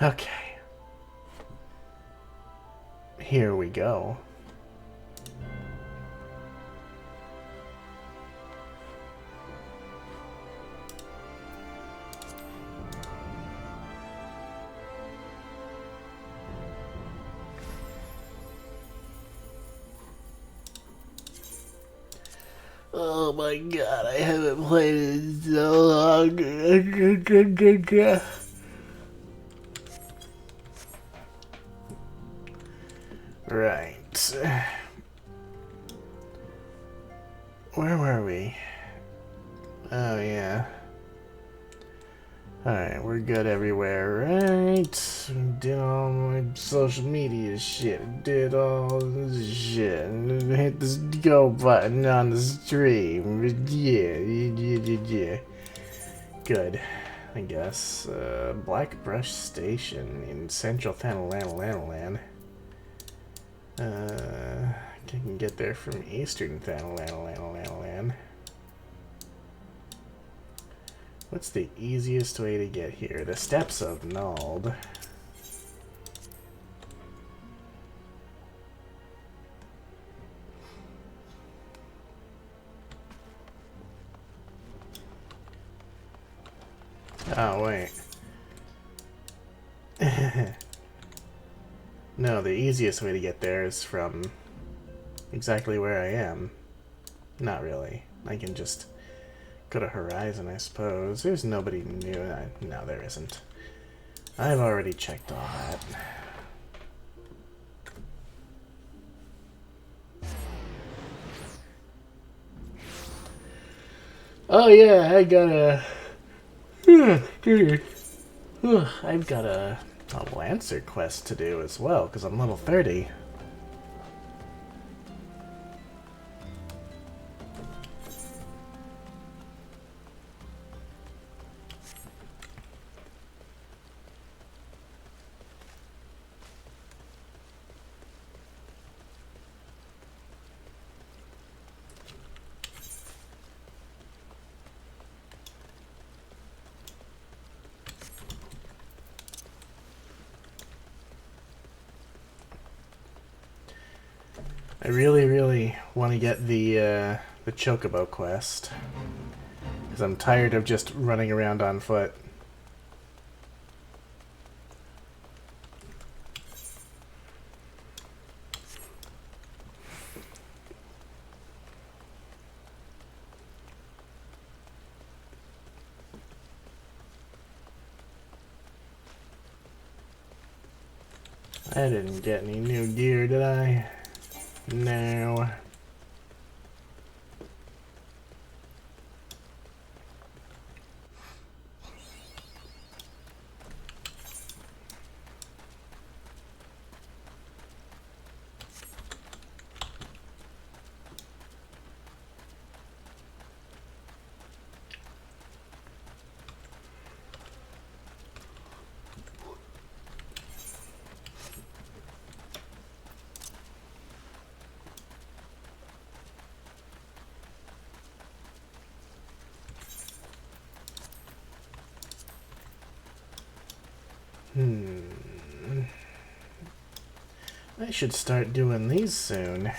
Okay. Here we go. Oh my god, I haven't played it in so long. Right. Where were we? Oh yeah. Alright, we're good everywhere, right? Did all my social media shit. Did all this shit. Hit this go button on the stream. Yeah. Good, I guess. Black Brush Station in central Thanalan. Can get there from eastern Thanalan. What's the easiest way to get here? The steps of Nald. Oh, wait. No, the easiest way to get there is from exactly where I am. Not really. I can just go to Horizon, I suppose. There's nobody new. No, there isn't. I've already checked all that. Oh yeah, I got a... I've got a Lancer quest to do as well, because I'm level 30. I really want to get the Chocobo quest, because I'm tired of just running around on foot. I didn't get any new gear, did I? No. I should start doing these soon.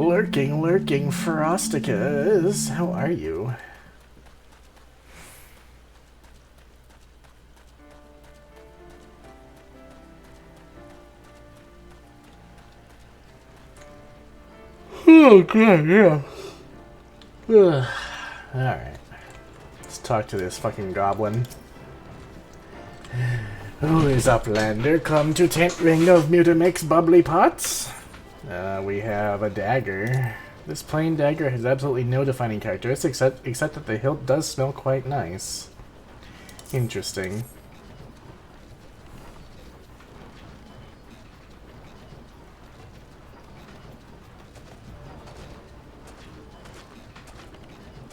Lurking, lurking, Frosticus. How are you? Oh, God, yeah. Alright. Let's talk to this fucking goblin. Who is Uplander? Come to tent ring of Mutamix bubbly pots? We have a dagger. This plain dagger has absolutely no defining characteristics except that the hilt does smell quite nice. Interesting.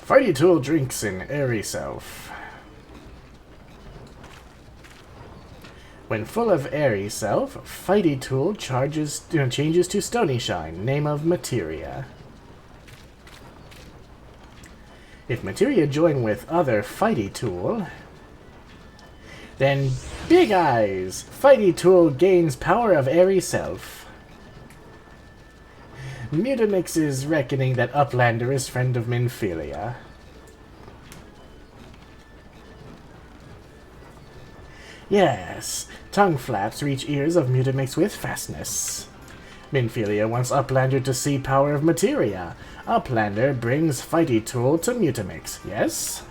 Fighty Tool drinks in airy self. When full of airy self, Fighty Tool changes to Stony Shine, name of Materia. If Materia join with other Fighty Tool, then Big Eyes! Fighty Tool gains power of airy self. Mutamix is reckoning that Uplander is friend of Minfilia. Yes, tongue flaps reach ears of Mutamix with fastness. Minfilia wants Uplander to see power of Materia. Uplander brings Fighty Tool to Mutamix, yes?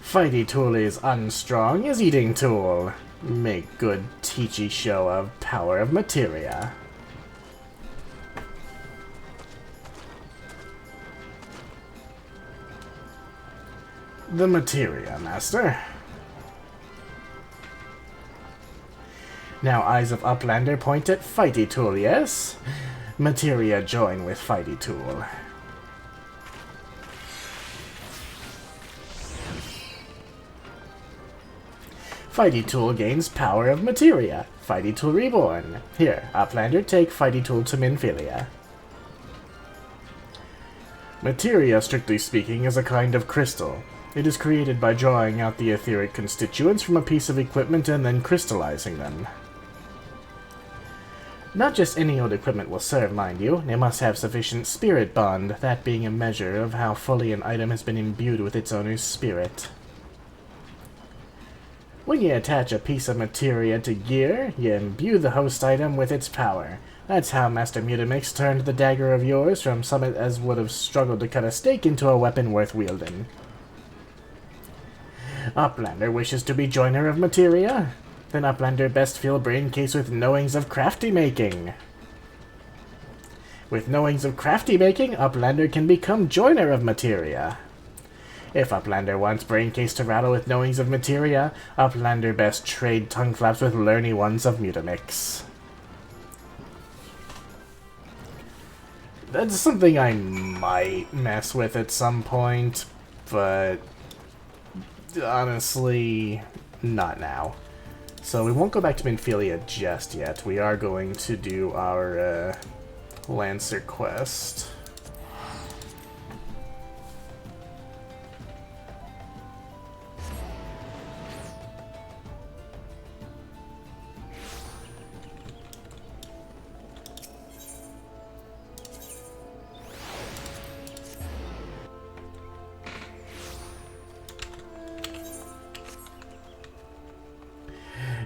Fighty Tool is unstrong as Eating Tool. Make good teachy show of power of Materia. The Materia, Master. Now eyes of Uplander point at Fighty Tool, yes? Materia join with Fighty Tool. Fighty Tool gains power of Materia. Fighty Tool reborn. Here, Uplander, take Fighty Tool to Minfilia. Materia, strictly speaking, is a kind of crystal. It is created by drawing out the etheric constituents from a piece of equipment and then crystallizing them. Not just any old equipment will serve, mind you. It must have sufficient spirit bond, that being a measure of how fully an item has been imbued with its owner's spirit. When you attach a piece of materia to gear, you imbue the host item with its power. That's how Master Mutamix turned the dagger of yours from something as would have struggled to cut a stake into a weapon worth wielding. Uplander wishes to be joiner of materia? Then Uplander best fill brain case with knowings of crafty making. With knowings of crafty making, Uplander can become joiner of materia. If Uplander wants brain case to rattle with knowings of materia, Uplander best trade tongue flaps with learny ones of Mutamix. That's something I might mess with at some point, but honestly, not now. So we won't go back to Minfilia just yet. We are going to do our Lancer quest.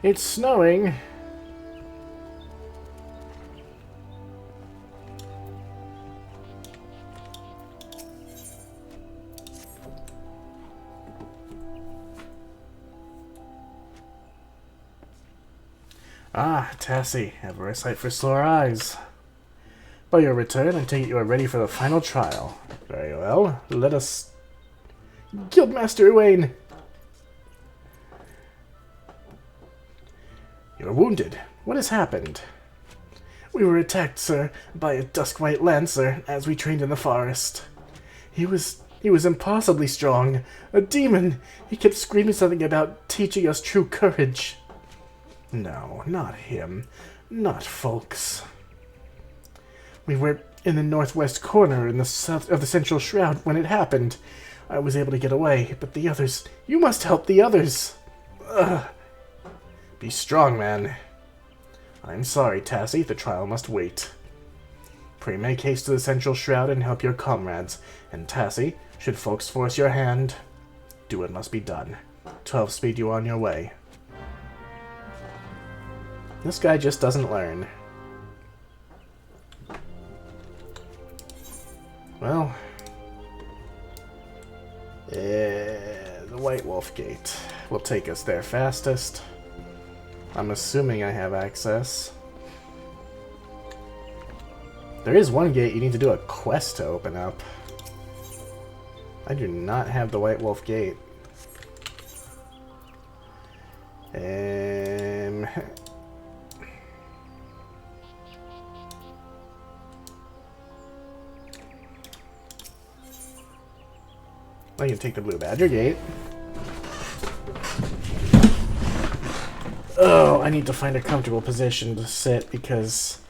It's snowing. Ah, Tassie, ever a sight for sore eyes. By your return, I take it you are ready for the final trial. Very well, let us... Guildmaster Uwain! You're wounded. What has happened? We were attacked, sir, by a dusk-white lancer as we trained in the forest. He was impossibly strong. A demon! He kept screaming something about teaching us true courage. No, not him. Not Folks. We were in the northwest corner in the south of the central shroud when it happened. I was able to get away, but the others... You must help the others! Ugh. Be strong, man. I'm sorry, Tassie. The trial must wait. Pray make haste to the central shroud and help your comrades. And Tassie, should folks force your hand, do what must be done. 12 speed you on your way. This guy just doesn't learn. Well, the White Wolf Gate will take us there fastest. I'm assuming I have access. There is one gate you need to do a quest to open up. I do not have the White Wolf Gate. I can take the Blue Badger Gate. Oh, I need to find a comfortable position to sit because...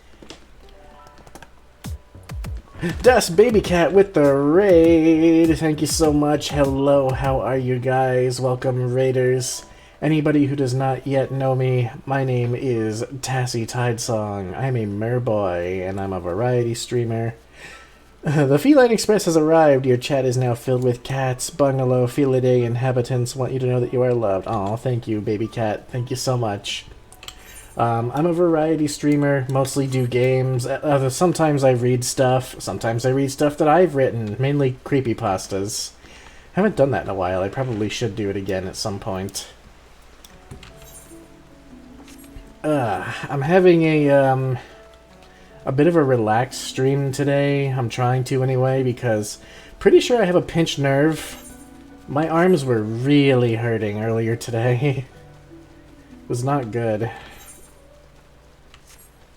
Das Baby Cat with the raid! Thank you so much. Hello, how are you guys? Welcome, raiders. Anybody who does not yet know me, my name is Tassie Tidesong. I'm a merboy, and I'm a variety streamer. The Feline Express has arrived. Your chat is now filled with cats. Bungalow, Felidae inhabitants want you to know that you are loved. Aw, thank you, baby cat. Thank you so much. I'm a variety streamer, mostly do games. Sometimes I read stuff. Sometimes I read stuff that I've written, mainly creepypastas. Haven't done that in a while. I probably should do it again at some point. I'm having a bit of a relaxed stream today. I'm trying to anyway, because pretty sure I have a pinched nerve. My arms were really hurting earlier today. It was not good.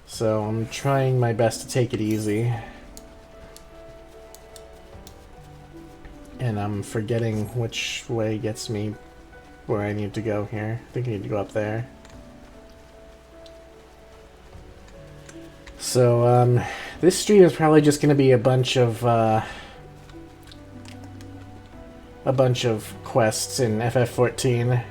So I'm trying my best to take it easy. And I'm forgetting which way gets me where I need to go here. I think I need to go up there. So, this stream is probably just going to be a bunch of quests in FF14.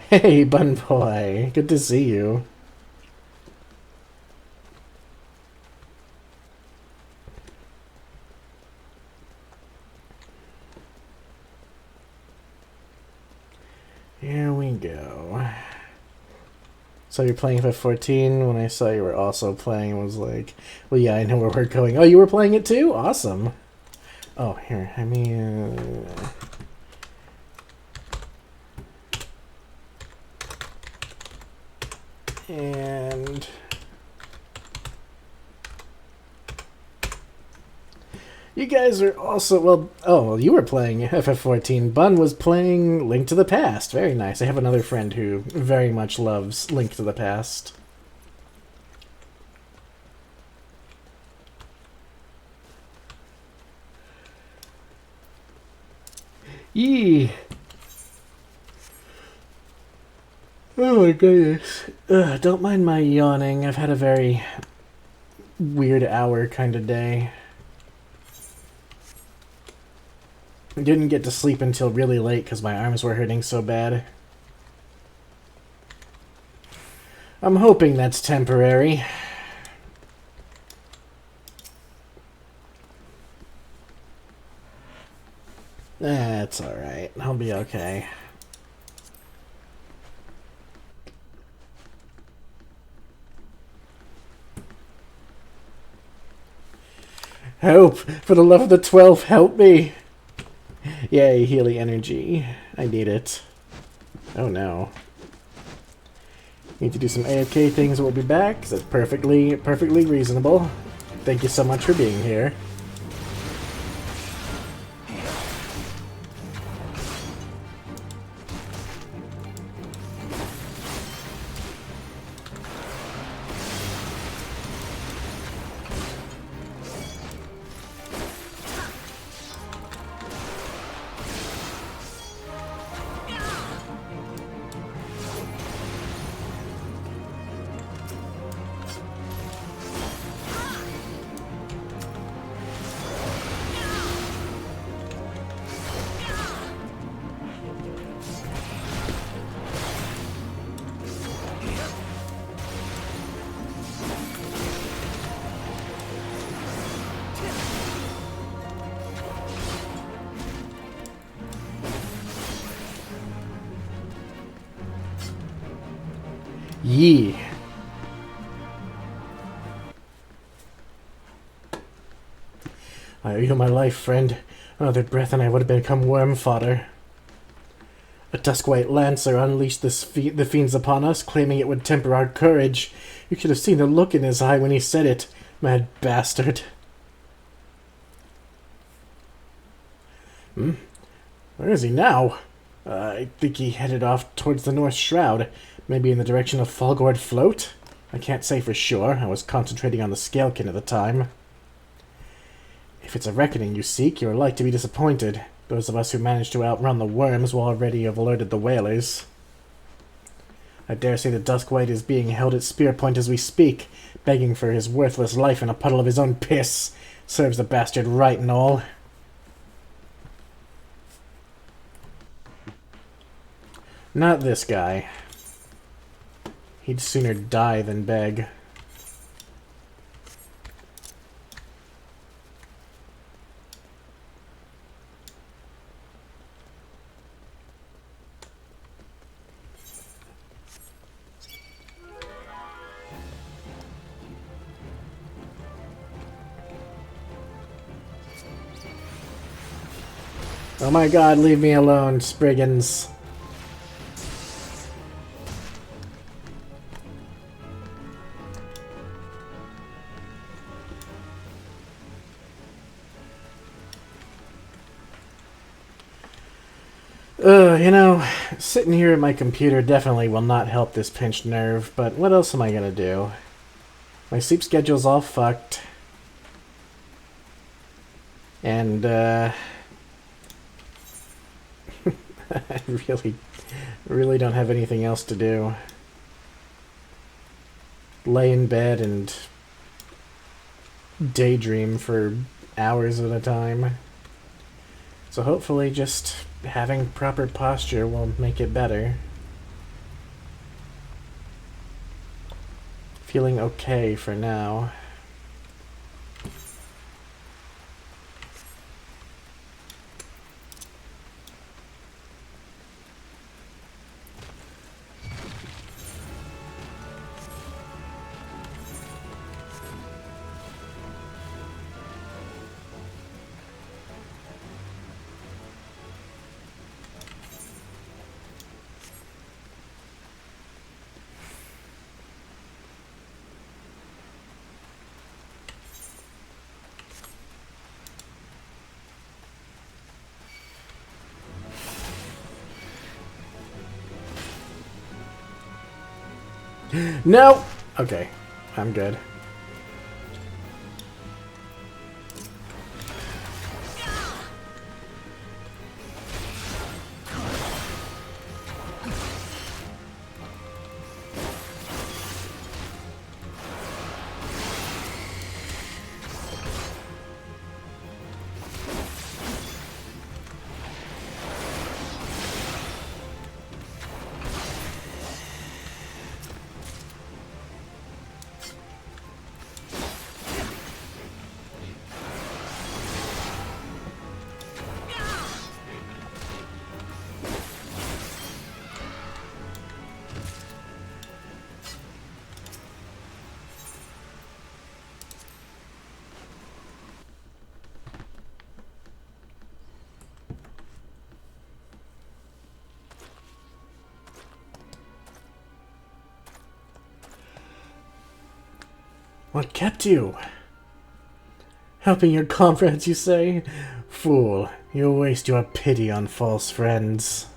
Hey, Bun Boy, good to see you. Here we go. So you're playing FF14. When I saw you were also playing, I was like, well, yeah, I know where we're going. Oh, you were playing it too? Awesome. Oh, here, I mean... And... You guys are also, well, oh, you were playing FF14. Bun was playing Link to the Past. Very nice. I have another friend who very much loves Link to the Past. Yee! Oh my goodness. Don't mind my yawning. I've had a very weird hour kind of day. I didn't get to sleep until really late because my arms were hurting so bad. I'm hoping that's temporary. That's alright. I'll be okay. Help! For the love of the 12, help me! Yay, Healy energy. I need it. Oh no. Need to do some AFK things, we'll be back. That's perfectly reasonable. Thank you so much for being here. Yee. I owe you my life, friend. Another breath and I would have become worm fodder. A dusk-white lancer unleashed the fiends upon us, claiming it would temper our courage. You could have seen the look in his eye when he said it. Mad bastard. Where is he now? I think he headed off towards the North Shroud. Maybe in the direction of Falgord Float? I can't say for sure. I was concentrating on the Scalekin at the time. If it's a reckoning you seek, you're like to be disappointed. Those of us who managed to outrun the worms will already have alerted the whalers. I dare say the Duskwhite is being held at spear point as we speak, begging for his worthless life in a puddle of his own piss. Serves the bastard right and all. Not this guy. He'd sooner die than beg. Oh my god, leave me alone, Spriggans. You know, sitting here at my computer definitely will not help this pinched nerve, but what else am I gonna do? My sleep schedule's all fucked. And, I really don't have anything else to do. Lay in bed and daydream for hours at a time. So hopefully just having proper posture will make it better. Feeling okay for now. No! Okay, I'm good. What kept you? Helping your comrades, you say? Fool, you'll waste your pity on false friends.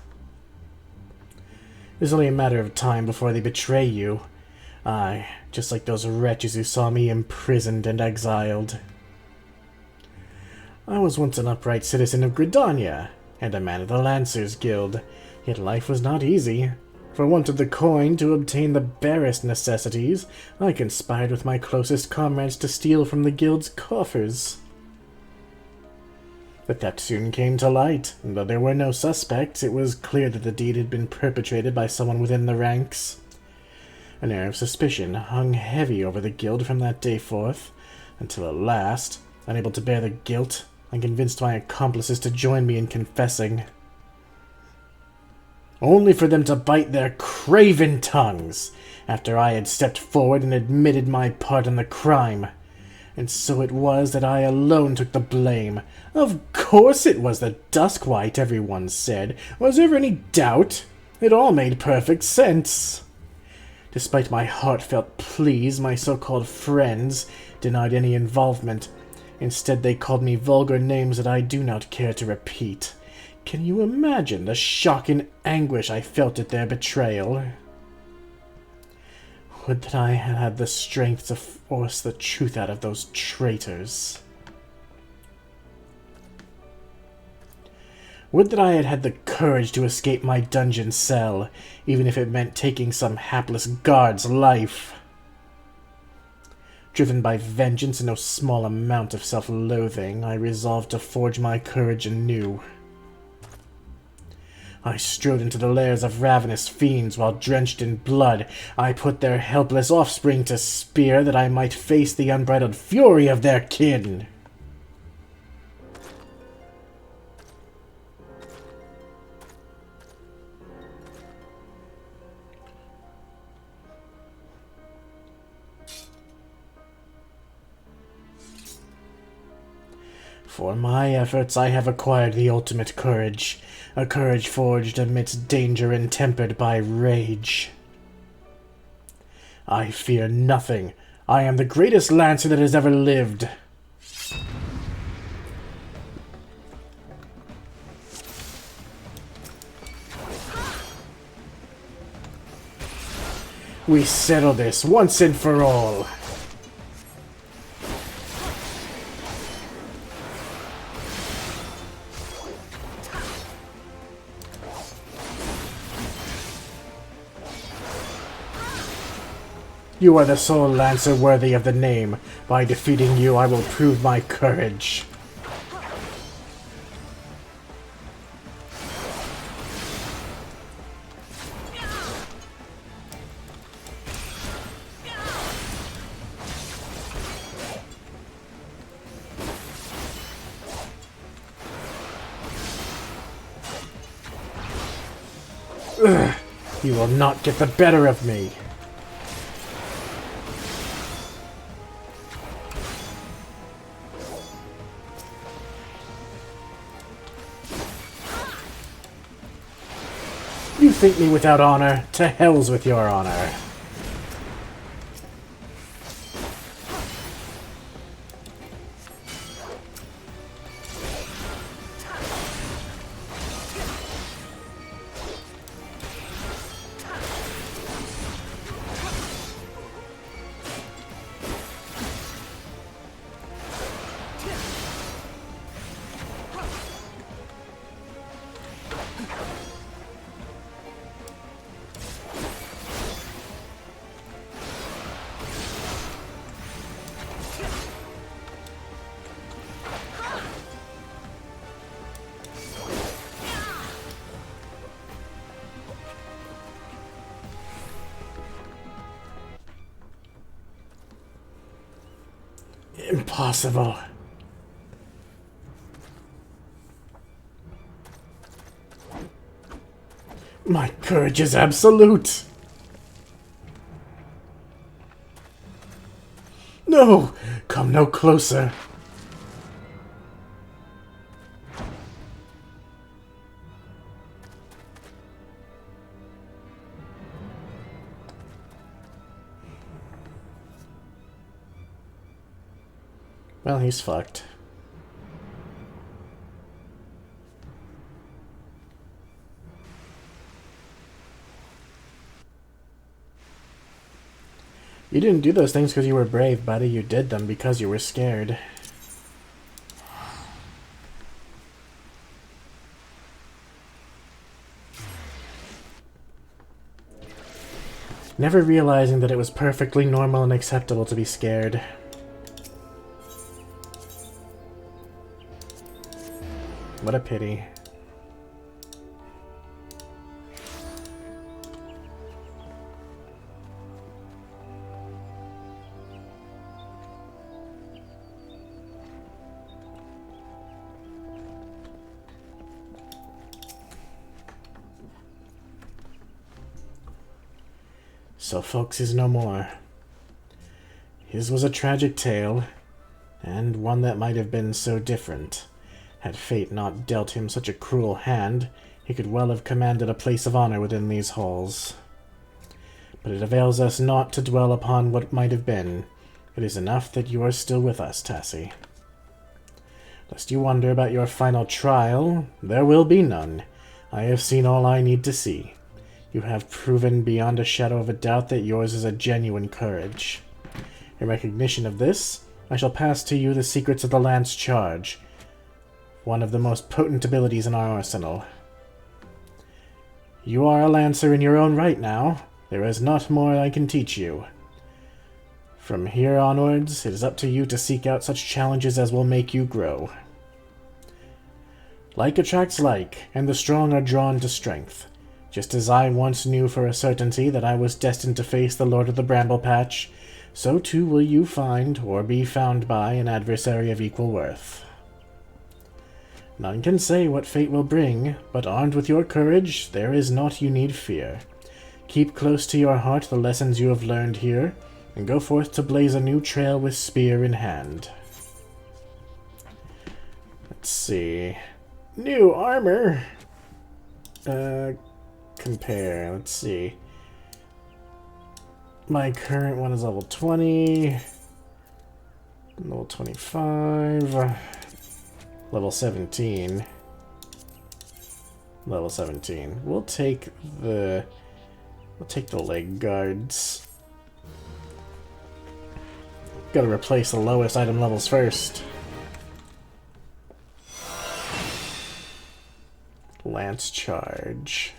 It's only a matter of time before they betray you. Aye, just like those wretches who saw me imprisoned and exiled. I was once an upright citizen of Gridania, and a man of the Lancers Guild, yet life was not easy. For want of the coin to obtain the barest necessities, I conspired with my closest comrades to steal from the guild's coffers. The theft soon came to light, and though there were no suspects, it was clear that the deed had been perpetrated by someone within the ranks. An air of suspicion hung heavy over the guild from that day forth, until at last, unable to bear the guilt, I convinced my accomplices to join me in confessing. only for them to bite their craven tongues after I had stepped forward and admitted my part in the crime. And so it was that I alone took the blame. Of course it was the Duskwhite, everyone said. Was there any doubt? It all made perfect sense. Despite my heartfelt pleas, my so-called friends denied any involvement. Instead, they called me vulgar names that I do not care to repeat. Can you imagine the shock and anguish I felt at their betrayal? Would that I had had the strength to force the truth out of those traitors. Would that I had had the courage to escape my dungeon cell, even if it meant taking some hapless guard's life. Driven by vengeance and no small amount of self-loathing, I resolved to forge my courage anew. I strode into the lairs of ravenous fiends while drenched in blood. I put their helpless offspring to spear that I might face the unbridled fury of their kin. For my efforts, I have acquired the ultimate courage. A courage forged amidst danger and tempered by rage. I fear nothing. I am the greatest lancer that has ever lived. We settle this once and for all. You are the sole lancer worthy of the name. By defeating you, I will prove my courage. Ugh, you will not get the better of me. You think me without honor? To hell's with your honor. Impossible. My courage is absolute. No! Come no closer. Well, he's fucked. You didn't do those things because you were brave, buddy. You did them because you were scared. Never realizing that it was perfectly normal and acceptable to be scared. What a pity. So folks is no more. His was a tragic tale, and one that might have been so different. Had fate not dealt him such a cruel hand, he could well have commanded a place of honor within these halls. But it avails us not to dwell upon what might have been. It is enough that you are still with us, Tassie. Lest you wonder about your final trial, there will be none. I have seen all I need to see. You have proven beyond a shadow of a doubt that yours is a genuine courage. In recognition of this, I shall pass to you the secrets of the Lance Charge, one of the most potent abilities in our arsenal. You are a Lancer in your own right now. There is not more I can teach you. From here onwards, it is up to you to seek out such challenges as will make you grow. Like attracts like, and the strong are drawn to strength. Just as I once knew for a certainty that I was destined to face the Lord of the Bramble Patch, so too will you find, or be found by, an adversary of equal worth. None can say what fate will bring, but armed with your courage, there is naught you need fear. Keep close to your heart the lessons you have learned here, and go forth to blaze a new trail with spear in hand. Let's see. New armor! Compare. Let's see. My current one is level 20. Level 25. Level 17. Level 17. We'll take the leg guards. Gotta replace the lowest item levels first. Lance Charge.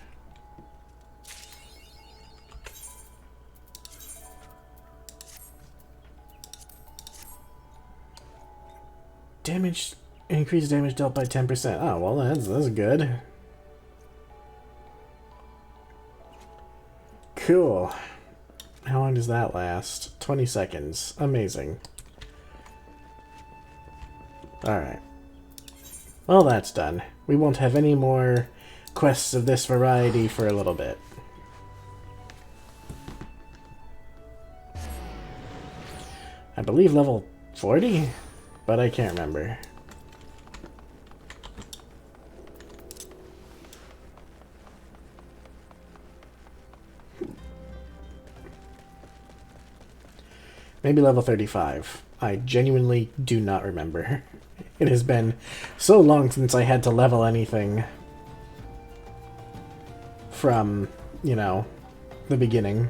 Damage, increased damage dealt by 10%. Oh, well, that's good. Cool. How long does that last? 20 seconds. Amazing. Alright. Well, that's done. We won't have any more quests of this variety for a little bit. I believe level 40? But I can't remember. Maybe level 35. I genuinely do not remember. It has been so long since I had to level anything from, you know, the beginning.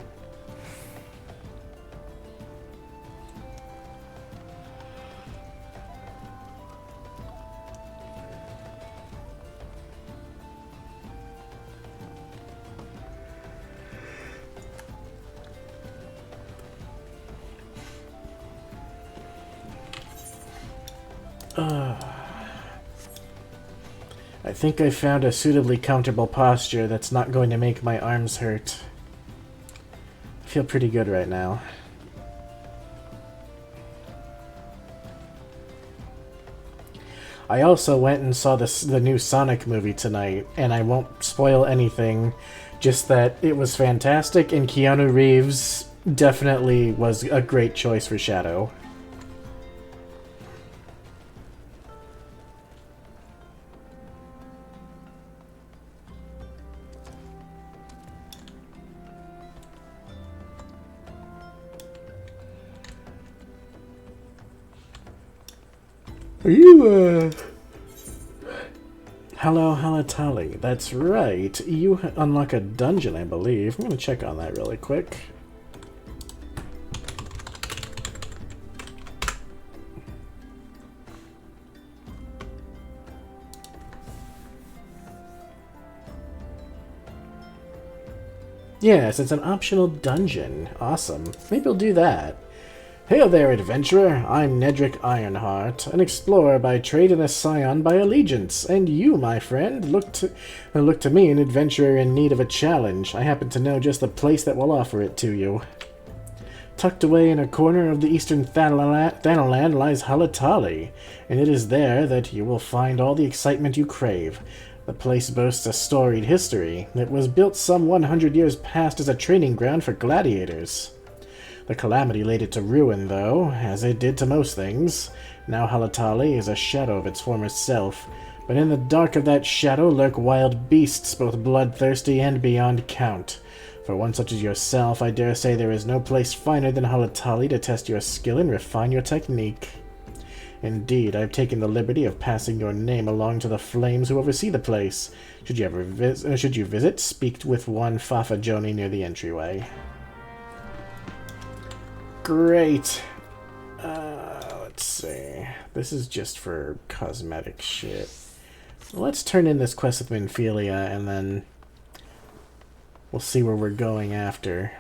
I think I found a suitably comfortable posture that's not going to make my arms hurt. I feel pretty good right now. I also went and saw the new Sonic movie tonight, and I won't spoil anything, just that it was fantastic, and Keanu Reeves definitely was a great choice for Shadow. Are you, Hello, Halatali. That's right. You unlock a dungeon, I believe. I'm gonna check on that really quick. Yes, it's an optional dungeon. Awesome. Maybe we'll do that. Hail there, adventurer! I'm Nedrick Ironheart, an explorer by trade and a scion by allegiance, and you, my friend, look to me, an adventurer in need of a challenge. I happen to know just the place that will offer it to you. Tucked away in a corner of the eastern Thanaland lies Halatali, and it is there that you will find all the excitement you crave. The place boasts a storied history. It was built some 100 years past as a training ground for gladiators. The calamity laid it to ruin, though, as it did to most things. Now Halatali is a shadow of its former self, but in the dark of that shadow lurk wild beasts, both bloodthirsty and beyond count. For one such as yourself, I dare say there is no place finer than Halatali to test your skill and refine your technique. Indeed, I've taken the liberty of passing your name along to the flames who oversee the place. Should you visit, speak with one Fafa Joni near the entryway. Great. Let's see. This is just for cosmetic shit. Let's turn in this quest with Minphilia, and then we'll see where we're going after.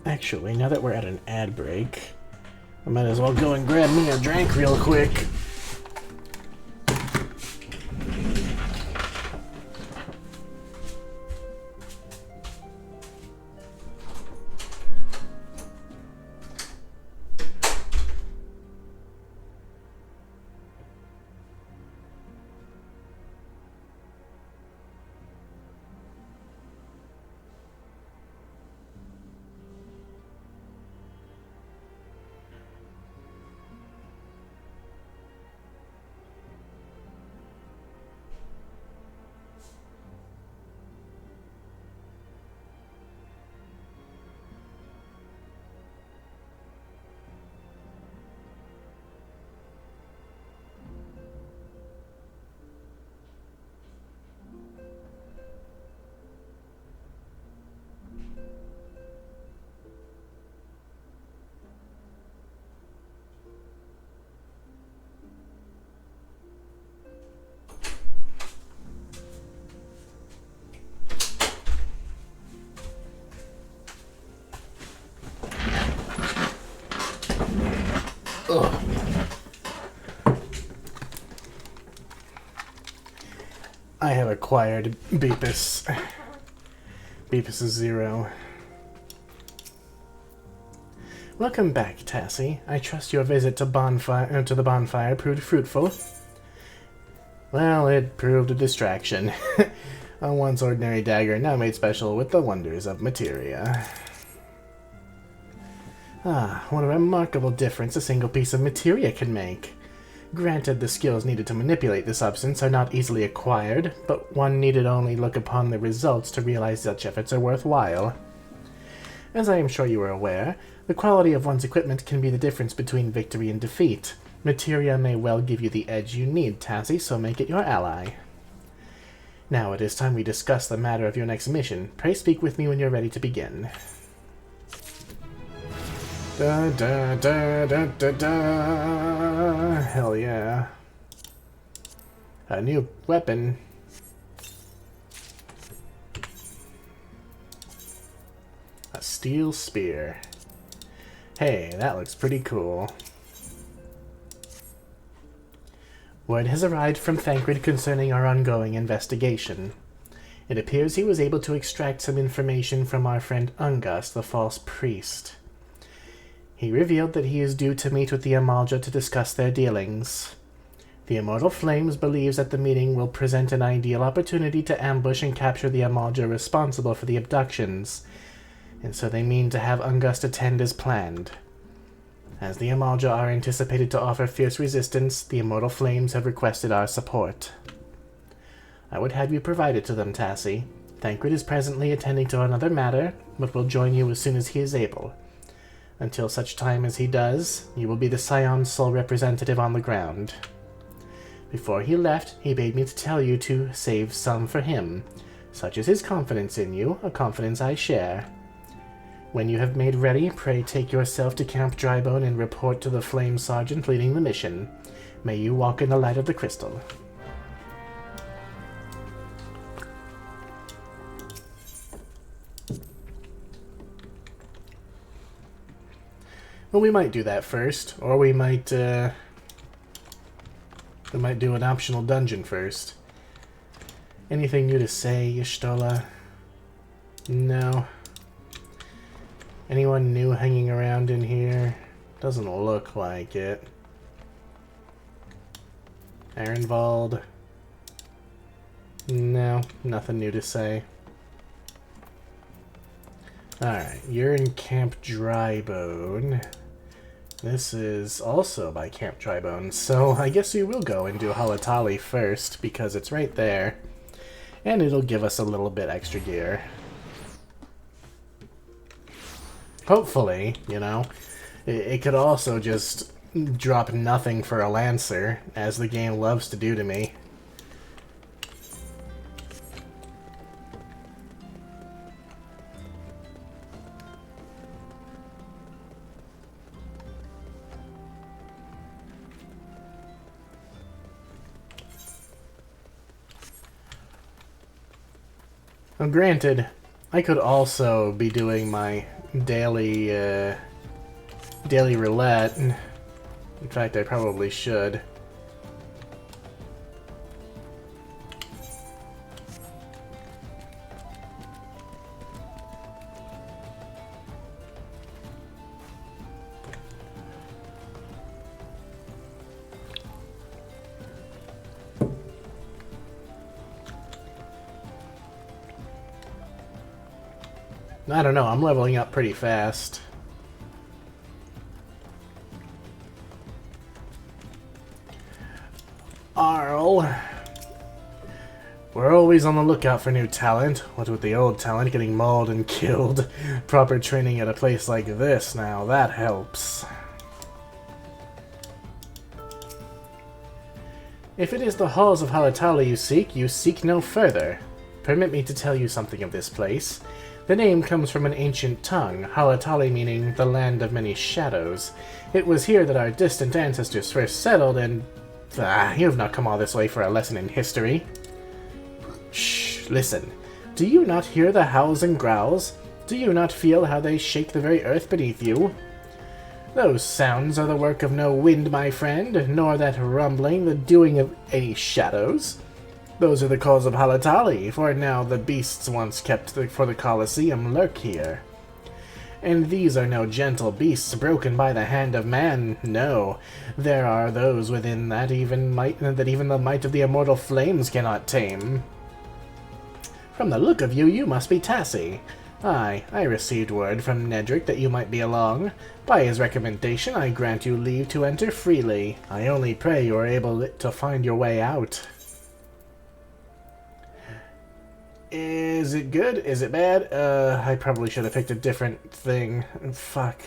Actually, now that we're at an ad break, I might as well go and grab me a drink real quick. Ugh. I have acquired Beepus. Beepus is 0. Welcome back, Tassie. I trust your visit to the bonfire proved fruitful. Well, it proved a distraction. A once ordinary dagger now made special with the wonders of materia. Ah, what a remarkable difference a single piece of materia can make. Granted, the skills needed to manipulate the substance are not easily acquired, but one needed only look upon the results to realize such efforts are worthwhile. As I am sure you are aware, the quality of one's equipment can be the difference between victory and defeat. Materia may well give you the edge you need, Tassie, so make it your ally. Now it is time we discuss the matter of your next mission. Pray speak with me when you're ready to begin. Da da da da da da. Hell yeah. A new weapon. A steel spear. Hey, that looks pretty cool. Word has arrived from Thancred concerning our ongoing investigation. It appears he was able to extract some information from our friend Ungus, the false priest. He revealed that he is due to meet with the Amalja to discuss their dealings. The Immortal Flames believes that the meeting will present an ideal opportunity to ambush and capture the Amalja responsible for the abductions, and so they mean to have Ungus attend as planned. As the Amalja are anticipated to offer fierce resistance, the Immortal Flames have requested our support. I would have you provide it to them, Tassie. Thancred is presently attending to another matter, but will join you as soon as he is able. Until such time as he does, you will be the Scion's sole representative on the ground. Before he left, he bade me to tell you to save some for him. Such is his confidence in you, a confidence I share. When you have made ready, pray take yourself to Camp Drybone and report to the Flame Sergeant leading the mission. May you walk in the light of the crystal. Well, we might do that first, or we might do an optional dungeon first. Anything new to say, Y'shtola? No. Anyone new hanging around in here? Doesn't look like it. Ehrenwald? No, nothing new to say. Alright, you're in Camp Drybone. This is also by Camp Drybone, so I guess we will go and do Halatali first, because it's right there. And it'll give us a little bit extra gear. Hopefully, you know. It could also just drop nothing for a Lancer, as the game loves to do to me. Now, granted, I could also be doing my daily roulette. In fact, I probably should. I don't know, I'm leveling up pretty fast. Arl. We're always on the lookout for new talent. What with the old talent getting mauled and killed. Proper training at a place like this now, that helps. If it is the halls of Halatali you seek no further. Permit me to tell you something of this place. The name comes from an ancient tongue, Halatali meaning the land of many shadows. It was here that our distant ancestors first settled and... you have not come all this way for a lesson in history. Shh, listen. Do you not hear the howls and growls? Do you not feel how they shake the very earth beneath you? Those sounds are the work of no wind, my friend, nor that rumbling the doing of any shadows. Those are the calls of Halatali, for now the beasts once kept for the Colosseum lurk here. And these are no gentle beasts broken by the hand of man, no. There are those within that even the might of the immortal flames cannot tame. From the look of you, you must be Tassie. Aye, I received word from Nedrick that you might be along. By his recommendation, I grant you leave to enter freely. I only pray you are able to find your way out. Is it good? Is it bad? I probably should have picked a different thing. Fuck.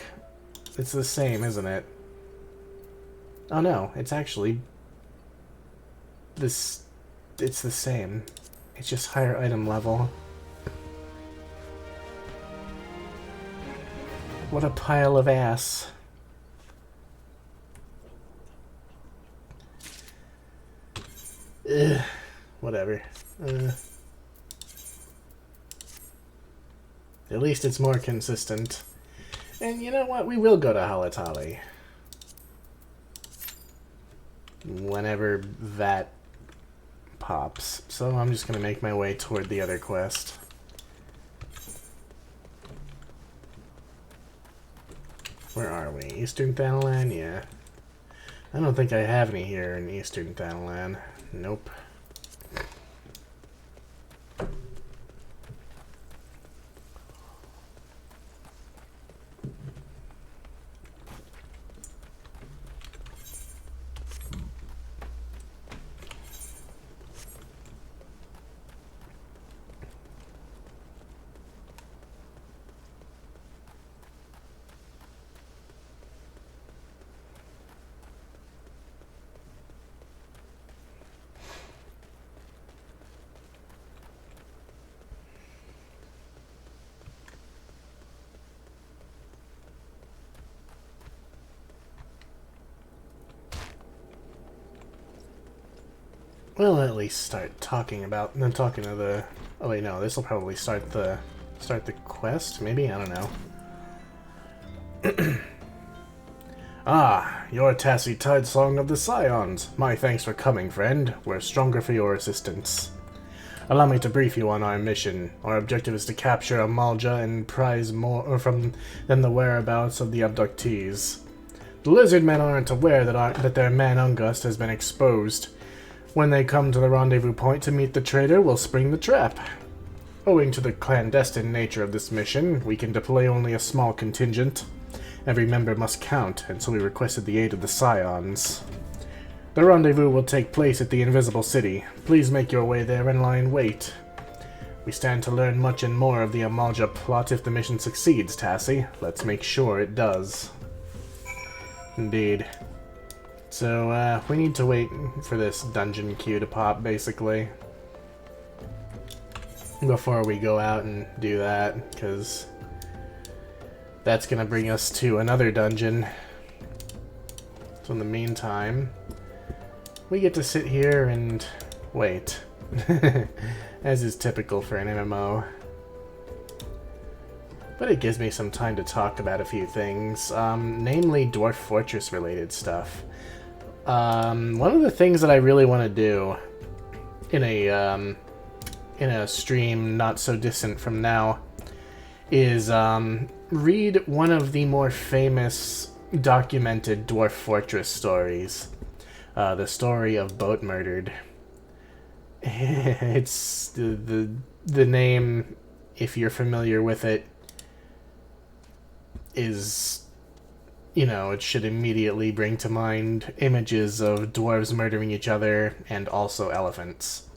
It's the same, isn't it? Oh no, it's actually... It's the same. It's just higher item level. What a pile of ass. Ugh. Whatever. At least it's more consistent. And you know what? We will go to Halatali. Whenever that pops. So I'm just going to make my way toward the other quest. Where are we? Eastern Thanalan? Yeah. I don't think I have any here in Eastern Thanalan. Nope. We'll at least start talking about... I'm talking to the... Oh wait, no, this will probably start the quest, maybe? I don't know. Ah, you're Tassie Tidesong of the Scions. My thanks for coming, friend. We're stronger for your assistance. Allow me to brief you on our mission. Our objective is to capture Amalja and prize more from them the whereabouts of the abductees. The lizard men aren't aware that their man Ungust has been exposed. When they come to the rendezvous point to meet the traitor, we'll spring the trap. Owing to the clandestine nature of this mission, we can deploy only a small contingent. Every member must count, and so we requested the aid of the Scions. The rendezvous will take place at the Invisible City. Please make your way there and lie in wait. We stand to learn much and more of the Amalja plot if the mission succeeds, Tassie. Let's make sure it does. Indeed. So, we need to wait for this dungeon queue to pop, basically, before we go out and do that, because that's going to bring us to another dungeon. So in the meantime, we get to sit here and wait, as is typical for an MMO. But it gives me some time to talk about a few things, namely Dwarf Fortress related stuff. One of the things that I really want to do in a stream not so distant from now is read one of the more famous documented Dwarf Fortress stories. The story of Boat Murdered. It's the name, if you're familiar with it, is, you know, it should immediately bring to mind images of dwarves murdering each other and also elephants.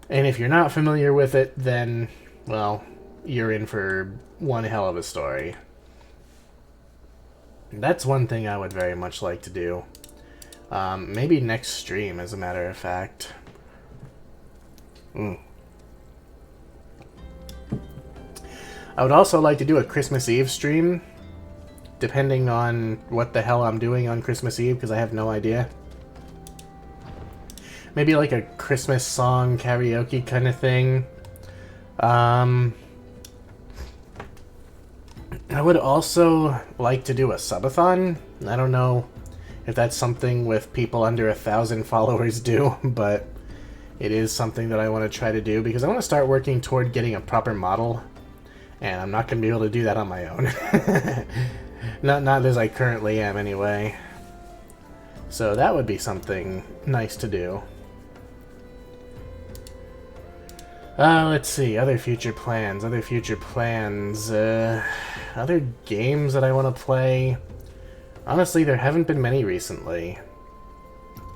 And if you're not familiar with it, then, well, you're in for one hell of a story. That's one thing I would very much like to do. Maybe next stream, as a matter of fact. I would also like to do a Christmas Eve stream, depending on what the hell I'm doing on Christmas Eve, because I have no idea. Maybe like a Christmas song karaoke kind of thing. I would also like to do a subathon. I don't know if that's something with people under 1,000 followers do, but it is something that I want to try to do, because I want to start working toward getting a proper model, and I'm not going to be able to do that on my own. not as I currently am, anyway. So that would be something nice to do. Let's see, other future plans, other games that I want to play. Honestly, there haven't been many recently.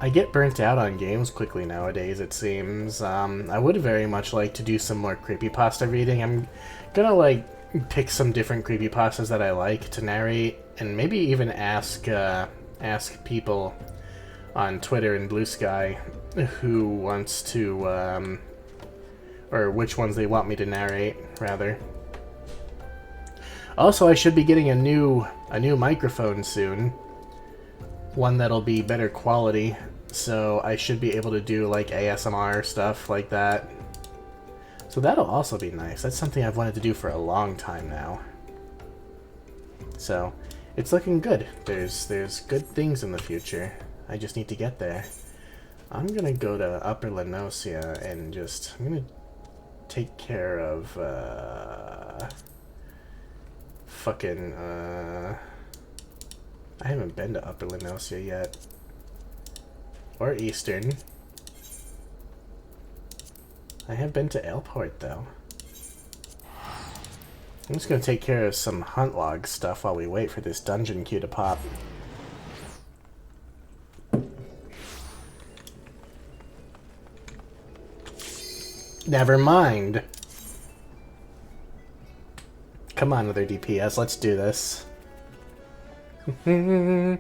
I get burnt out on games quickly nowadays, it seems. I would very much like to do some more creepypasta reading. I'm gonna, like, pick some different creepypastas that I like to narrate, and maybe even ask people on Twitter and Blue Sky who wants to, or which ones they want me to narrate, rather. Also, I should be getting a new microphone soon. One that'll be better quality, so I should be able to do, like, ASMR stuff like that. So that'll also be nice. That's something I've wanted to do for a long time now. So, it's looking good. There's good things in the future. I just need to get there. I'm gonna go to Upper Lenosia and I'm gonna take care of, I haven't been to Upper Lenosia yet. Or Eastern. I have been to Ailport, though. I'm just gonna take care of some hunt log stuff while we wait for this dungeon queue to pop. Never mind. Come on, other DPS, let's do this. I'm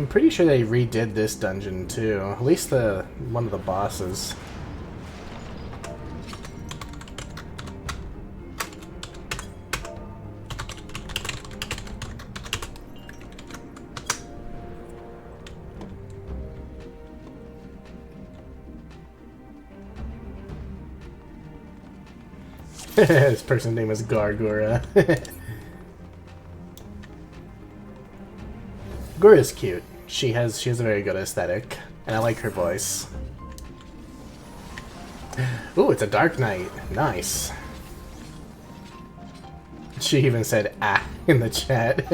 pretty sure they redid this dungeon too. At least one of the bosses. This person's name is Gargura. Gura's cute. She has a very good aesthetic, and I like her voice. Ooh, it's a Dark Knight. Nice. She even said "ah" in the chat.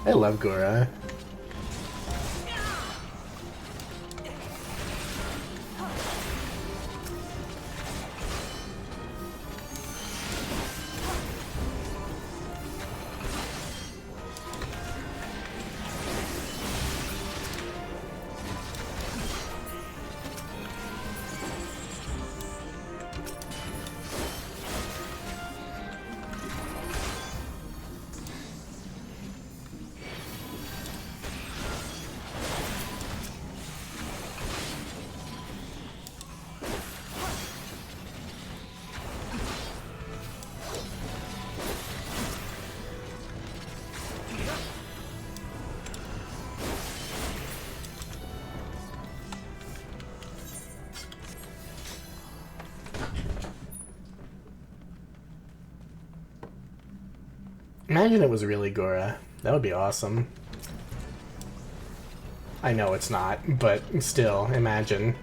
I love Gura. Imagine it was really Gura. That would be awesome. I know it's not, but still, imagine.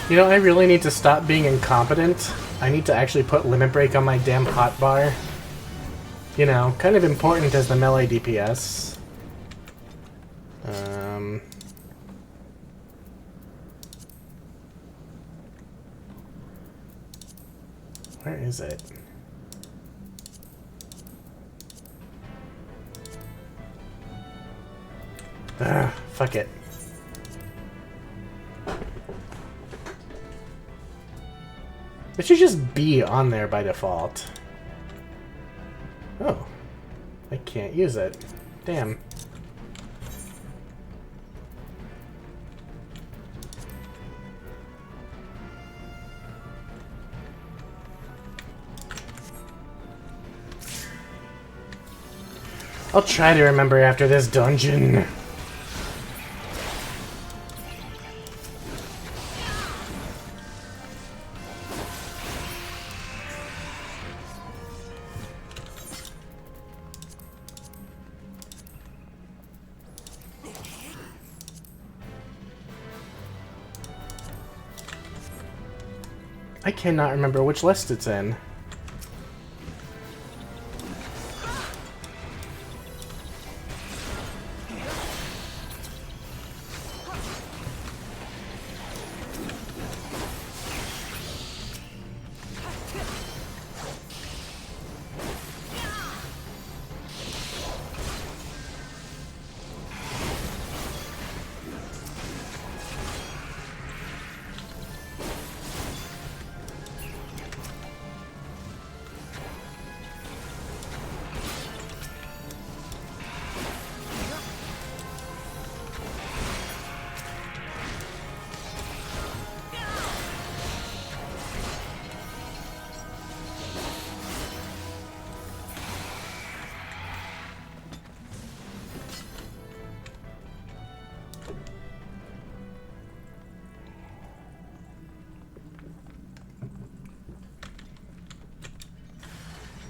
You know, I really need to stop being incompetent. I need to actually put limit break on my damn hotbar. You know, kind of important as the melee DPS. Where is it? Ugh, fuck it. It should just be on there by default. Oh. I can't use it. Damn. I'll try to remember after this dungeon. I cannot remember which list it's in.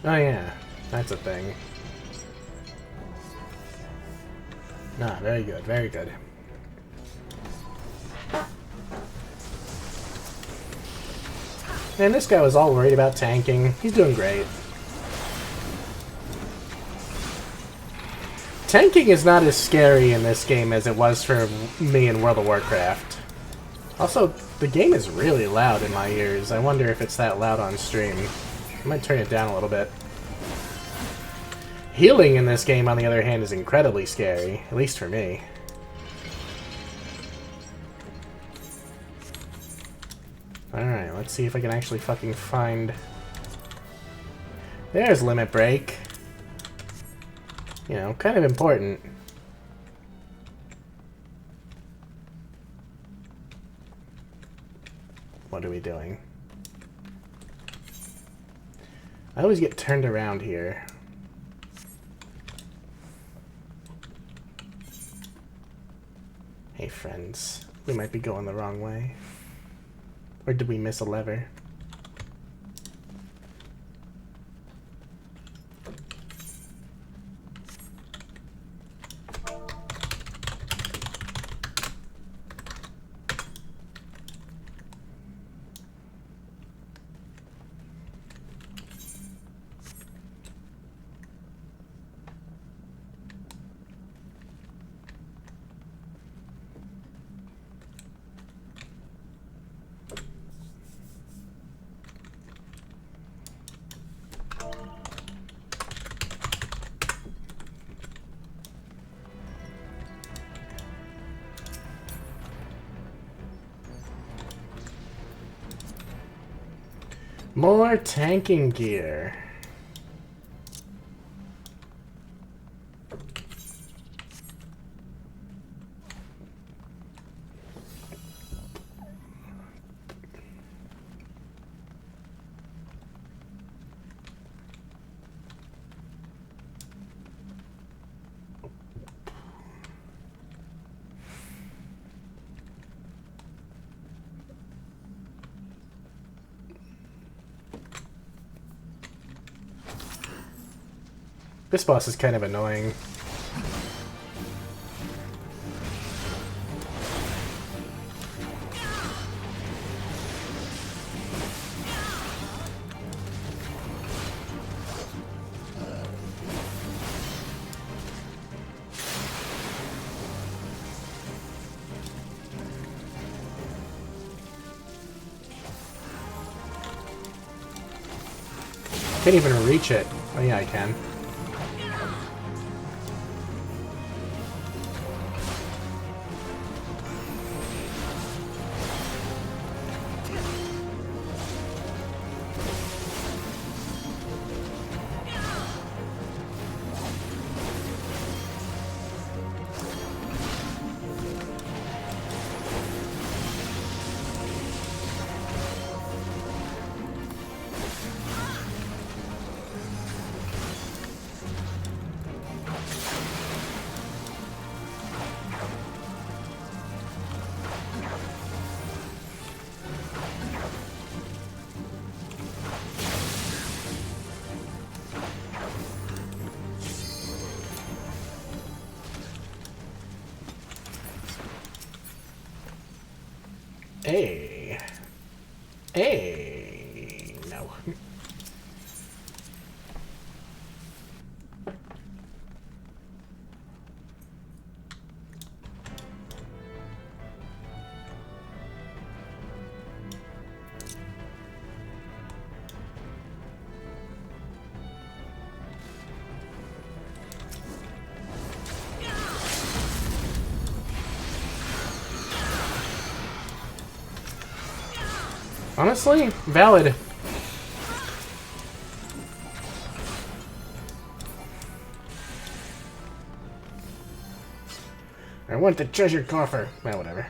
Oh yeah, that's a thing. Nah, very good, very good. Man, this guy was all worried about tanking. He's doing great. Tanking is not as scary in this game as it was for me in World of Warcraft. Also, the game is really loud in my ears. I wonder if it's that loud on stream. I might turn it down a little bit. Healing in this game, on the other hand, is incredibly scary. At least for me. Alright, let's see if I can actually fucking find... There's Limit Break. You know, kind of important. What are we doing? I always get turned around here. Hey friends, we might be going the wrong way. Or did we miss a lever? More tanking gear. This boss is kind of annoying. Can't even reach it. Oh yeah, I can. Hey. Hey. No. Honestly, valid. I want the treasure coffer. Well, whatever.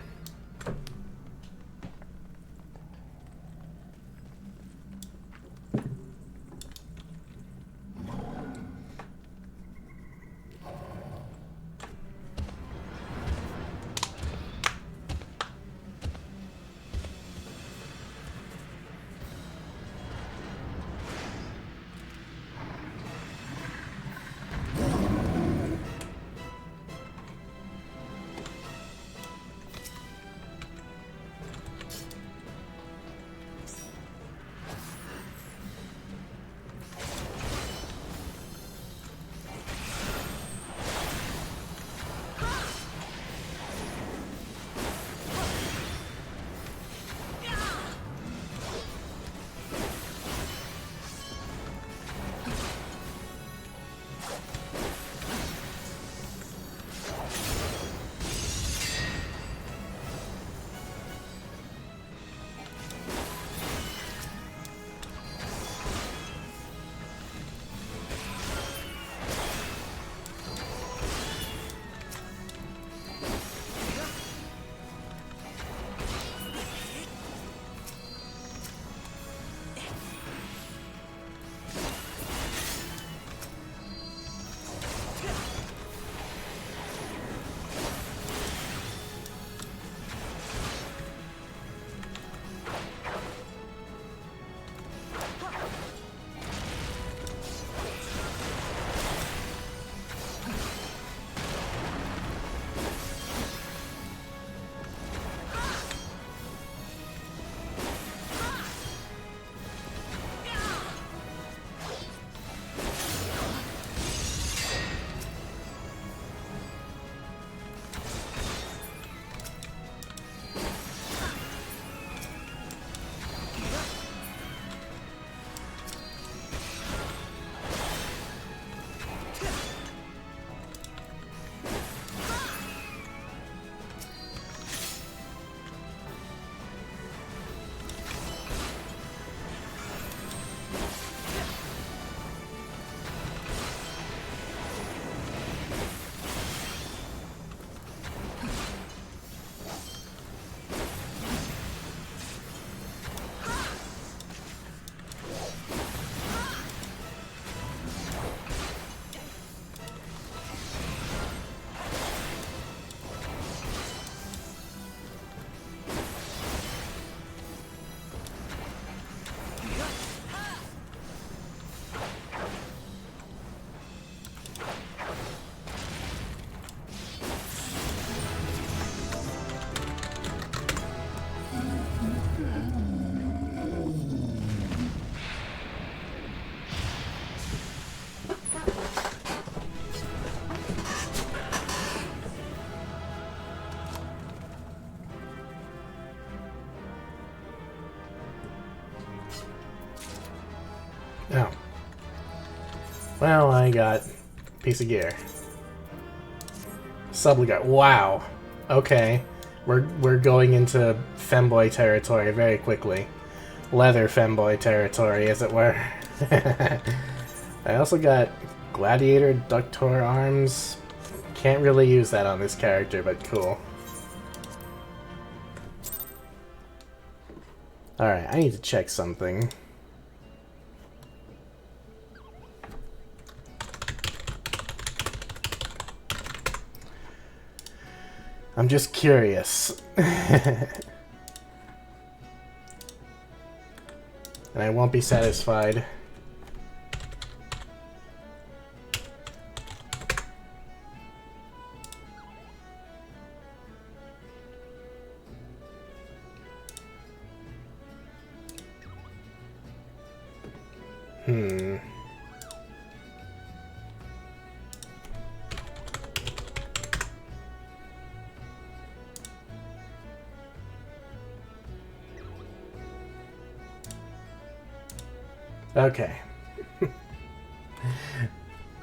Oh. Well, I got a piece of gear. Subligate. Wow. Okay. We're going into femboy territory very quickly. Leather femboy territory, as it were. I also got gladiator ductor arms. Can't really use that on this character, but cool. Alright, I need to check something. I'm just curious. And I won't be satisfied. Okay.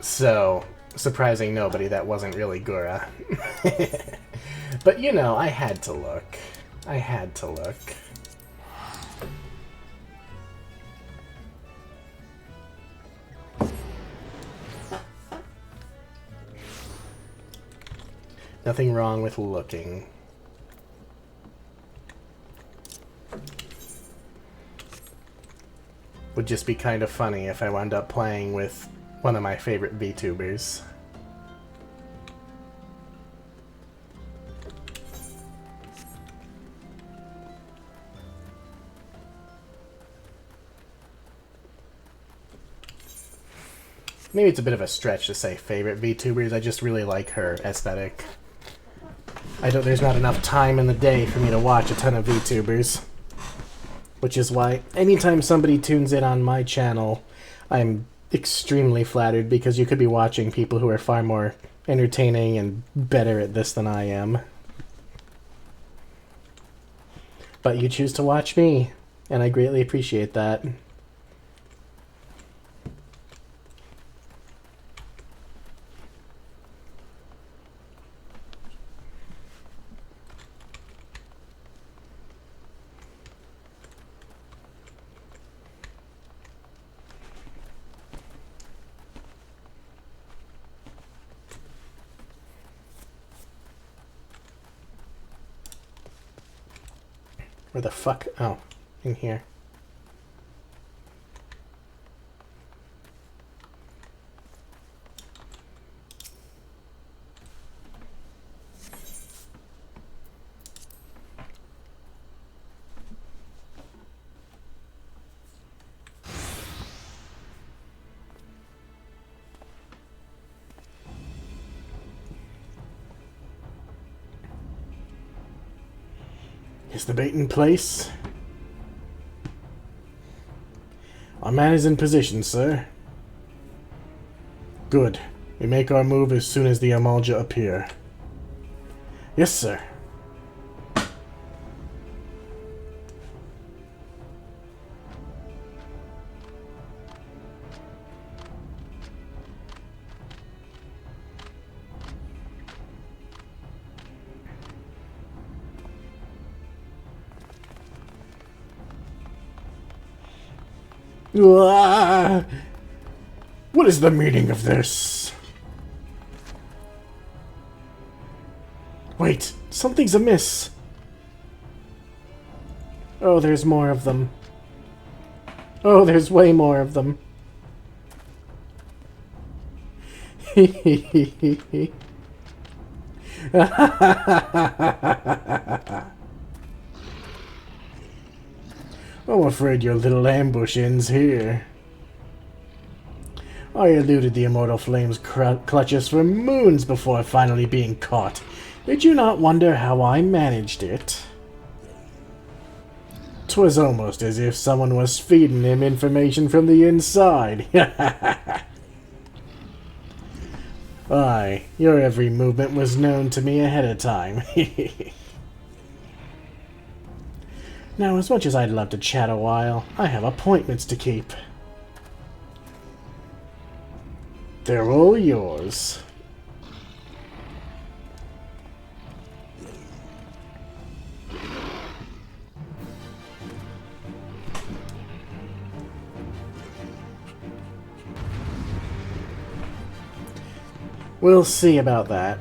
So, surprising nobody, that wasn't really Gura. But you know, I had to look. I had to look. Nothing wrong with looking. Would just be kind of funny if I wound up playing with one of my favorite VTubers. Maybe it's a bit of a stretch to say favorite VTubers, I just really like her aesthetic. There's not enough time in the day for me to watch a ton of VTubers. Which is why anytime somebody tunes in on my channel, I'm extremely flattered because you could be watching people who are far more entertaining and better at this than I am. But you choose to watch me, and I greatly appreciate that. Where the fuck? Oh, in here. Is the bait in place? Our man is in position, sir. Good. We make our move as soon as the Amalja appear. Yes, sir. What is the meaning of this? Wait, something's amiss. Oh, there's more of them. Oh, there's way more of them. I'm afraid your little ambush ends here. I eluded the Immortal Flame's clutches for moons before finally being caught. Did you not wonder how I managed it? 'Twas almost as if someone was feeding him information from the inside. Aye, your every movement was known to me ahead of time. Now, as much as I'd love to chat a while, I have appointments to keep. They're all yours. We'll see about that.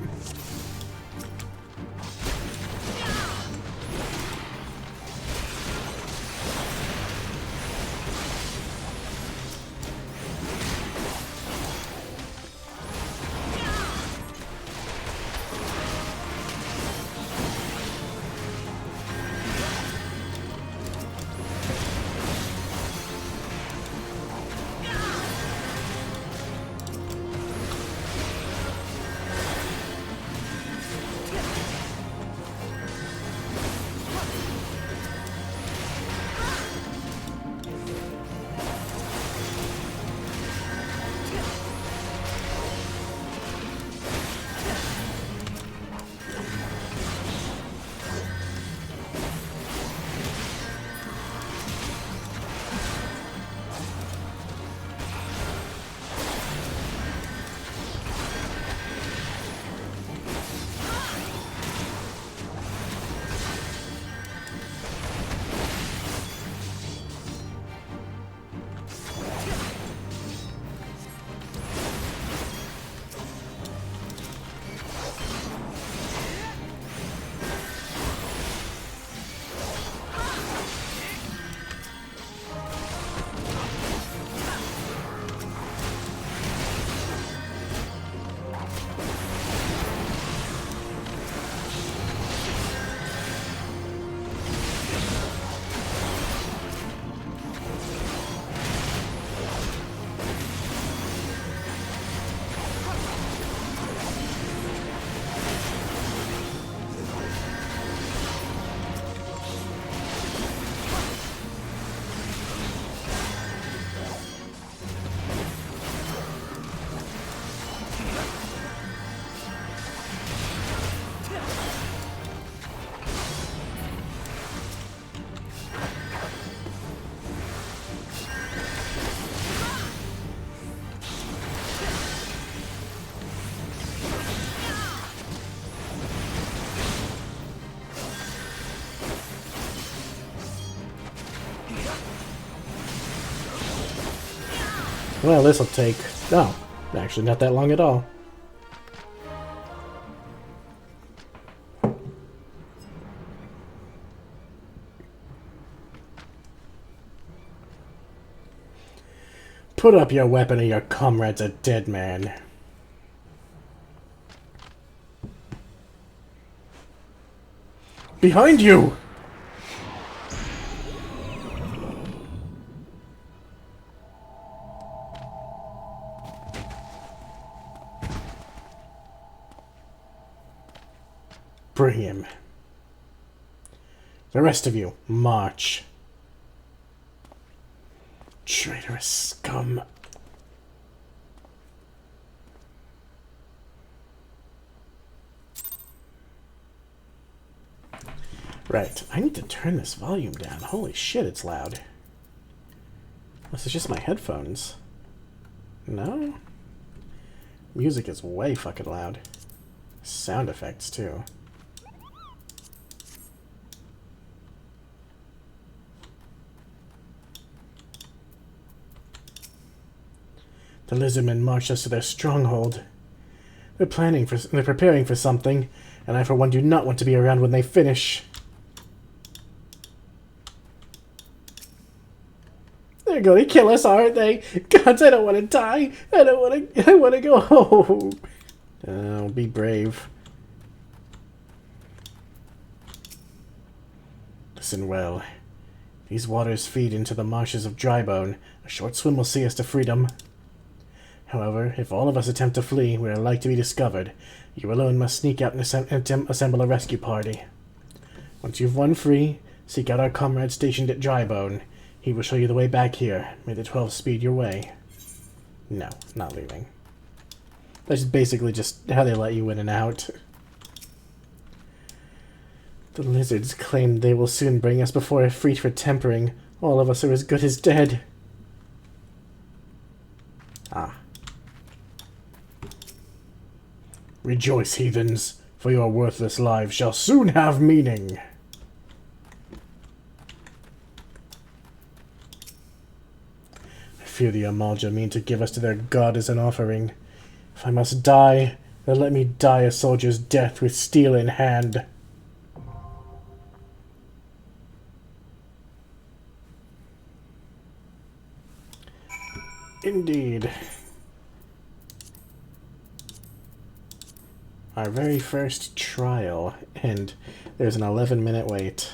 Well, this'll take... Oh, actually not that long at all. Put up your weapon or your comrade's a dead man. Behind you! Bring him. The rest of you, march. Traitorous scum. Right, I need to turn this volume down. Holy shit, it's loud. This is just my headphones. No? Music is way fucking loud. Sound effects, too. The lizardmen marched us to their stronghold. They're preparing for something, and I for one do not want to be around when they finish. They're going to kill us, aren't they? Gods, I don't want to die. I want to go home. Oh, be brave. Listen well. These waters feed into the marshes of Drybone. A short swim will see us to freedom. However, if all of us attempt to flee, we are like to be discovered. You alone must sneak out and assemble a rescue party. Once you've won free, seek out our comrade stationed at Drybone. He will show you the way back here. May the 12 speed your way. No, not leaving. That's basically just how they let you in and out. The lizards claim they will soon bring us before a free for tempering. All of us are as good as dead. Ah. Rejoice, heathens, for your worthless lives shall soon have meaning. I fear the Amalja mean to give us to their god as an offering. If I must die, then let me die a soldier's death with steel in hand. Indeed. Our very first trial, and there's an 11-minute wait.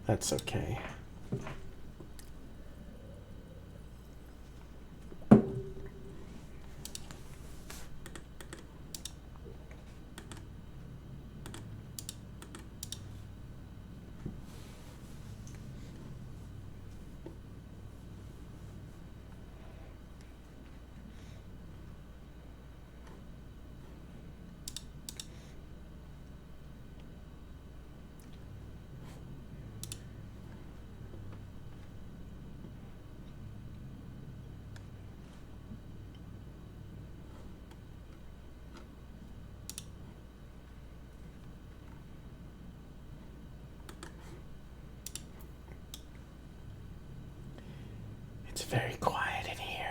That's okay. It's very quiet in here.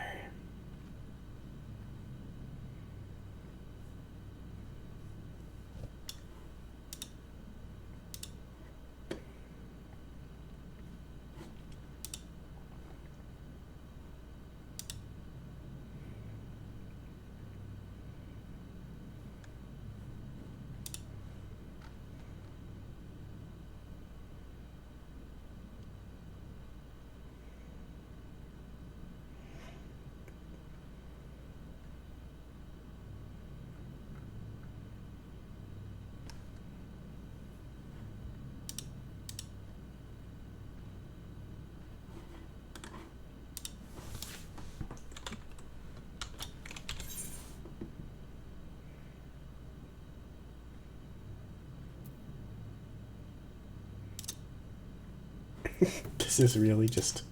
This is really just...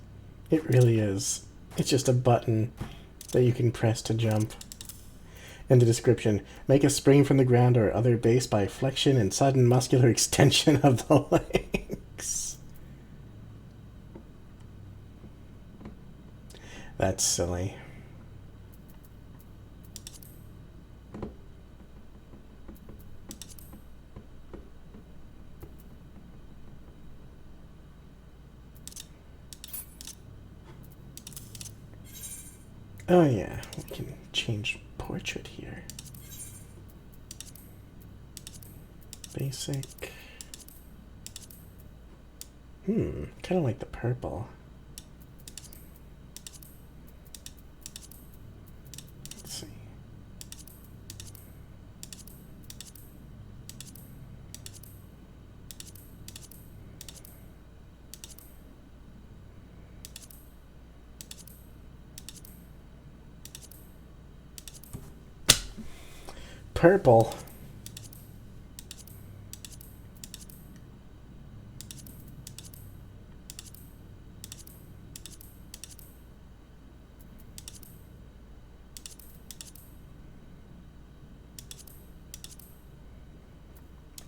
It really is. It's just a button that you can press to jump. In the description, make a spring from the ground or other base by flexion and sudden muscular extension of the legs. That's silly. Oh yeah, we can change portrait here. Basic. Kind of like the purple. Let's see. Purple.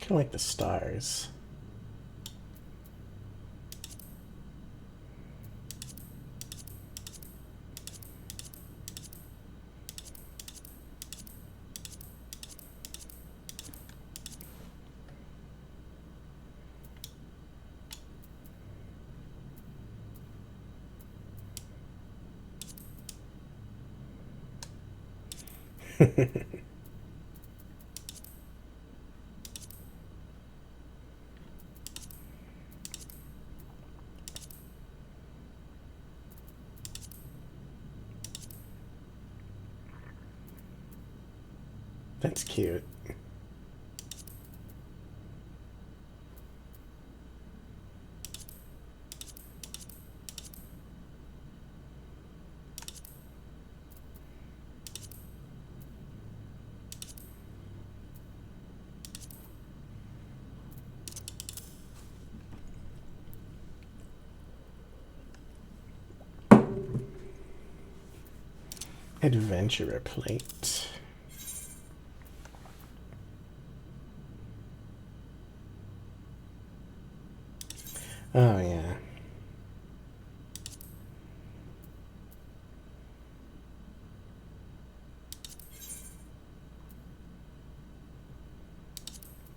Kind of like the stars. That's cute. Adventurer plate. Oh, yeah.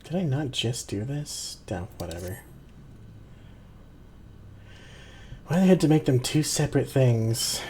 Did I not just do this? No, whatever. Why they had to make them two separate things?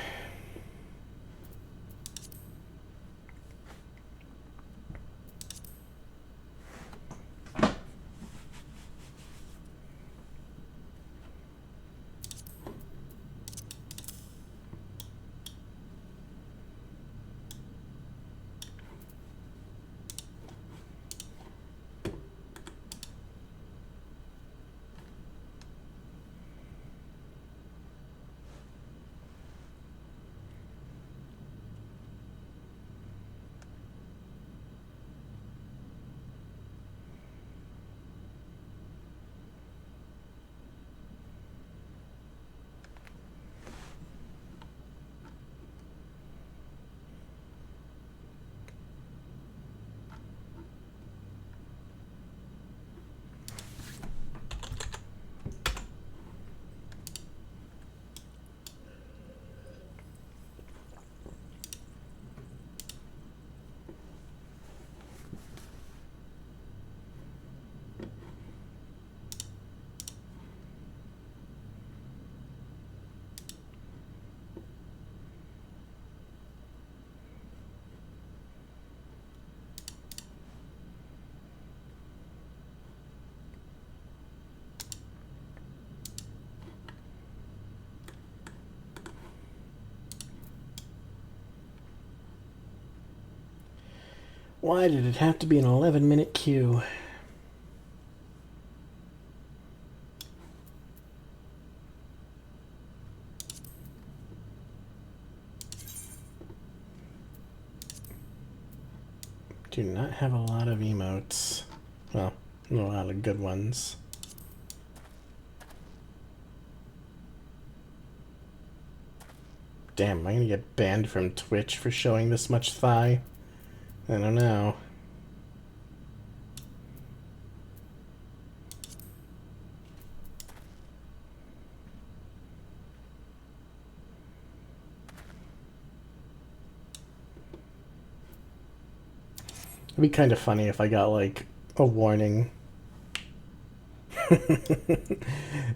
Why did it have to be an 11-minute queue? Do not have a lot of emotes. Well, a lot of good ones. Damn, am I gonna get banned from Twitch for showing this much thigh? I don't know. It'd be kind of funny if I got, like, a warning.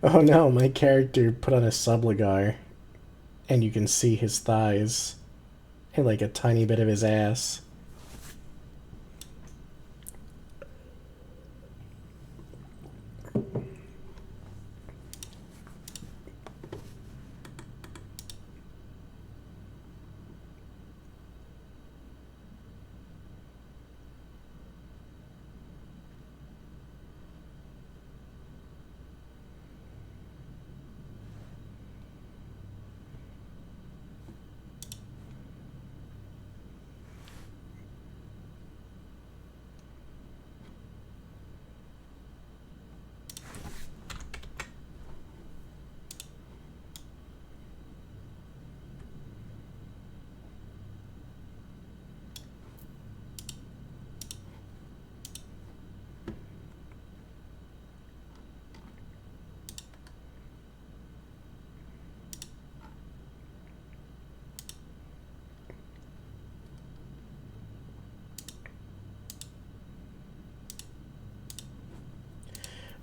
Oh no, my character put on a subligar, and you can see his thighs and, like, a tiny bit of his ass.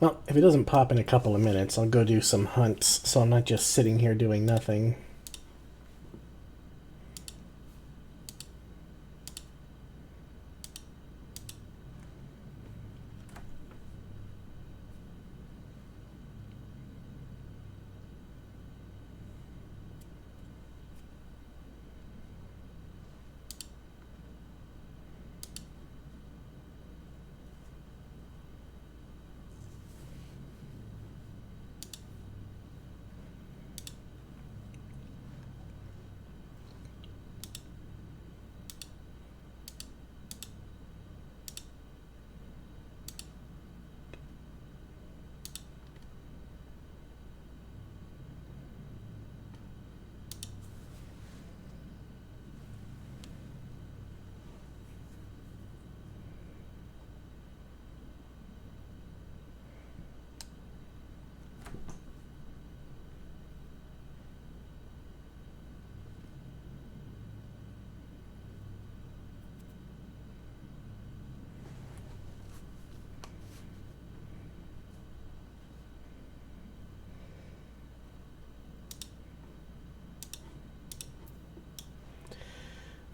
Well, if it doesn't pop in a couple of minutes, I'll go do some hunts, so I'm not just sitting here doing nothing.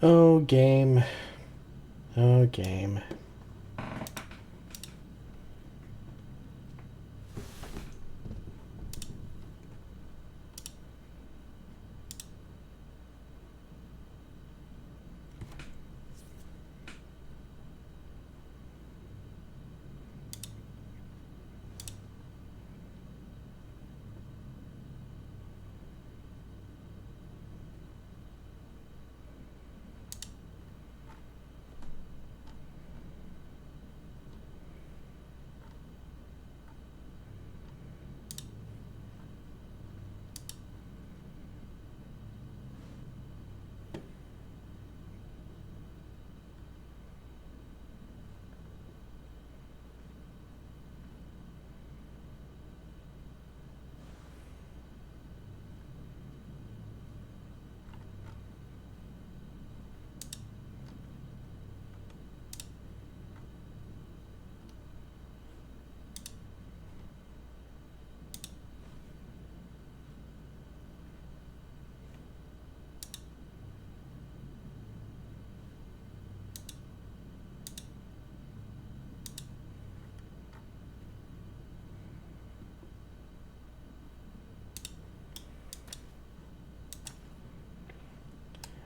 Oh, game. Oh, game.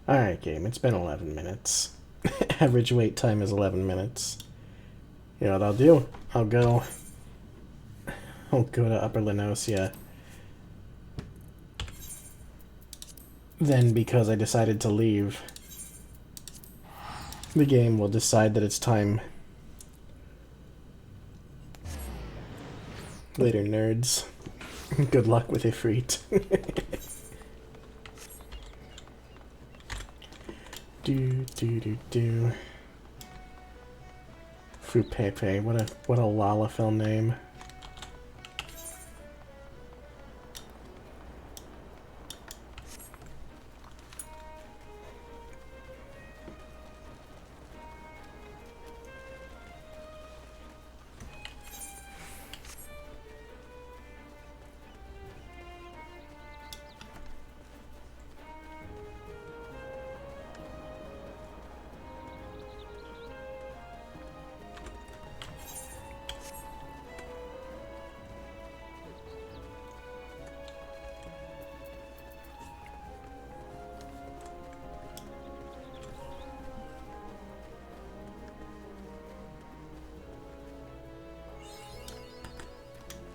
Alright, game, it's been 11 minutes. Average wait time is 11 minutes. You know what I'll do? I'll go to Upper Lenosia. Then, because I decided to leave, the game will decide that it's time. Later, nerds. Good luck with Ifrit. do. Fupepe, what a Lalafell name.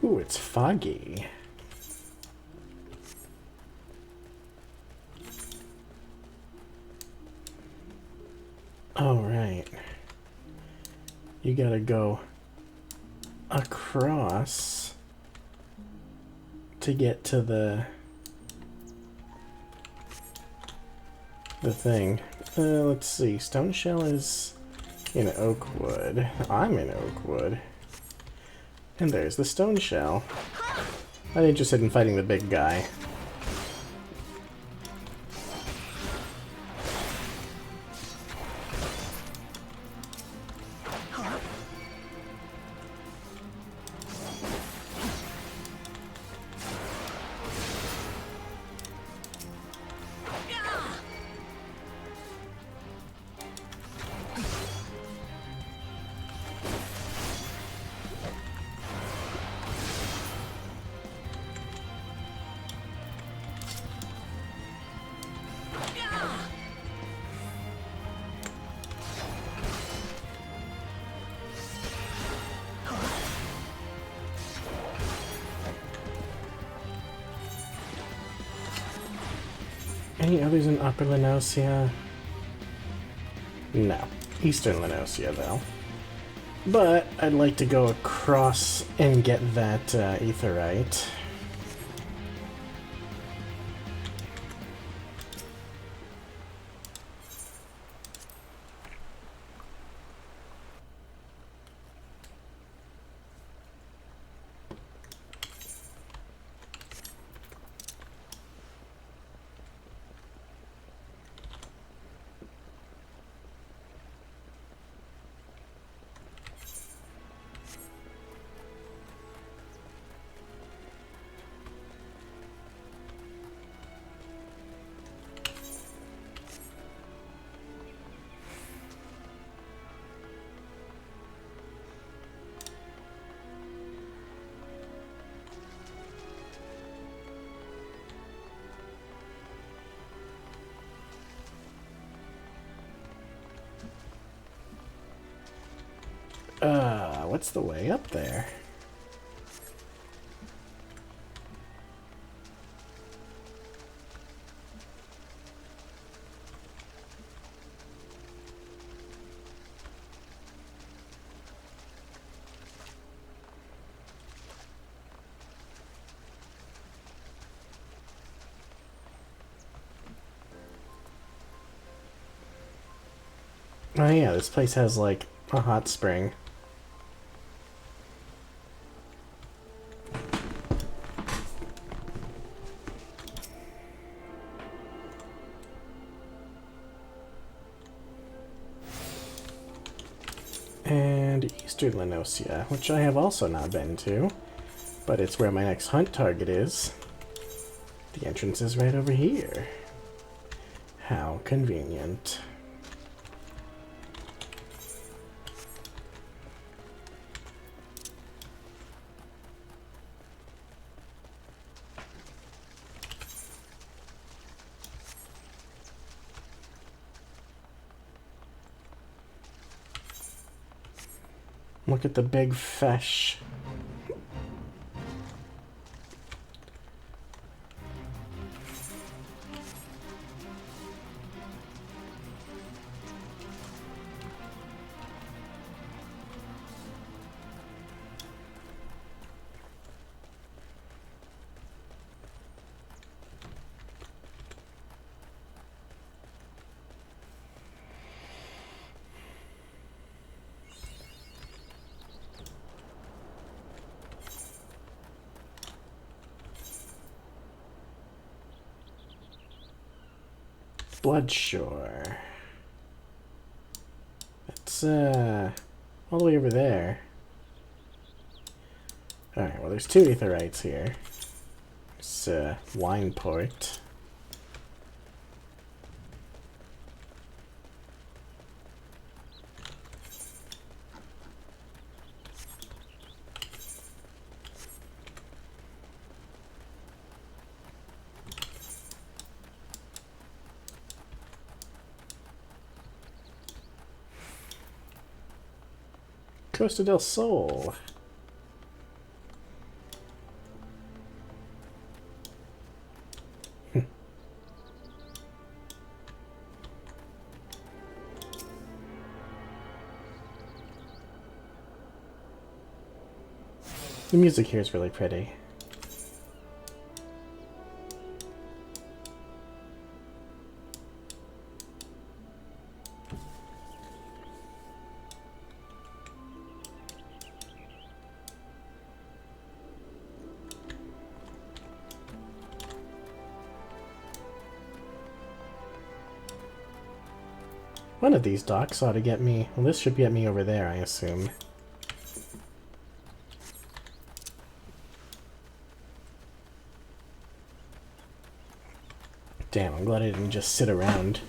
Ooh, it's foggy. Alright. You gotta go across to get to the thing. Let's see. Stone Shell is in Oakwood. I'm in Oakwood. And there's the Stone Shell. I'm interested in fighting the big guy. Any others in Upper Lenosia? No. Eastern Lenosia, though. But I'd like to go across and get that Aetheryte. what's the way up there? Oh yeah, this place has like a hot spring. And Eastern Lenosia, which I have also not been to, but it's where my next hunt target is. The entrance is right over here. How convenient. Look at the big fish. Bloodshore. That's, all the way over there. Alright, well, there's 2 aetherites here. There's, Wineport. Costa del Sol. The music here is really pretty. One of these docks ought to get me... Well, this should get me over there, I assume. Damn, I'm glad I didn't just sit around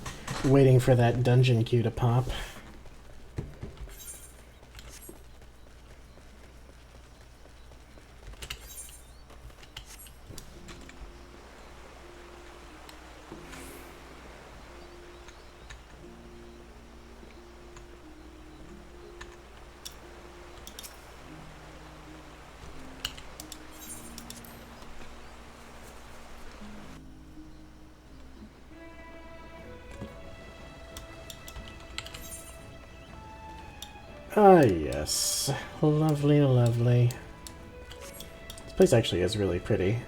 waiting for that dungeon queue to pop. Ah, yes. Lovely, lovely. This place actually is really pretty.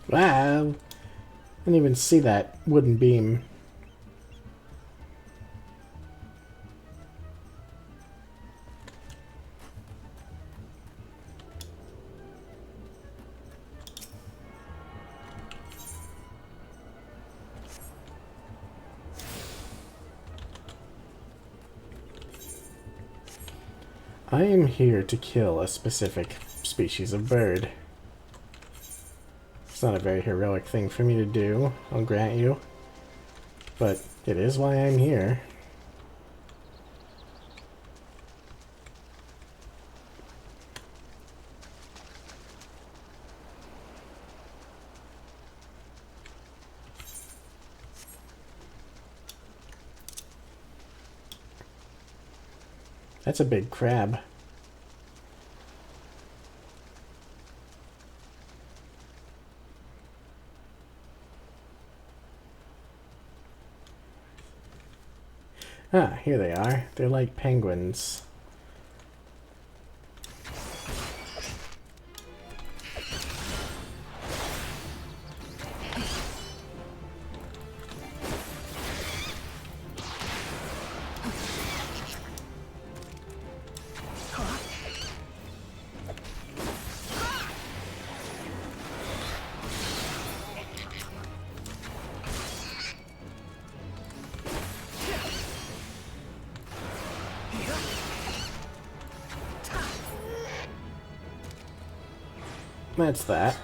Wow! I didn't even see that wooden beam. I am here to kill a specific species of bird. It's not a very heroic thing for me to do, I'll grant you. But it is why I'm here. That's a big crab. Ah, here they are. They're like penguins. That's that.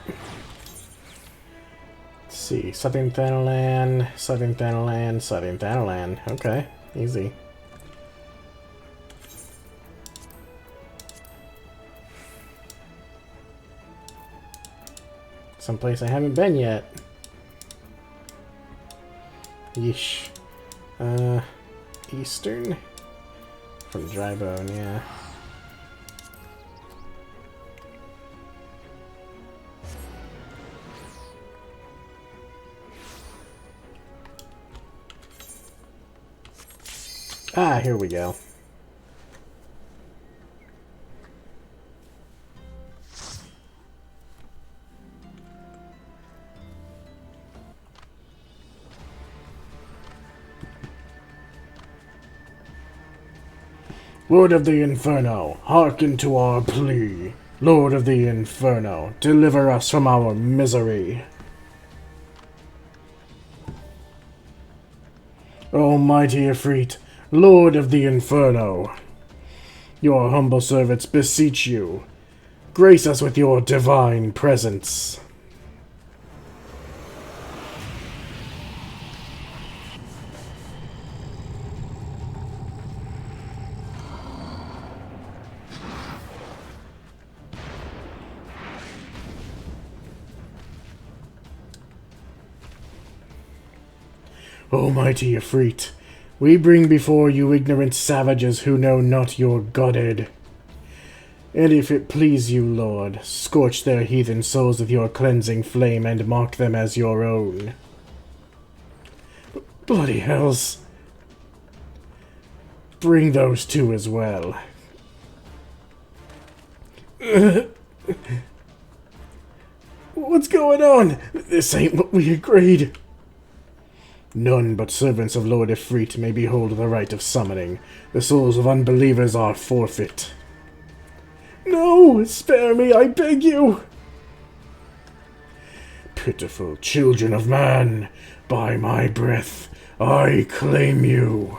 Let's see. Southern Thanalan, Southern Thanalan, Southern Thanalan. Okay, easy. Someplace I haven't been yet. Yeesh. Eastern? From Drybone, yeah. Ah, here we go. Lord of the Inferno, hearken to our plea. Lord of the Inferno, deliver us from our misery. Almighty Ifrit, Lord of the Inferno, your humble servants beseech you, grace us with your divine presence. Almighty Ifrit, we bring before you ignorant savages who know not your Godhead. And if it please you, Lord, scorch their heathen souls with your cleansing flame and mark them as your own. Bloody hells. Bring those two as well. What's going on? This ain't what we agreed. None but servants of Lord Ifrit may behold the rite of summoning. The souls of unbelievers are forfeit. No! Spare me, I beg you! Pitiful children of man, by my breath, I claim you.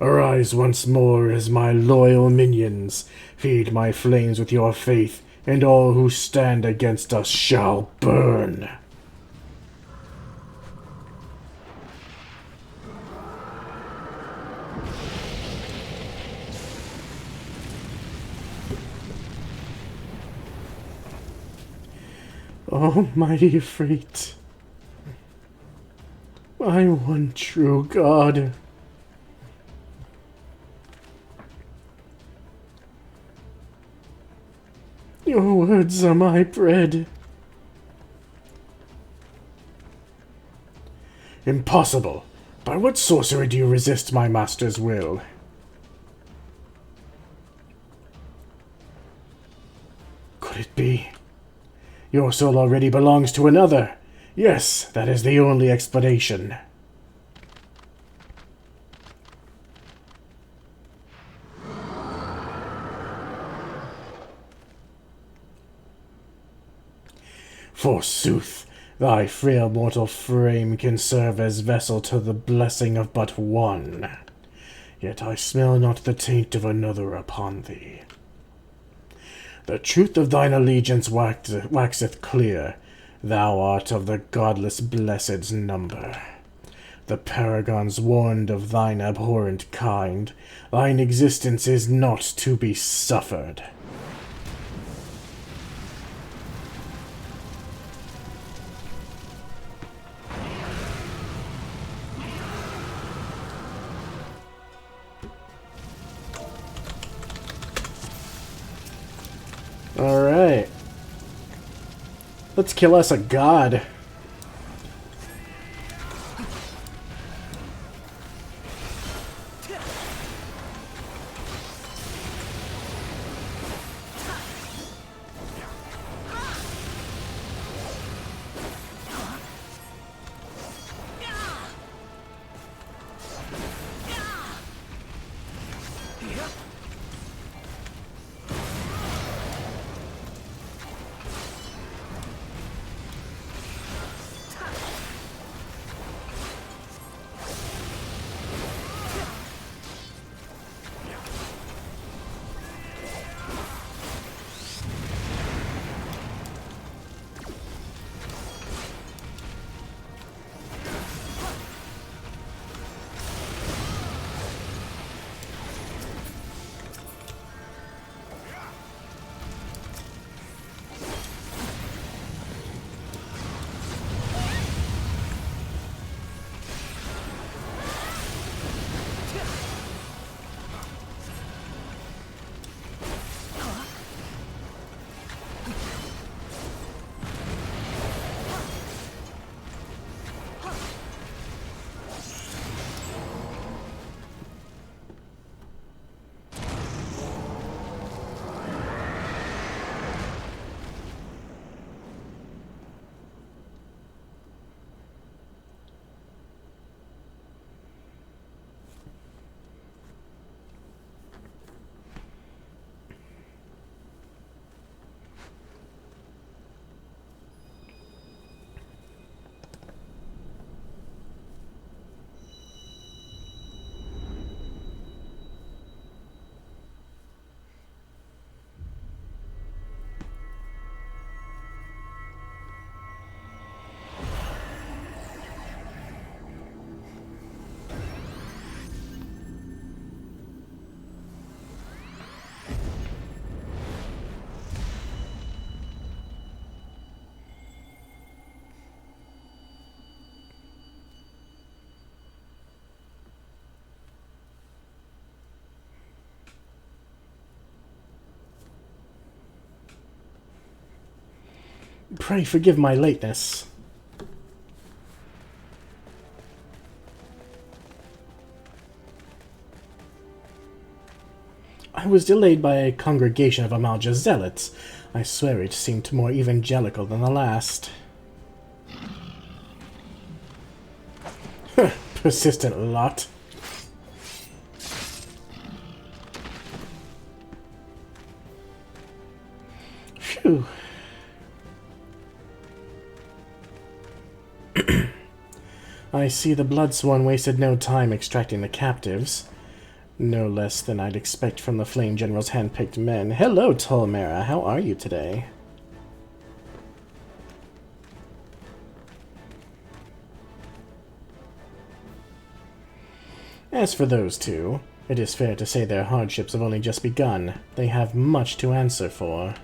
Arise once more as my loyal minions. Feed my flames with your faith, and all who stand against us shall burn. Almighty Ifrit, my one true God. Your words are my bread. Impossible! By what sorcery do you resist my master's will? Could it be? Your soul already belongs to another. Yes, that is the only explanation. Forsooth, thy frail mortal frame can serve as vessel to the blessing of but one. yet I smell not the taint of another upon thee. The truth of thine allegiance waxeth clear. Thou art of the godless blessed's number. The paragons warned of thine abhorrent kind. Thine existence is not to be suffered. Alright. Let's kill us a god. Pray forgive my lateness. I was delayed by a congregation of Amalja zealots. I swear it seemed more evangelical than the last. Persistent lot. Phew. I see the Bloodsworn wasted no time extracting the captives. No less than I'd expect from the Flame General's hand-picked men. Hello, Tolmera. How are you today? As for those two, it is fair to say their hardships have only just begun. They have much to answer for.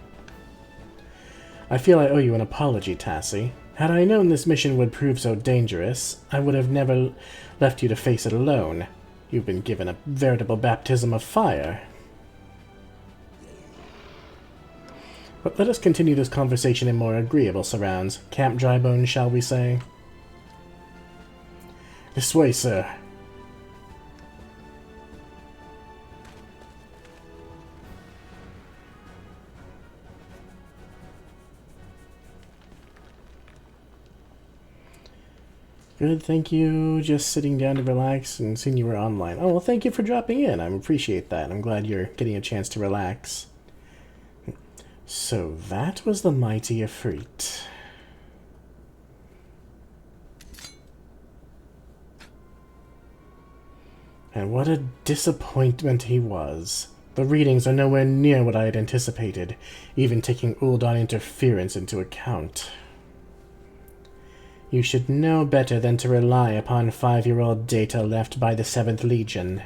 I feel I owe you an apology, Tassie. Had I known this mission would prove so dangerous, I would have never left you to face it alone. You've been given a veritable baptism of fire. But let us continue this conversation in more agreeable surrounds. Camp Drybones, shall we say? This way, sir. Good, thank you. Just sitting down to relax and seeing you were online. Oh, well, thank you for dropping in. I appreciate that. I'm glad you're getting a chance to relax. So that was the mighty Ifrit. And what a disappointment he was. The readings are nowhere near what I had anticipated, even taking Ul'dahn interference into account. You should know better than to rely upon 5-year-old data left by the 7th Legion.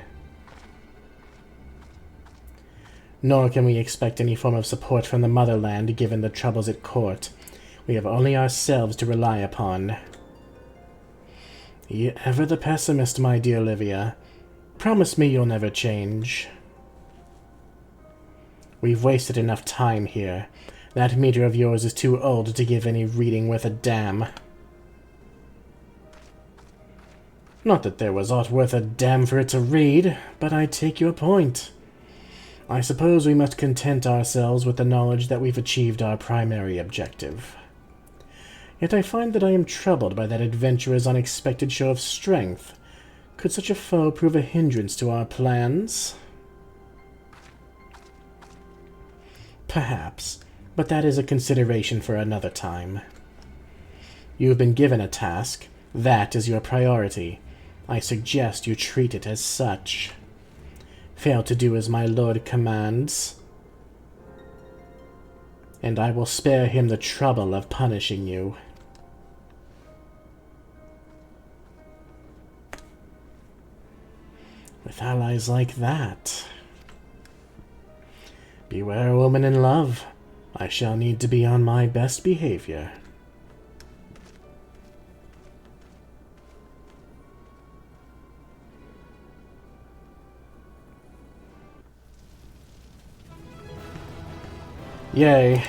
Nor can we expect any form of support from the motherland given the troubles at court. We have only ourselves to rely upon. You ever the pessimist, my dear Livia. Promise me you'll never change. We've wasted enough time here. That meter of yours is too old to give any reading worth a damn. Not that there was aught worth a damn for it to read, but I take your point. I suppose we must content ourselves with the knowledge that we've achieved our primary objective. Yet I find that I am troubled by that adventurer's unexpected show of strength. Could such a foe prove a hindrance to our plans? Perhaps, but that is a consideration for another time. You have been given a task. That is your priority. I suggest you treat it as such. Fail to do as my lord commands, and I will spare him the trouble of punishing you. With allies like that. Beware a woman in love. I shall need to be on my best behavior. Yay.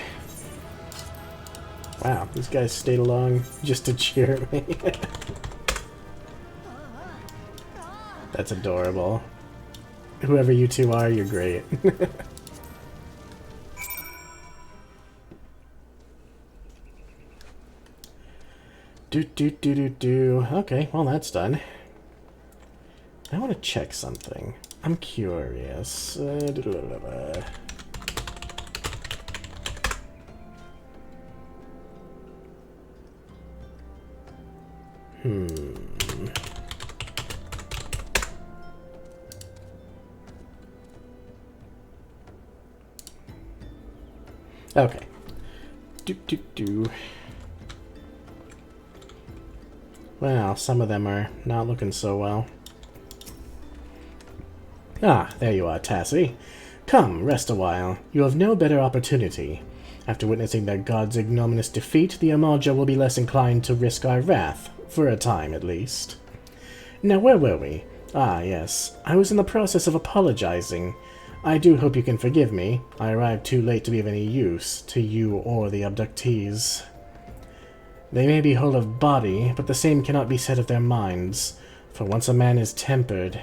Wow, these guys stayed along just to cheer me. That's adorable. Whoever you two are, you're great. Okay, well that's done. I want to check something. I'm curious. Okay. Well, some of them are not looking so well. Ah, there you are, Tassie. Come, rest a while. You have no better opportunity. After witnessing their god's ignominious defeat, the Amalja will be less inclined to risk our wrath, for a time at least. Now, where were we? Ah, yes. I was in the process of apologizing. I do hope you can forgive me. I arrived too late to be of any use, to you or the abductees. They may be whole of body, but the same cannot be said of their minds, for once a man is tempered...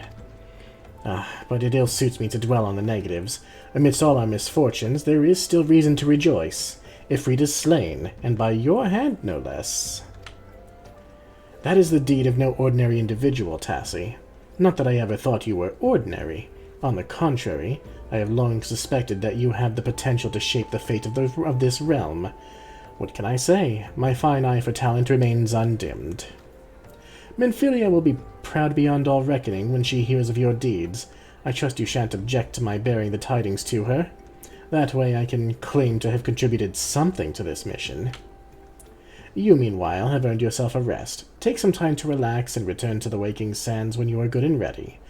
but it ill suits me to dwell on the negatives. Amidst all our misfortunes, there is still reason to rejoice. Ifrit is slain, and by your hand, no less. That is the deed of no ordinary individual, Tassie. Not that I ever thought you were ordinary. On the contrary, I have long suspected that you have the potential to shape the fate of this realm. What can I say? My fine eye for talent remains undimmed. Menphilia will be proud beyond all reckoning when she hears of your deeds. I trust you shan't object to my bearing the tidings to her. That way I can claim to have contributed something to this mission. You, meanwhile, have earned yourself a rest. Take some time to relax and return to the waking sands when you are good and ready.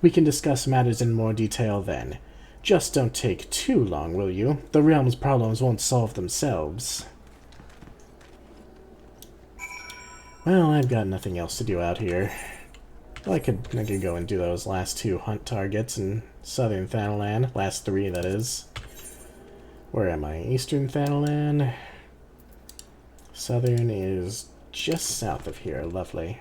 We can discuss matters in more detail then. Just don't take too long, will you? The realm's problems won't solve themselves. Well, I've got nothing else to do out here. Well, I could go and do those last 2 hunt targets in southern Thanalan. Last 3, that is. Where am I? Eastern Thanalan. Southern is just south of here. Lovely.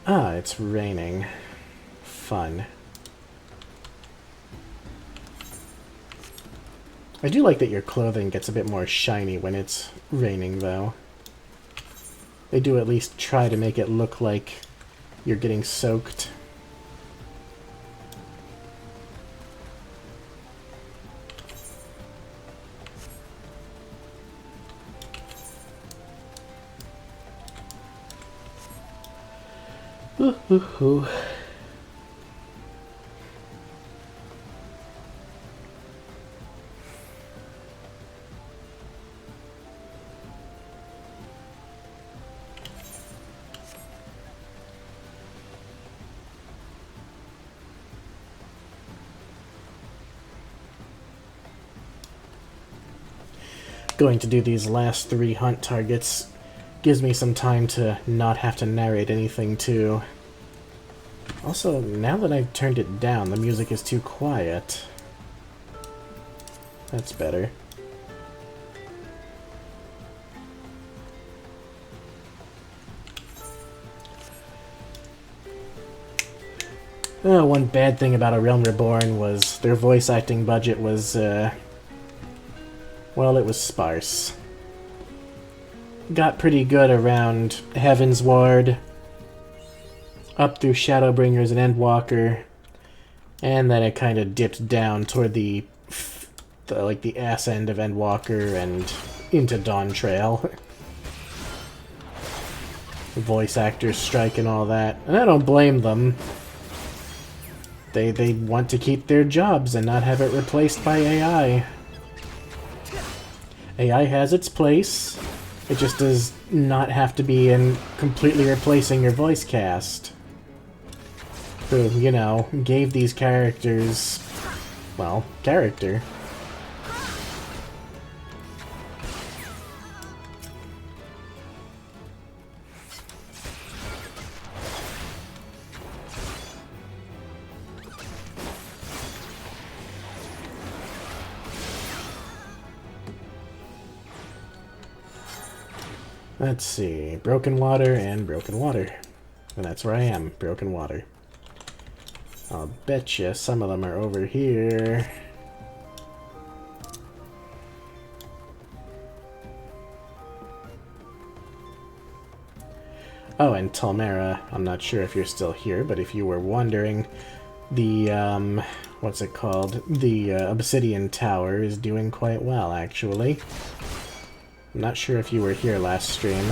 Ah, it's raining. Fun. I do like that your clothing gets a bit more shiny when it's raining, though. They do at least try to make it look like you're getting soaked. Ooh, ooh, ooh. Going to do these last 3 hunt targets gives me some time to not have to narrate anything too. Also, now that I've turned it down, the music is too quiet. That's better. One bad thing about A Realm Reborn was their voice acting budget was, well, it was sparse. Got pretty good around Heaven's Ward, up through Shadowbringers and Endwalker, and then it kind of dipped down toward the ass end of Endwalker and into Dawn Trail. Voice actors strike and all that, and I don't blame them. They want to keep their jobs and not have it replaced by AI. AI has its place. It just does not have to be in completely replacing your voice cast. Who, you know, gave these characters, well, character. Let's see, Broken Water and Broken Water. And that's where I am, Broken Water. I'll betcha some of them are over here. Oh, and Talmera, I'm not sure if you're still here, but if you were wondering, the, what's it called? The Obsidian Tower is doing quite well, actually. I'm not sure if you were here last stream.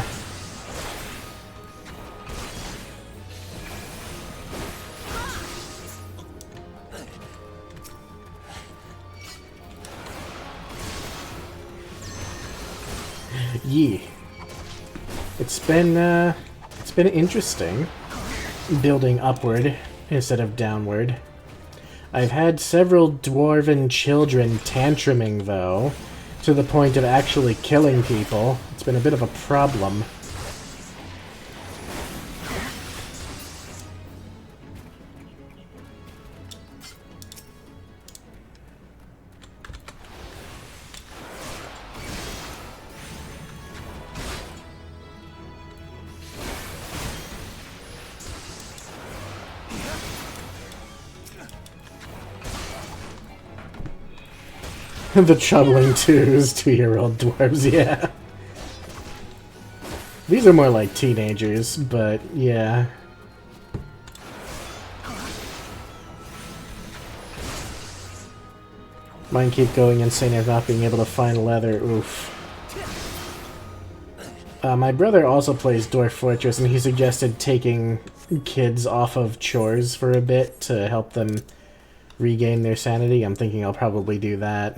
Yee. It's been interesting building upward instead of downward. I've had several dwarven children tantruming, though, to the point of actually killing people. It's been a bit of a problem. The troubling twos, 2-year-old dwarves, yeah. These are more like teenagers, but yeah. Mine keep going insane of not being able to find leather, oof. My brother also plays Dwarf Fortress, and he suggested taking kids off of chores for a bit to help them regain their sanity. I'm thinking I'll probably do that.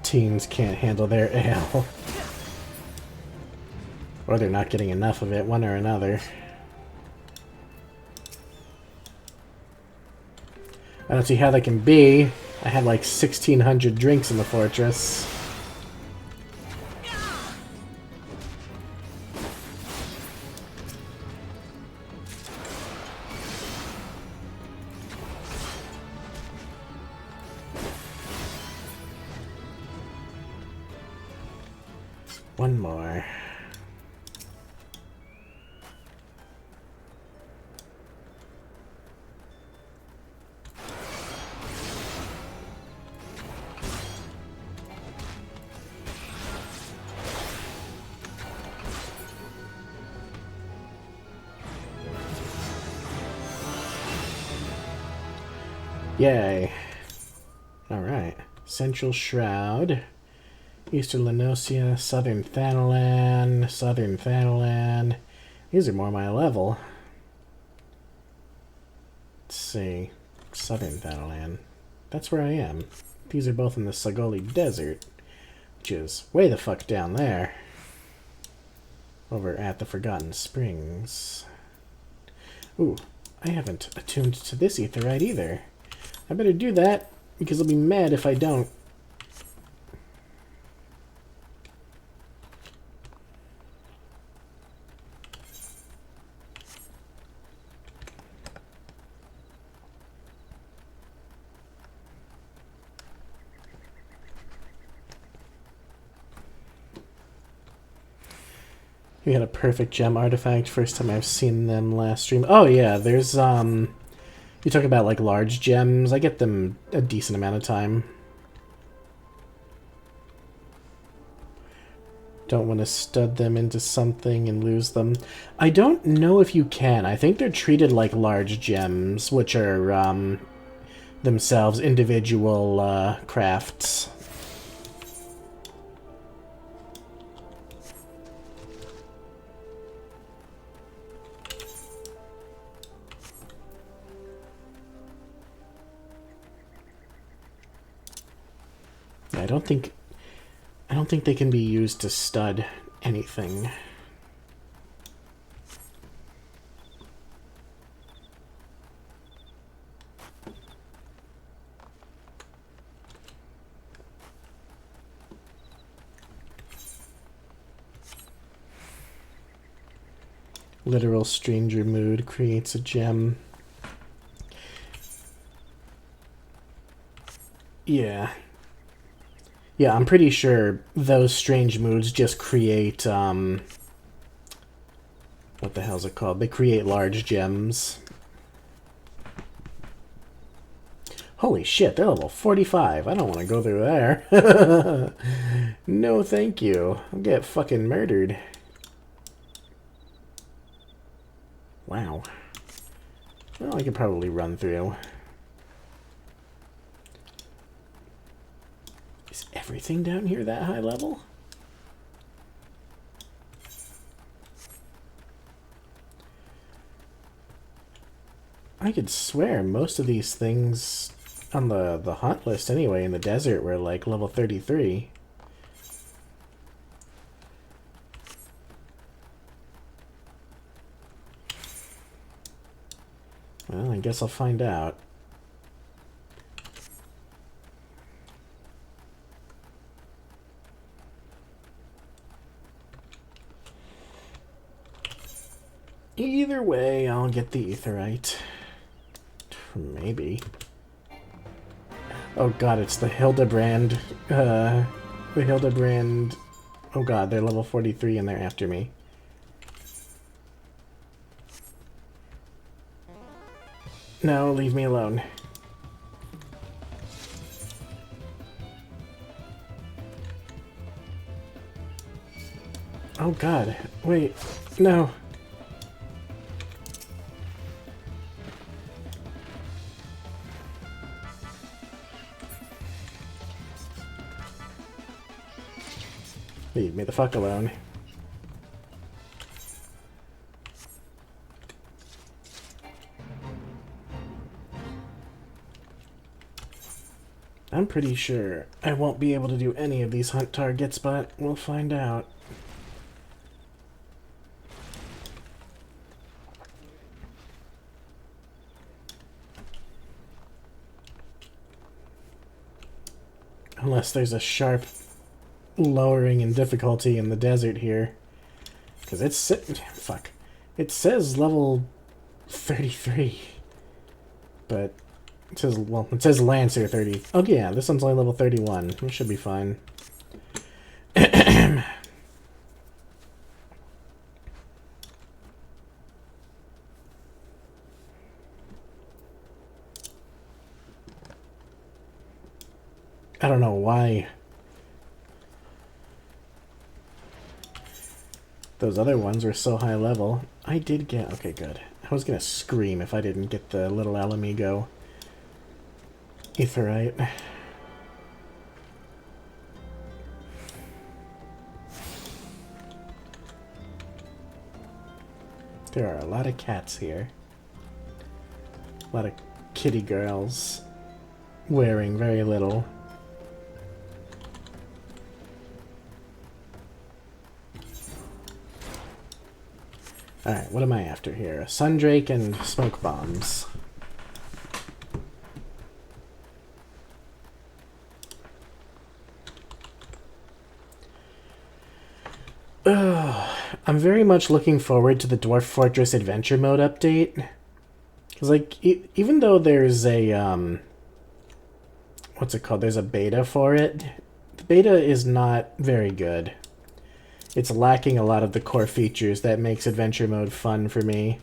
Teens can't handle their ale. Or they're not getting enough of it, one or another. I don't see how that can be. I had like 1,600 drinks in the fortress. one more. Yay. Alright. Central Shroud. Eastern Lenosia, Southern Thanalan, Southern Thanalan. These are more my level. Let's see. Southern Thanalan. That's where I am. These are both in the Sagoli Desert, which is way the fuck down there. Over at the Forgotten Springs. Ooh, I haven't attuned to this aetherite either. I better do that, because I'll be mad if I don't. We had a perfect gem artifact. First time I've seen them last stream. Oh yeah, there's you talk about like large gems. I get them a decent amount of time. Don't want to stud them into something and lose them. I don't know if you can. I think they're treated like large gems, which are themselves individual crafts. I don't think they can be used to stud anything. Literal stranger mood creates a gem. Yeah. Yeah, I'm pretty sure those strange moods just create, what the hell's it called? They create large gems. Holy shit, they're level 45. I don't want to go through there. No, thank you. I'll get fucking murdered. Wow. Well, I could probably run through. Is everything down here that high level? I could swear most of these things on the hunt list anyway in the desert were like level 33. Well, I guess I'll find out. Either way, I'll get the aetherite. Maybe. Oh god, it's the Hildebrand. The Hildebrand. Oh god, they're level 43 and they're after me. No, leave me alone. Oh god, wait, no. Leave me the fuck alone. I'm pretty sure I won't be able to do any of these hunt targets, but we'll find out. Unless there's a sharp lowering in difficulty in the desert here. Because it's... fuck. It says level 33. But... it says, well, it says Lancer 30. Oh yeah, this one's only level 31. It should be fine. I don't know why those other ones were so high level. I did get... Okay, good. I was gonna scream if I didn't get the little Alamigo Aetheryte. There are a lot of cats here. A lot of kitty girls wearing very little. Alright, what am I after here? A Sundrake and smoke bombs. I'm very much looking forward to the Dwarf Fortress Adventure Mode update. Because, like, even though there's a, what's it called? There's a beta for it. The beta is not very good. It's lacking a lot of the core features that makes Adventure Mode fun for me.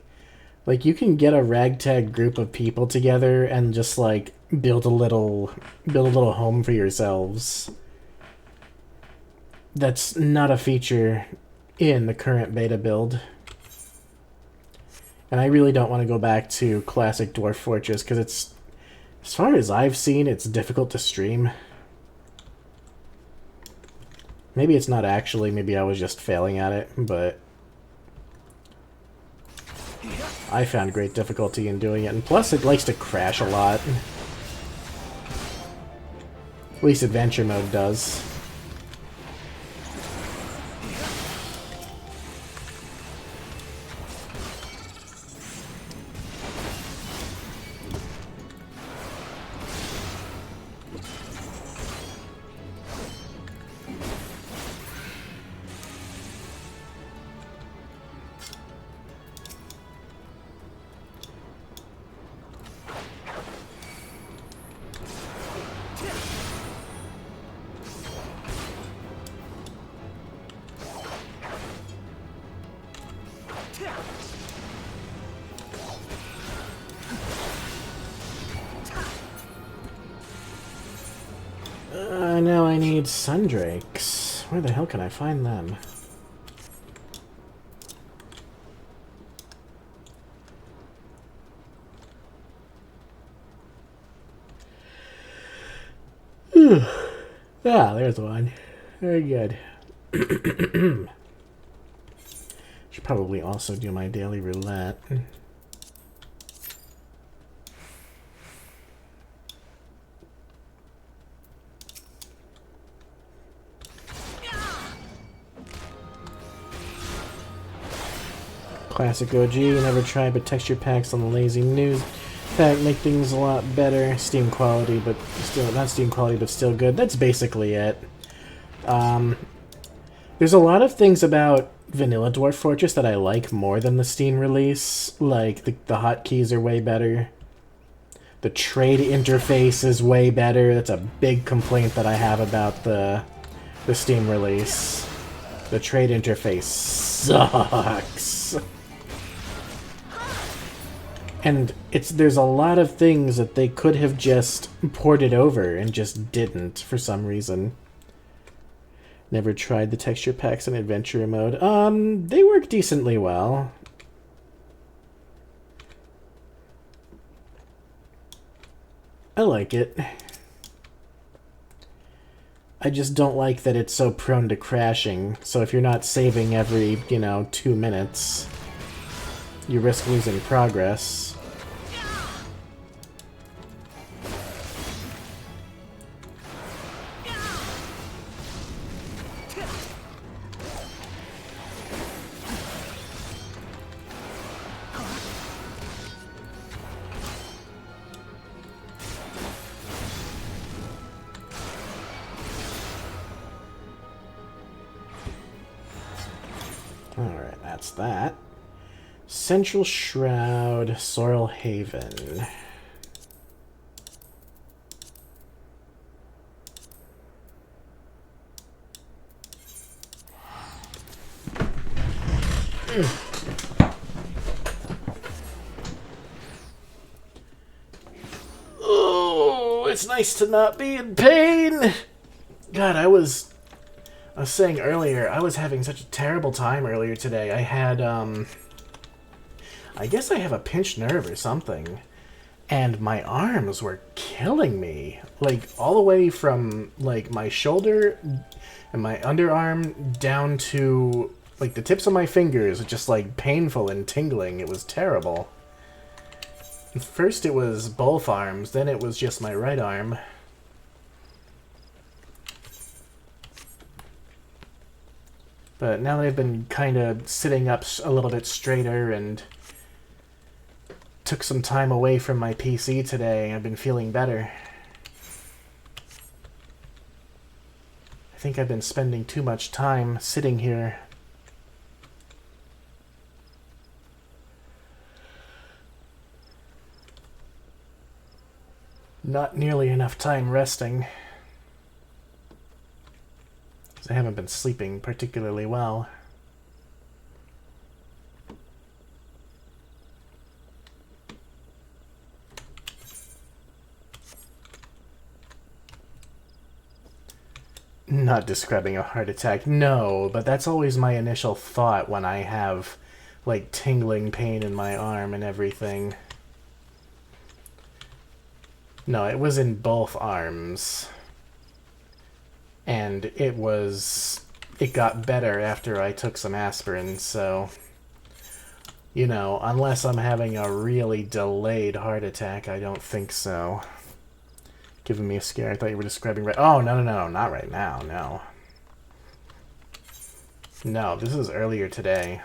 Like, you can get a ragtag group of people together and just, like, build a little home for yourselves. That's not a feature in the current beta build. And I really don't want to go back to classic Dwarf Fortress, because it's, as far as I've seen, it's difficult to stream. Maybe it's not actually, maybe I was just failing at it, but I found great difficulty in doing it, and plus it likes to crash a lot. At least Adventure Mode does. Now I need Sundrakes. Where the hell can I find them? Ah, there's one. Very good. Should probably also do my daily roulette. Classic OG, never tried, but texture packs on the lazy news pack make things a lot better. Steam quality, but still, not Steam quality, but still good. That's basically it. There's a lot of things about Vanilla Dwarf Fortress that I like more than the Steam release. Like, the hotkeys are way better. The trade interface is way better. That's a big complaint that I have about the Steam release. The trade interface sucks. And there's a lot of things that they could have just ported over and just didn't for some reason. Never tried the texture packs in Adventure Mode. They work decently well. I like it. I just don't like that it's so prone to crashing. So if you're not saving every, 2 minutes, you risk losing progress. Alright, that's that. Central Shroud, Sorrel Haven. Oh, it's nice to not be in pain. God, I was saying earlier, I was having such a terrible time earlier today. I had, I guess I have a pinched nerve or something. And my arms were killing me. Like, all the way from, like, my shoulder and my underarm down to, like, the tips of my fingers. Just, like, painful and tingling. It was terrible. First it was both arms, then it was just my right arm. But now that I've been kind of sitting up a little bit straighter and took some time away from my PC today, I've been feeling better. I think I've been spending too much time sitting here. Not nearly enough time resting. I haven't been sleeping particularly well. Not describing a heart attack, no, but that's always my initial thought when I have, like, tingling pain in my arm and everything. No, it was in both arms. And it got better after I took some aspirin, so, you know, unless I'm having a really delayed heart attack, I don't think so. Giving me a scare. I thought you were describing right. Oh, no, not right now, no. No, this is earlier today.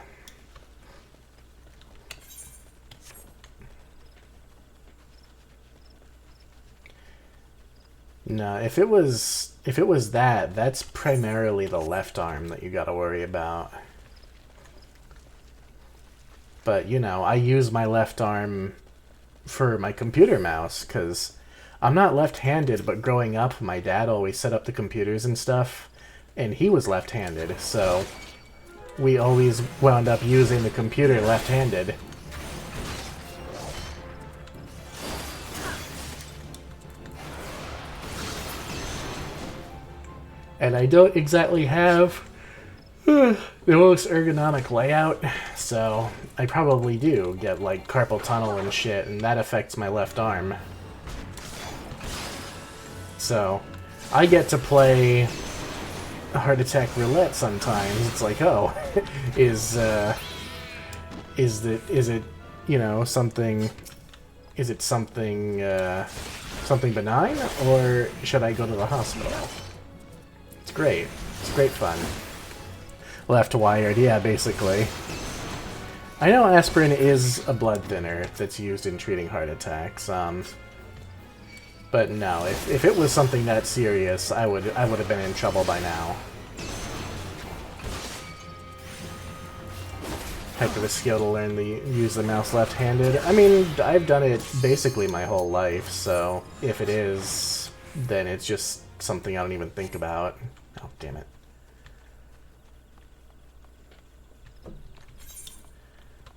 No, if it was that, that's primarily the left arm that you gotta worry about. But, you know, I use my left arm for my computer mouse, because I'm not left-handed, but growing up, my dad always set up the computers and stuff, and he was left-handed, so we always wound up using the computer left-handed. And I don't exactly have the most ergonomic layout, so I probably do get, like, carpal tunnel and shit, and that affects my left arm. So, I get to play heart attack roulette sometimes. It's like, oh, is it, you know, something, is it something, something benign, or should I go to the hospital? It's great. It's great fun. Left wired, yeah, basically. I know aspirin is a blood thinner that's used in treating heart attacks, but no, if it was something that serious, I would have been in trouble by now. Heck of a skill to learn to use the mouse left-handed. I mean, I've done it basically my whole life, so if it is, then it's just something I don't even think about. Oh, damn it.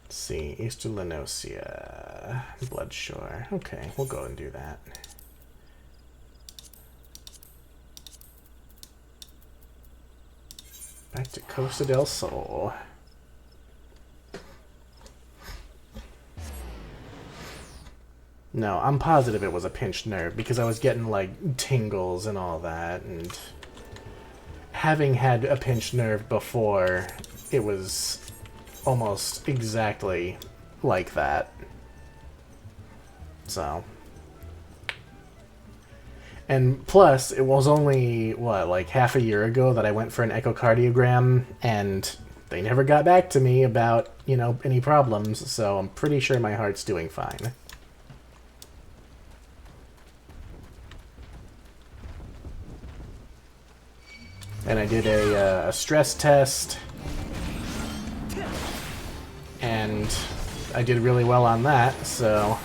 Let's see, Easterlinosia, Bloodshore. Okay, we'll go and do that. Back to Costa del Sol. No, I'm positive it was a pinched nerve because I was getting, like, tingles and all that, and having had a pinched nerve before, it was almost exactly like that. So. And plus, it was only, what, like half a year ago that I went for an echocardiogram, and they never got back to me about, you know, any problems, so I'm pretty sure my heart's doing fine. And I did a stress test, and I did really well on that, so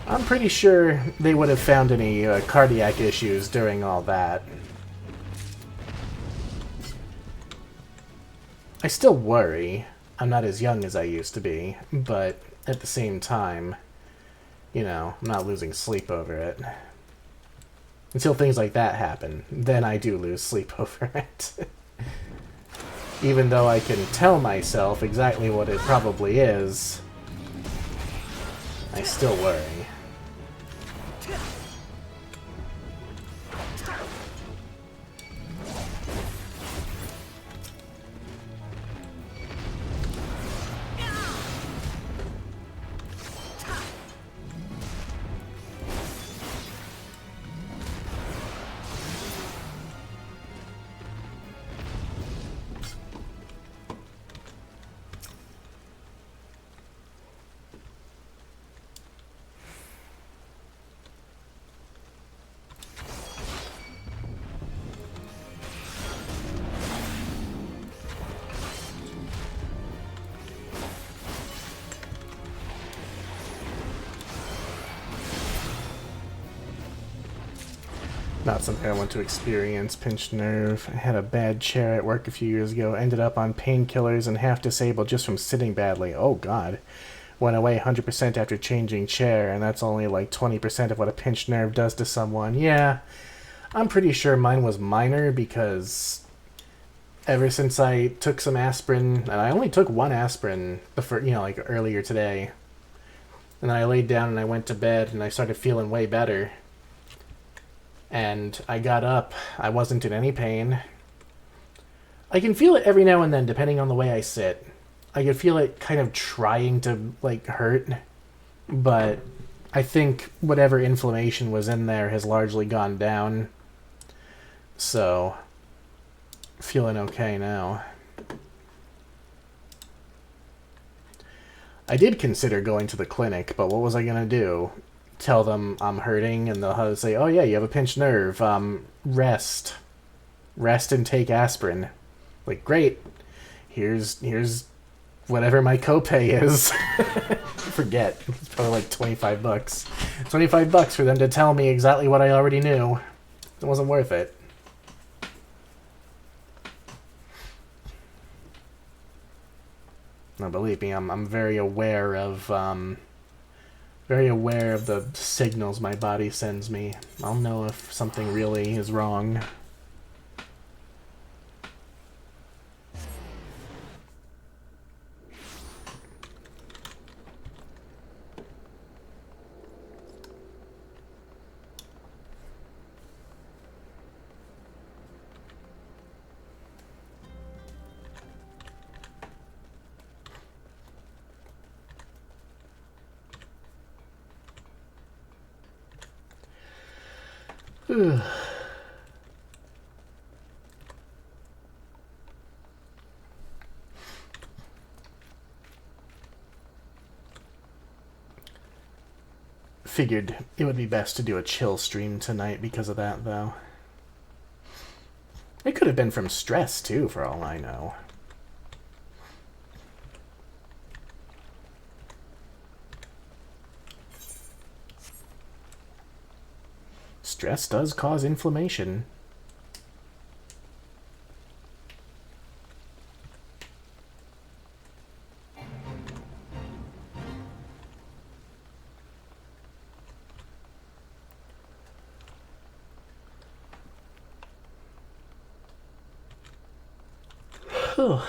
I'm pretty sure they would have found any cardiac issues during all that. I still worry. I'm not as young as I used to be, but at the same time, you know, I'm not losing sleep over it. Until things like that happen, then I do lose sleep over it. Even though I can tell myself exactly what it probably is, I still worry. Not something I want to experience. Pinched nerve. I had a bad chair at work a few years ago. Ended up on painkillers and half disabled just from sitting badly. Oh god. Went away 100% after changing chair, and that's only like 20% of what a pinched nerve does to someone. Yeah, I'm pretty sure mine was minor because ever since I took some aspirin, and I only took one aspirin, like earlier today, and I laid down and I went to bed and I started feeling way better. And I got up. I wasn't in any pain. I can feel it every now and then, depending on the way I sit. I can feel it kind of trying to, like, hurt. But I think whatever inflammation was in there has largely gone down. So, feeling okay now. I did consider going to the clinic, but what was I going to do? Tell them I'm hurting, and they'll say, oh yeah, you have a pinched nerve, rest and take aspirin. Like, great, here's whatever my copay is. Forget, it's probably like $25. $25 for them to tell me exactly what I already knew. It wasn't worth it. No, believe me, I'm very aware of the signals my body sends me. I'll know if something really is wrong. Figured it would be best to do a chill stream tonight because of that, though. It could have been from stress, too, for all I know. Stress does cause inflammation. Whew.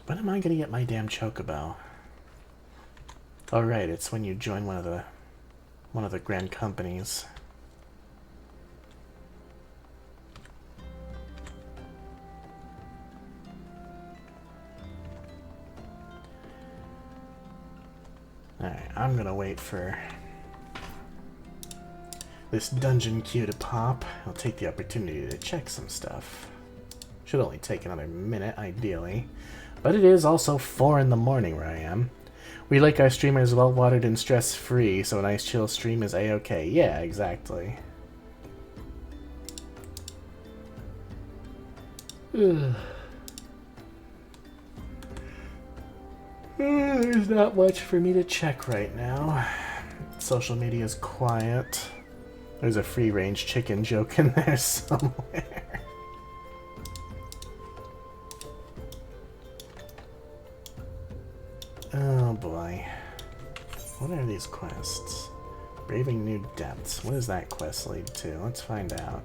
When am I gonna get my damn chocobo? Oh right, it's when you join one of the grand companies. Alright, I'm gonna wait for this dungeon queue to pop. I'll take the opportunity to check some stuff. Should only take another minute, ideally. But it is also 4 in the morning where I am. We like our streamers well-watered and stress-free, so a nice chill stream is a-okay. Yeah, exactly. There's not much for me to check right now. Social media is quiet. There's a free-range chicken joke in there somewhere. What are these quests? Braving New Depths. What does that quest lead to? Let's find out.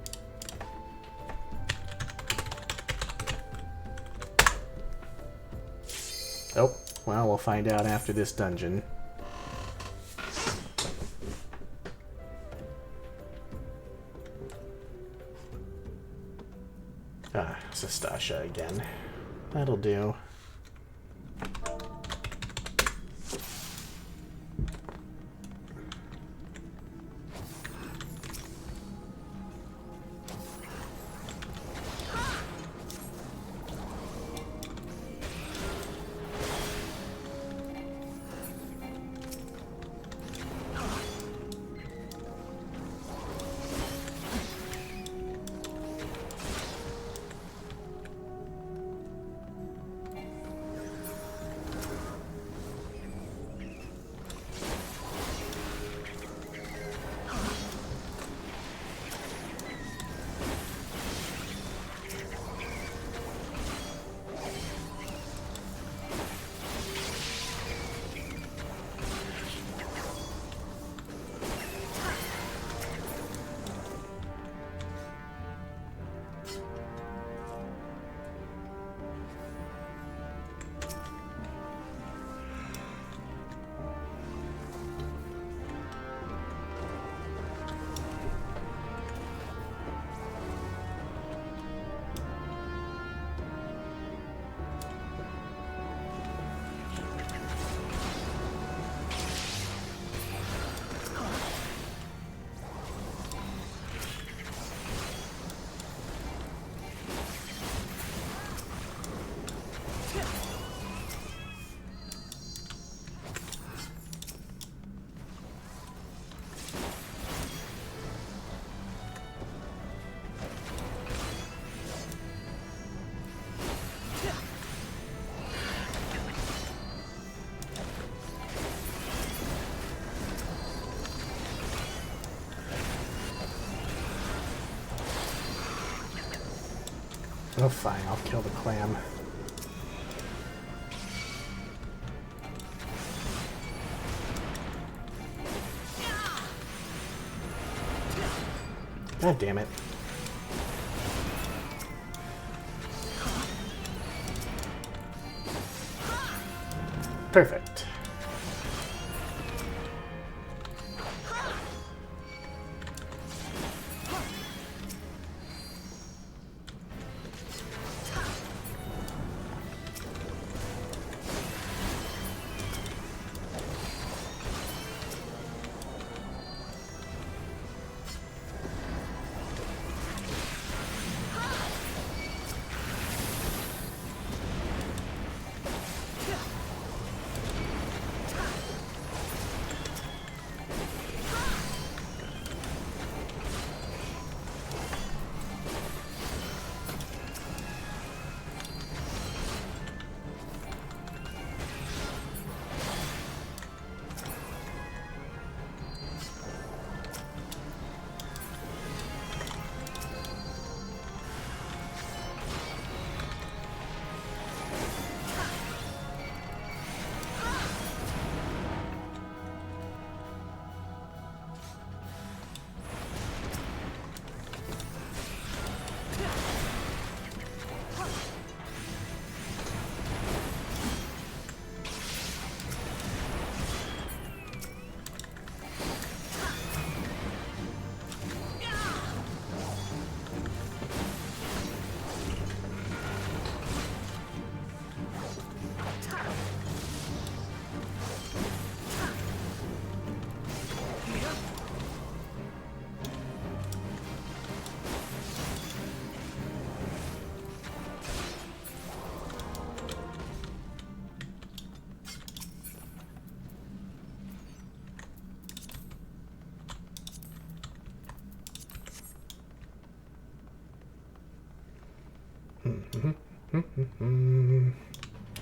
Oh, well, we'll find out after this dungeon. Ah, Sastasha again. That'll do. Oh, fine, I'll kill the clam. God damn it. Perfect.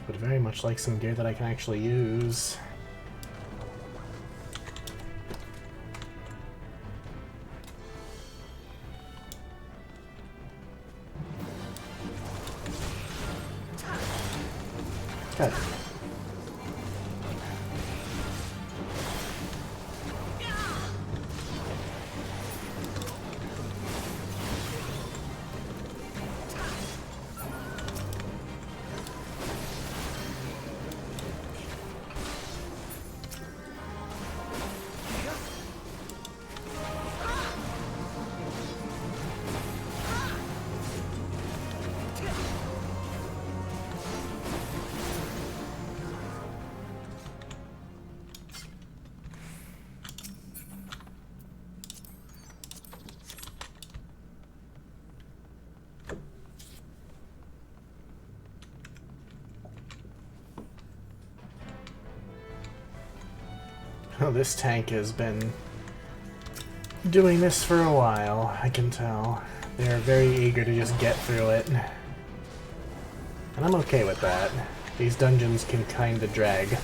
Would very much like some gear that I can actually use. Good. Oh, this tank has been doing this for a while, I can tell. They're very eager to just get through it. And I'm okay with that. These dungeons can kinda drag.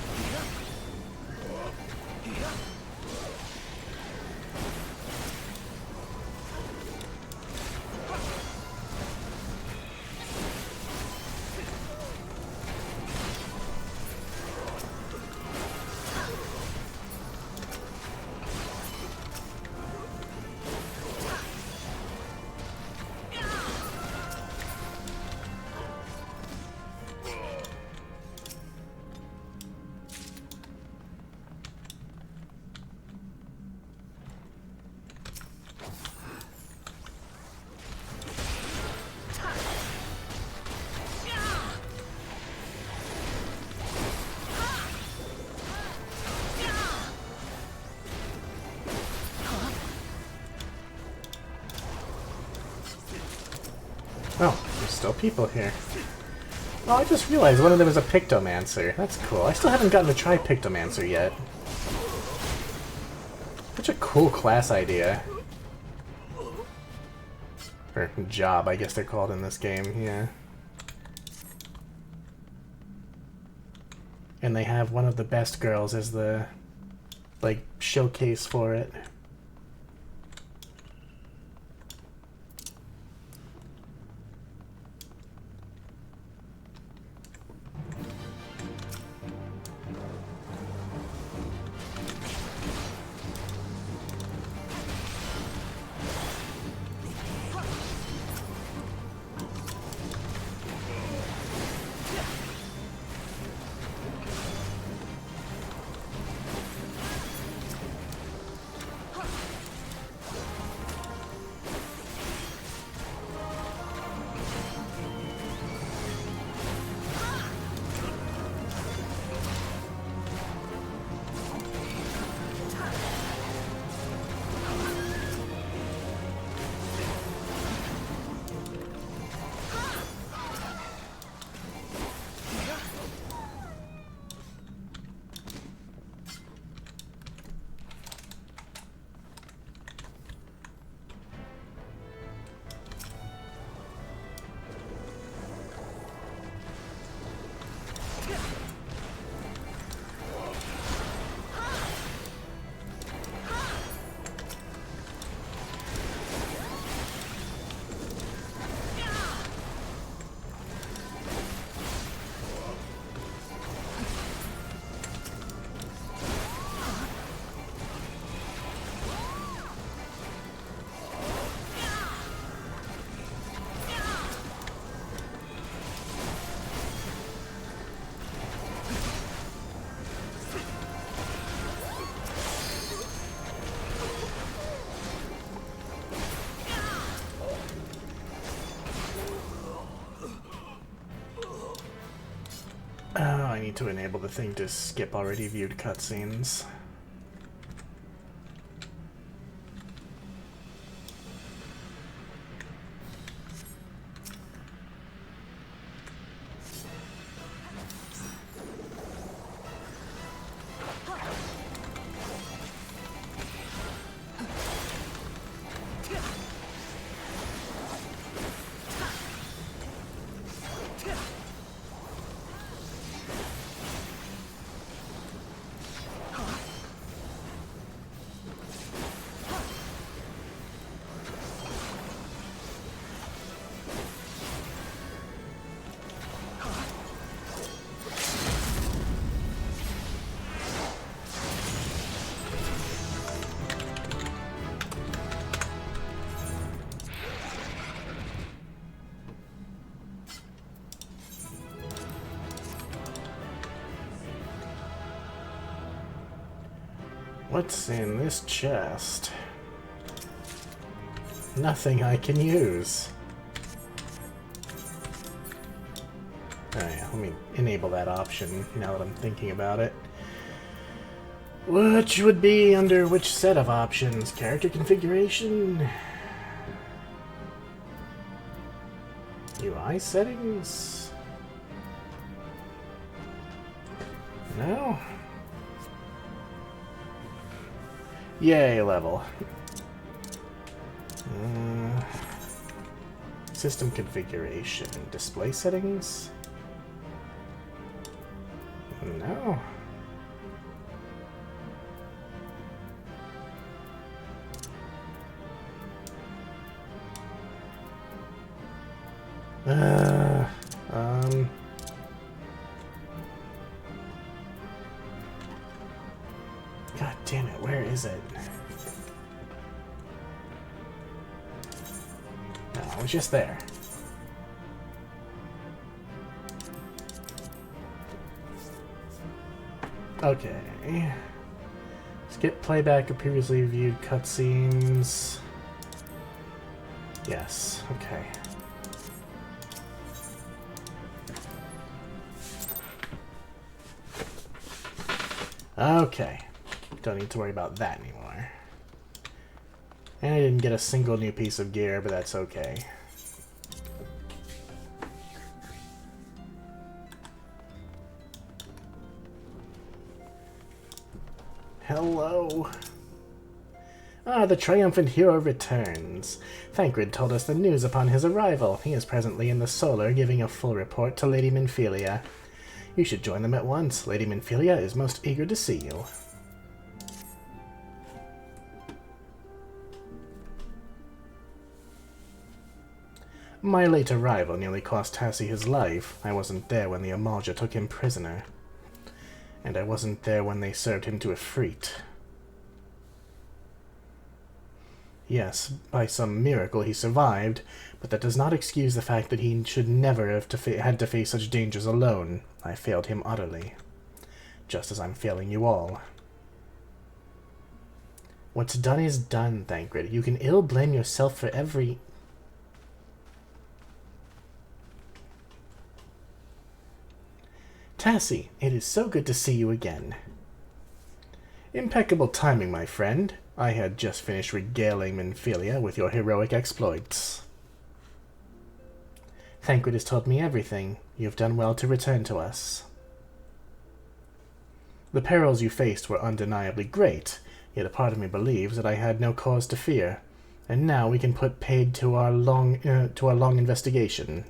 Oh, there's still people here. Oh, I just realized one of them is a Pictomancer. That's cool. I still haven't gotten to try Pictomancer yet. Such a cool class idea. Or job, I guess they're called in this game, yeah. And they have one of the best girls as the, like, showcase for it. Oh, I need to enable the thing to skip already viewed cutscenes. What's in this chest? Nothing I can use. Alright, let me enable that option now that I'm thinking about it. Which would be under which set of options? Character configuration? UI settings? No? Yay, level. System configuration. Display settings? No. God damn it, where is it? No, it was just there. Okay. Skip playback of previously viewed cutscenes. Yes, okay. Okay. Don't need to worry about that anymore. And I didn't get a single new piece of gear, but that's okay. Hello. Ah, the triumphant hero returns. Thancred told us the news upon his arrival. He is presently in the Solar, giving a full report to Lady Minfilia. You should join them at once. Lady Minfilia is most eager to see you. My late arrival nearly cost Tassie his life. I wasn't there when the Amalja took him prisoner. And I wasn't there when they served him to Ifrit. Yes, by some miracle he survived, but that does not excuse the fact that he should never have had to face such dangers alone. I failed him utterly. Just as I'm failing you all. What's done is done, Thancred. You can ill blame yourself for every... Tassie, it is so good to see you again. Impeccable timing, my friend. I had just finished regaling Minfilia with your heroic exploits. Thancred has told me everything. You have done well to return to us. The perils you faced were undeniably great, yet a part of me believes that I had no cause to fear, and now we can put paid to our long investigation.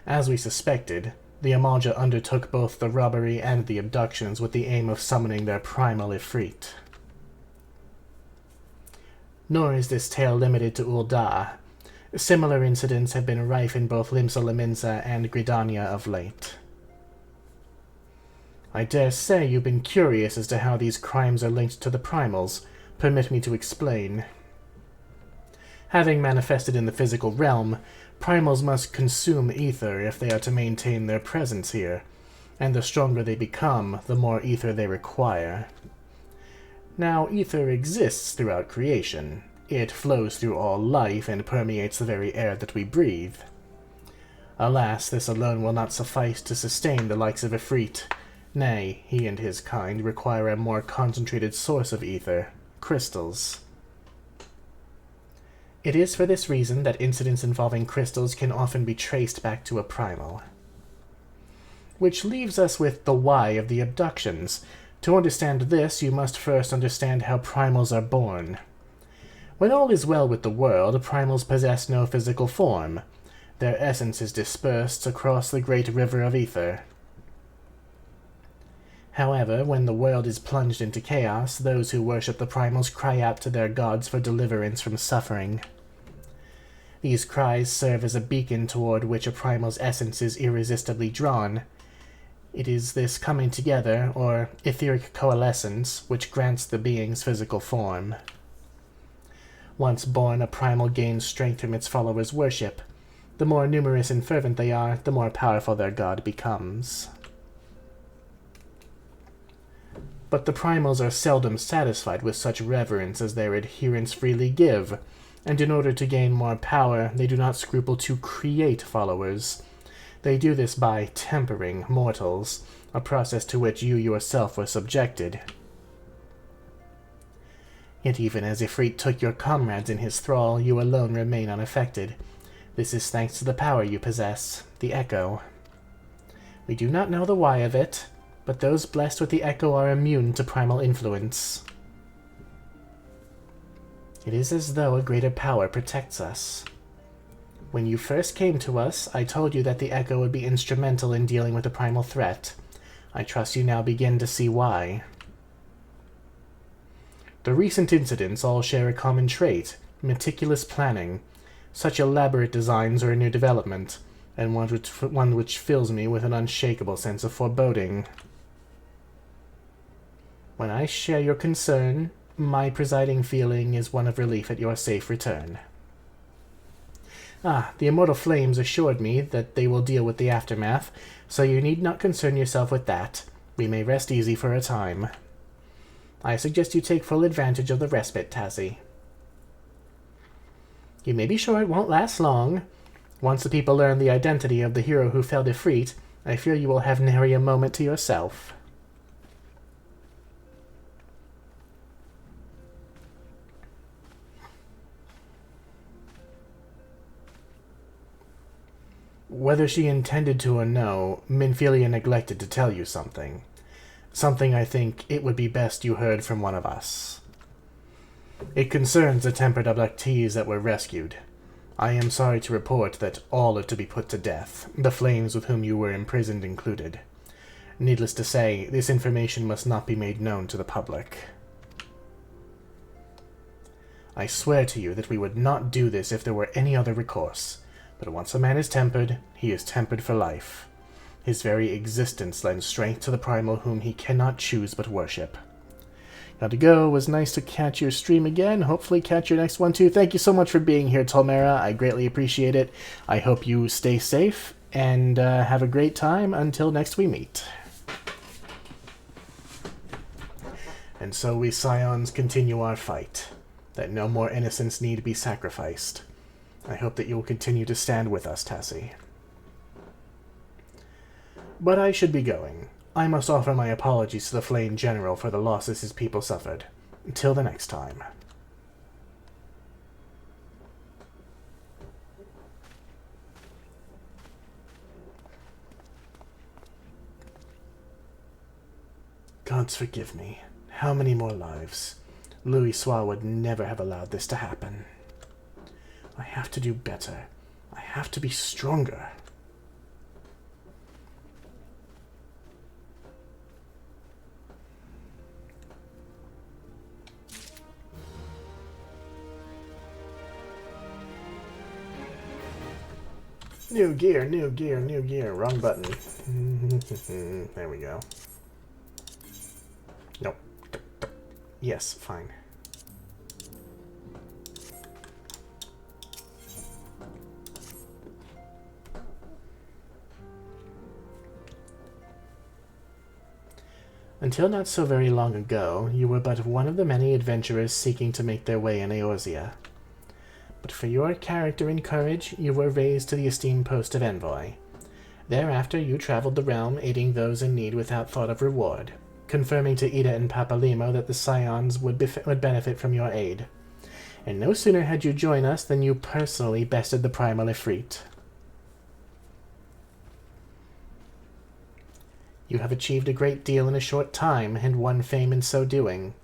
As we suspected, the Amalja undertook both the robbery and the abductions with the aim of summoning their primal Ifrit. Nor is this tale limited to Ul'dah. Similar incidents have been rife in both Limsa Lominsa and Gridania of late. I dare say you've been curious as to how these crimes are linked to the primals. Permit me to explain. Having manifested in the physical realm, primals must consume ether if they are to maintain their presence here, and the stronger they become, the more ether they require. Now, ether exists throughout creation. It flows through all life and permeates the very air that we breathe. Alas, this alone will not suffice to sustain the likes of Ifrit. Nay, he and his kind require a more concentrated source of ether, crystals. It is for this reason that incidents involving crystals can often be traced back to a primal. Which leaves us with the why of the abductions. To understand this, you must first understand how primals are born. When all is well with the world, primals possess no physical form. Their essence is dispersed across the great river of ether. However, when the world is plunged into chaos, those who worship the primals cry out to their gods for deliverance from suffering. These cries serve as a beacon toward which a primal's essence is irresistibly drawn. It is this coming together, or etheric coalescence, which grants the being's physical form. Once born, a primal gains strength from its followers' worship. The more numerous and fervent they are, the more powerful their god becomes. But the primals are seldom satisfied with such reverence as their adherents freely give, and in order to gain more power, they do not scruple to create followers. They do this by tempering mortals, a process to which you yourself were subjected. Yet even as Ifrit took your comrades in his thrall, you alone remain unaffected. This is thanks to the power you possess, the Echo. We do not know the why of it, but those blessed with the Echo are immune to primal influence. It is as though a greater power protects us. When you first came to us, I told you that the Echo would be instrumental in dealing with the primal threat. I trust you now begin to see why. The recent incidents all share a common trait: meticulous planning. Such elaborate designs are in new development, and one which fills me with an unshakable sense of foreboding. When I share your concern, my presiding feeling is one of relief at your safe return. The Immortal Flames assured me that they will deal with the aftermath, so you need not concern yourself with that. We may rest easy for a time. I suggest you take full advantage of the respite, Tassie. You may be sure it won't last long. Once the people learn the identity of the hero who fell Ifrit, I fear you will have nary a moment to yourself. Whether she intended to or no, Minfilia neglected to tell you something. Something I think it would be best you heard from one of us. It concerns the tempered abductees that were rescued. I am sorry to report that all are to be put to death, the flames with whom you were imprisoned included. Needless to say, this information must not be made known to the public. I swear to you that we would not do this if there were any other recourse. But once a man is tempered, he is tempered for life. His very existence lends strength to the primal whom he cannot choose but worship. Got to go. It was nice to catch your stream again. Hopefully catch your next one too. Thank you so much for being here, Tolmera. I greatly appreciate it. I hope you stay safe and have a great time until next we meet. And so we Scions continue our fight, that no more innocents need be sacrificed. I hope that you will continue to stand with us, Tassie. But I should be going. I must offer my apologies to the Flame General for the losses his people suffered. Till the next time. Gods forgive me. How many more lives? Louis Soir would never have allowed this to happen. I have to do better. I have to be stronger. New gear, new gear, new gear. Wrong button. There we go. Nope. Yes, fine. Until not so very long ago, you were but one of the many adventurers seeking to make their way in Eorzea. But for your character and courage, you were raised to the esteemed post of envoy. Thereafter, you traveled the realm, aiding those in need without thought of reward, confirming to Ida and Papalimo that the Scions would benefit from your aid. And no sooner had you joined us than you personally bested the primal Ifrit. You have achieved a great deal in a short time, and won fame in so doing.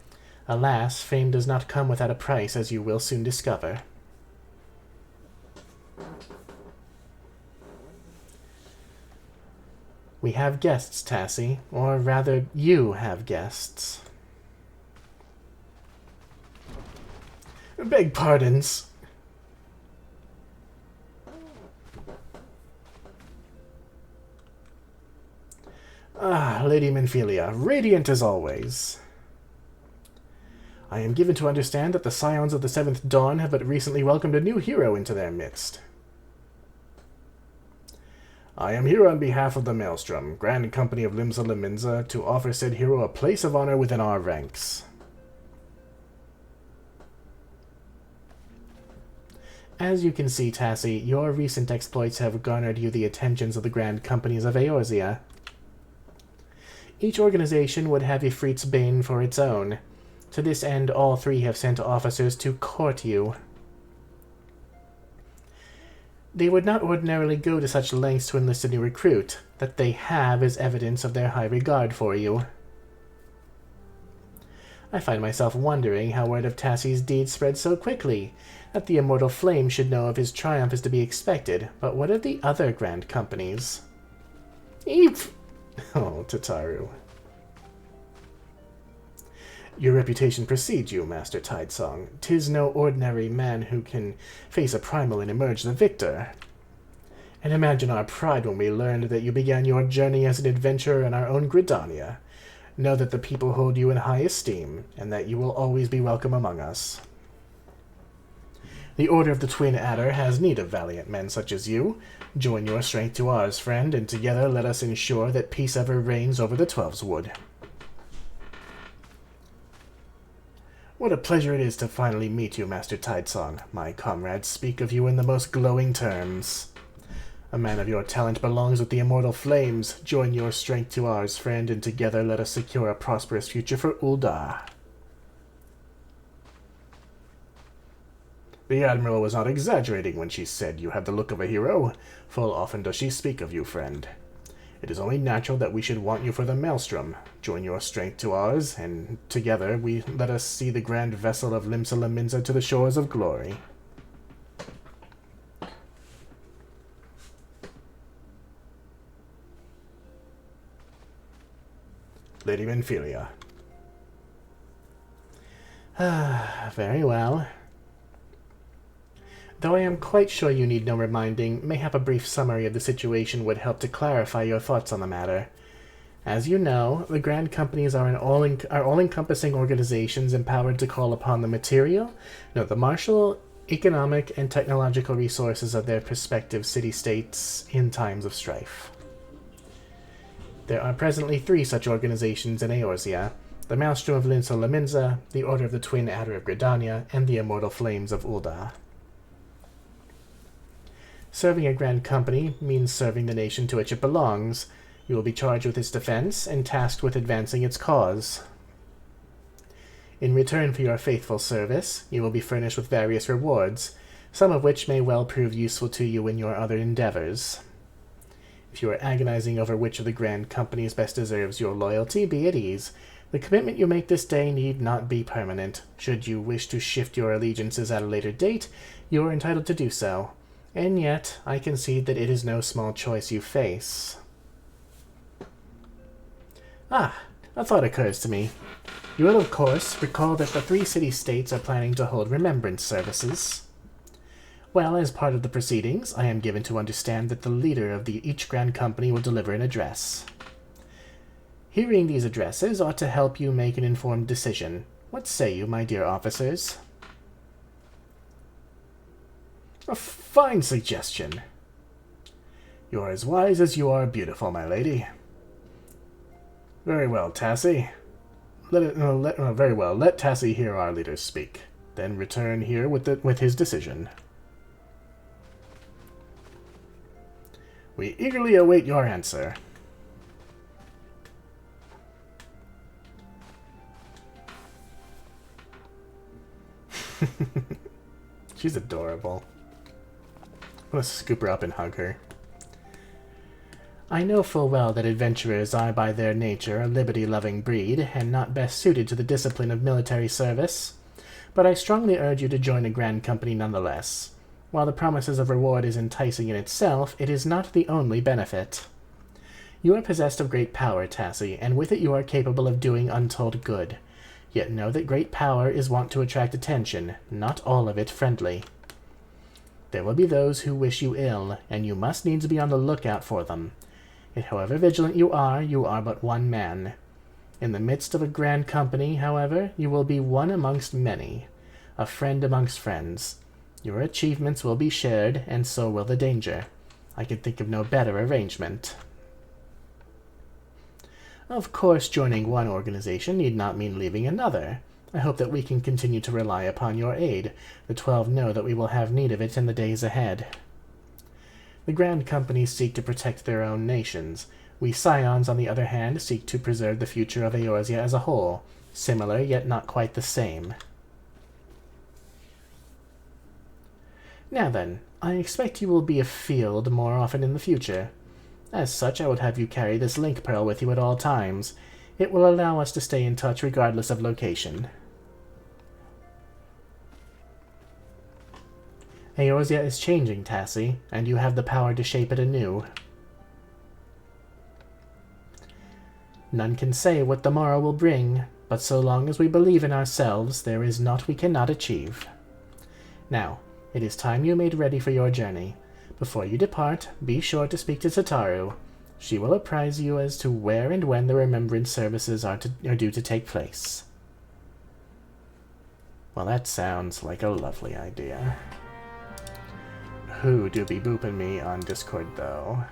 Alas, fame does not come without a price, as you will soon discover. We have guests, Tassie, or rather, you have guests. Beg pardons. Lady Minfilia, radiant as always. I am given to understand that the Scions of the Seventh Dawn have but recently welcomed a new hero into their midst. I am here on behalf of the Maelstrom, Grand Company of Limsa Leminza, to offer said hero a place of honor within our ranks. As you can see, Tassie, your recent exploits have garnered you the attentions of the Grand Companies of Eorzea. Each organization would have Ifrit's bane for its own. To this end, all three have sent officers to court you. They would not ordinarily go to such lengths to enlist a new recruit. That they have is evidence of their high regard for you. I find myself wondering how word of Tassie's deed spread so quickly. That the immortal flame should know of his triumph is to be expected, but what of the other grand companies? Eve! Oh, Tataru. Your reputation precedes you, Master Tidesong. 'Tis no ordinary man who can face a primal and emerge the victor. And imagine our pride when we learned that you began your journey as an adventurer in our own Gridania. Know that the people hold you in high esteem, and that you will always be welcome among us. The Order of the Twin Adder has need of valiant men such as you. Join your strength to ours, friend, and together let us ensure that peace ever reigns over the Twelveswood. What a pleasure it is to finally meet you, Master Tidesong. My comrades speak of you in the most glowing terms. A man of your talent belongs with the immortal flames. Join your strength to ours, friend, and together let us secure a prosperous future for Ul'dah. The Admiral was not exaggerating when she said you have the look of a hero. Full often does she speak of you, friend. It is only natural that we should want you for the Maelstrom. Join your strength to ours, and together let us see the grand vessel of Limsa Lominsa to the shores of glory. Lady Menphilia. Very well. Though I am quite sure you need no reminding, mayhap a brief summary of the situation would help to clarify your thoughts on the matter. As you know, the Grand Companies are all-encompassing organizations empowered to call upon the material, the martial, economic, and technological resources of their respective city-states in times of strife. There are presently 3 such organizations in Eorzea: the Maelstrom of Limsa Lominsa, the Order of the Twin Adder of Gridania, and the Immortal Flames of Ul'dah. Serving a Grand Company means serving the nation to which it belongs. You will be charged with its defense and tasked with advancing its cause. In return for your faithful service, you will be furnished with various rewards, some of which may well prove useful to you in your other endeavors. If you are agonizing over which of the Grand Companies best deserves your loyalty, be at ease. The commitment you make this day need not be permanent. Should you wish to shift your allegiances at a later date, you are entitled to do so. And yet, I concede that it is no small choice you face. Ah, a thought occurs to me. You will, of course, recall that the 3 city-states are planning to hold remembrance services. Well, as part of the proceedings, I am given to understand that the leader of each Grand Company will deliver an address. Hearing these addresses ought to help you make an informed decision. What say you, my dear officers? A fine suggestion. You are as wise as you are beautiful, my lady. Very well, Tassie. Very well. Let Tassie hear our leaders speak. Then return here with his decision. We eagerly await your answer. She's adorable. I'm gonna scoop her up and hug her. I know full well that adventurers are by their nature a liberty-loving breed, and not best suited to the discipline of military service. But I strongly urge you to join a Grand Company nonetheless. While the promises of reward is enticing in itself, it is not the only benefit. You are possessed of great power, Tassie, and with it you are capable of doing untold good. Yet know that great power is wont to attract attention, not all of it friendly. There will be those who wish you ill, and you must needs be on the lookout for them. Yet however vigilant you are but one man. In the midst of a Grand Company, however, you will be one amongst many, a friend amongst friends. Your achievements will be shared, and so will the danger. I can think of no better arrangement. Of course, joining one organization need not mean leaving another. I hope that we can continue to rely upon your aid. The 12 know that we will have need of it in the days ahead. The Grand Companies seek to protect their own nations. We Scions, on the other hand, seek to preserve the future of Eorzea as a whole. Similar, yet not quite the same. Now then, I expect you will be afield more often in the future. As such, I would have you carry this link pearl with you at all times. It will allow us to stay in touch regardless of location. Eorzea is changing, Tassie, and you have the power to shape it anew. None can say what the morrow will bring, but so long as we believe in ourselves, there is naught we cannot achieve. Now, it is time you made ready for your journey. Before you depart, be sure to speak to Tataru. She will apprise you as to where and when the remembrance services are due to take place. Well, that sounds like a lovely idea. Who do be booping me on Discord, though?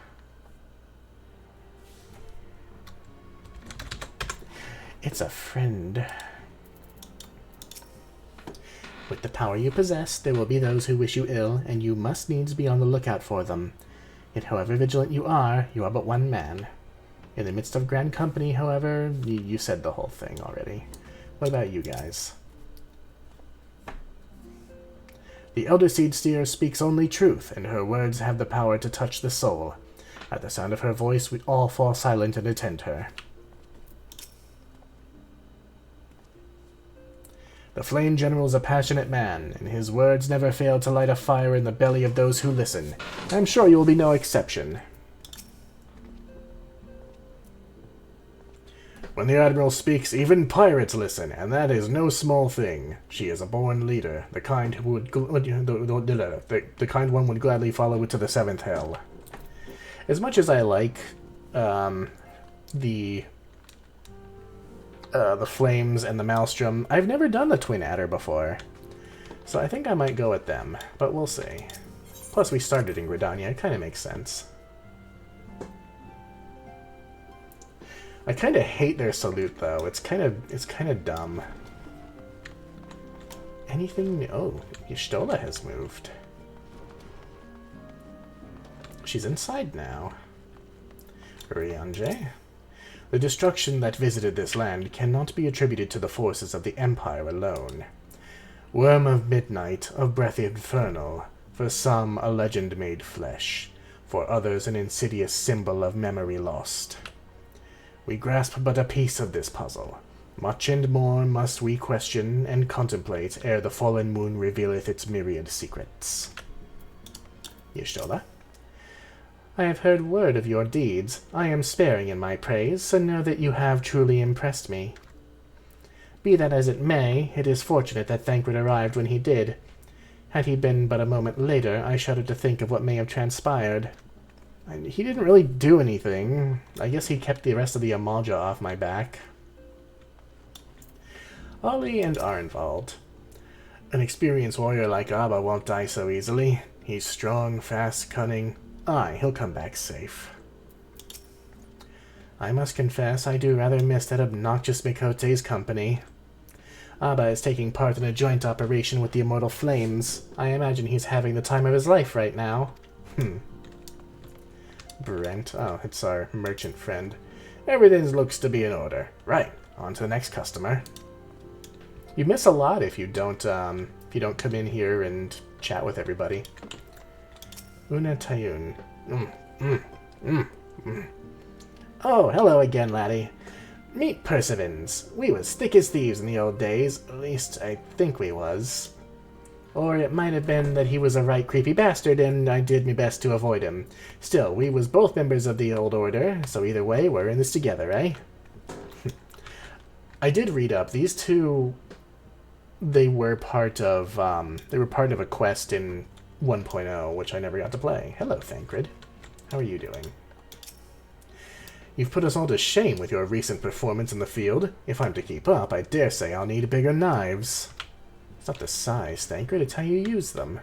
It's a friend. With the power you possess, there will be those who wish you ill, and you must needs be on the lookout for them. Yet however vigilant you are but one man. In the midst of grand company, however, you said the whole thing already. What about you guys? The Elder Seed Steer speaks only truth, and her words have the power to touch the soul. At the sound of her voice, we all fall silent and attend her. The Flame General is a passionate man, and his words never fail to light a fire in the belly of those who listen. I am sure you will be no exception. When the Admiral speaks, even pirates listen, and that is no small thing. She is a born leader, the kind who would the kind one would gladly follow it to the seventh hell. As much as I like the Flames and the Maelstrom, I've never done the Twin Adder before, so I think I might go with them, but we'll see. Plus, we started in Gridania, it kind of makes sense. I kind of hate their salute, though. It's kind of dumb. Anything new? Oh, Y'shtola has moved. She's inside now. Urianger. The destruction that visited this land cannot be attributed to the forces of the Empire alone. Worm of midnight, of breath infernal, for some a legend made flesh, for others an insidious symbol of memory lost. We grasp but a piece of this puzzle. Much and more must we question and contemplate ere the fallen moon revealeth its myriad secrets. Y'shtola. I have heard word of your deeds. I am sparing in my praise, so know that you have truly impressed me. Be that as it may, it is fortunate that Thancred arrived when he did. Had he been but a moment later, I shudder to think of what may have transpired. He didn't really do anything. I guess he kept the rest of the Amalja off my back. Ollie and Arnvald. An experienced warrior like Abba won't die so easily. He's strong, fast, cunning. Aye, he'll come back safe. I must confess I do rather miss that obnoxious Mikote's company. Abba is taking part in a joint operation with the Immortal Flames. I imagine he's having the time of his life right now. Brent. Oh, it's our merchant friend. Everything looks to be in order. Right, on to the next customer. You miss a lot if you don't come in here and chat with everybody. Una Tayun. Oh, hello again, laddie. Meet Perseverance. We was thick as thieves in the old days. At least, I think we was. Or it might have been that he was a right creepy bastard, and I did my best to avoid him. Still, we was both members of the old order, so either way, we're in this together, eh? I did read up. These two, they were part of a quest in 1.0, which I never got to play. Hello, Thancred. How are you doing? You've put us all to shame with your recent performance in the field. If I'm to keep up, I dare say I'll need bigger knives. It's not the size, Thancred, it's how you use them.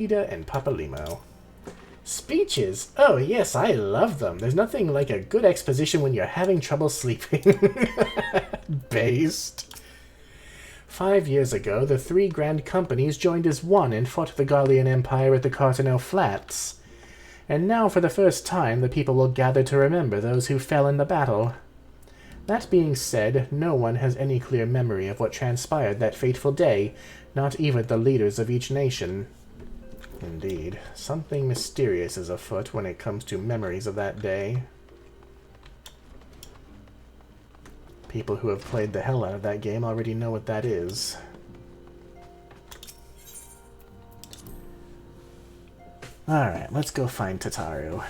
Ida and Papalimo. Speeches? Oh yes, I love them. There's nothing like a good exposition when you're having trouble sleeping. Based. 5 years ago, the 3 grand companies joined as one and fought the Garlean Empire at the Cartano Flats. And now, for the first time, the people will gather to remember those who fell in the battle. That being said, no one has any clear memory of what transpired that fateful day, not even the leaders of each nation. Indeed, something mysterious is afoot when it comes to memories of that day. People who have played the hell out of that game already know what that is. Alright, let's go find Tataru.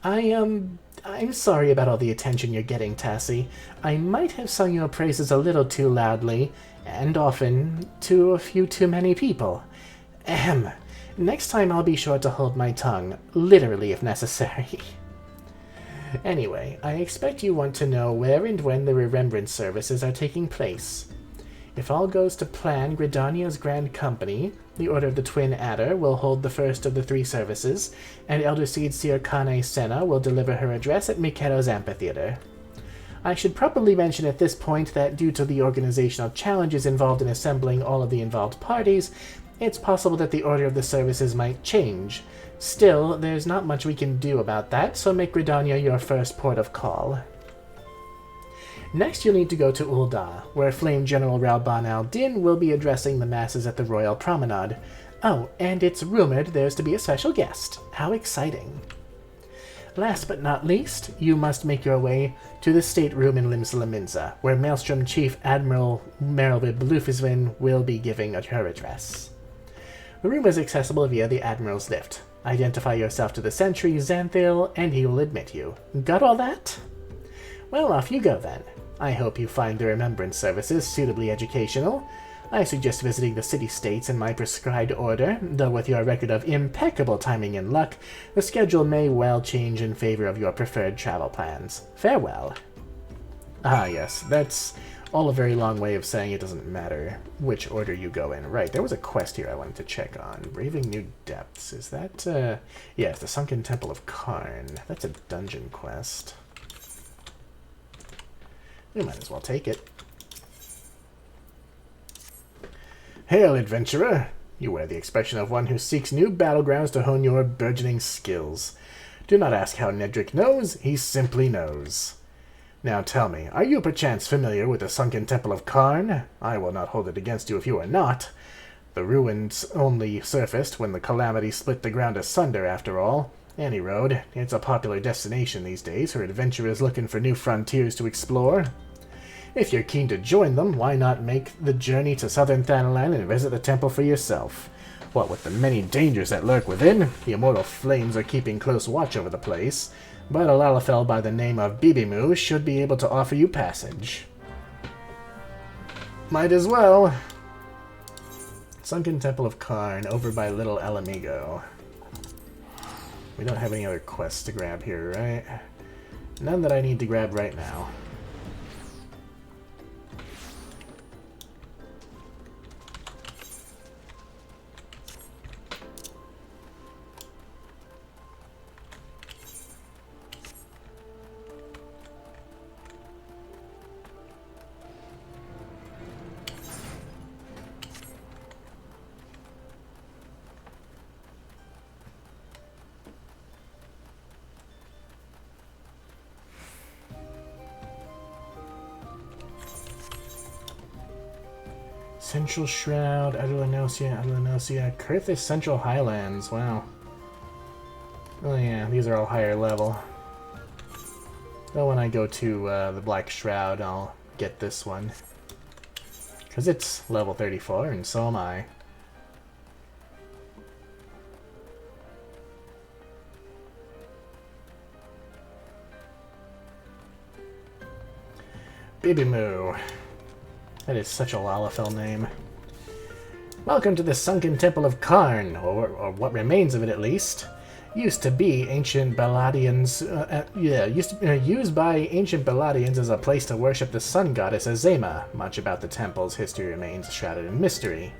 I'm sorry about all the attention you're getting, Tassie. I might have sung your praises a little too loudly, and often to a few too many people. Ahem. Next time I'll be sure to hold my tongue, literally if necessary. Anyway, I expect you want to know where and when the remembrance services are taking place. If all goes to plan, Gridania's Grand Company, the Order of the Twin Adder, will hold the first of the 3 services, and Elder Seed Seer Kane Senna will deliver her address at Mikero's Amphitheater. I should probably mention at this point that due to the organizational challenges involved in assembling all of the involved parties, it's possible that the order of the services might change. Still, there's not much we can do about that, so make Gridania your first port of call. Next, you'll need to go to Ul'dah, where Flame General Ralban al-Din will be addressing the masses at the Royal Promenade. Oh, and it's rumored there's to be a special guest. How exciting. Last but not least, you must make your way to the stateroom in Limsa, where Maelstrom Chief Admiral Merylvid Blufisvin will be giving her address. The room is accessible via the Admiral's lift. Identify yourself to the sentry, Xanthil, and he will admit you. Got all that? Well, off you go then. I hope you find the remembrance services suitably educational. I suggest visiting the city-states in my prescribed order, though with your record of impeccable timing and luck, the schedule may well change in favor of your preferred travel plans. Farewell. Ah yes, that's all a very long way of saying it doesn't matter which order you go in. Right, there was a quest here I wanted to check on. Braving New Depths. Is that, yeah, it's the Sunken Temple of Karn. That's a dungeon quest. We might as well take it. Hail, adventurer! You wear the expression of one who seeks new battlegrounds to hone your burgeoning skills. Do not ask how Nedrick knows, he simply knows. Now tell me, are you perchance familiar with the Sunken Temple of Karn? I will not hold it against you if you are not. The ruins only surfaced when the calamity split the ground asunder, after all. Any road, it's a popular destination these days for adventurers looking for new frontiers to explore. If you're keen to join them, why not make the journey to southern Thanalan and visit the temple for yourself? What with the many dangers that lurk within, the immortal flames are keeping close watch over the place, but a Lalafell by the name of Bibimu should be able to offer you passage. Might as well. Sunken Temple of Karn, over by Little Alamigo. We don't have any other quests to grab here, right? None that I need to grab right now. Central Shroud, Adalanosia, Kurthis Central Highlands, wow. Oh yeah, these are all higher level. Well, when I go to the Black Shroud, I'll get this one. Because it's level 34, and so am I. Bibimu. That is such a Lalafell name. Welcome to the Sunken Temple of Karn, or what remains of it at least. Used to be ancient Baladians, used by ancient Baladians as a place to worship the sun goddess Azema. Much about the temple's history remains shrouded in mystery.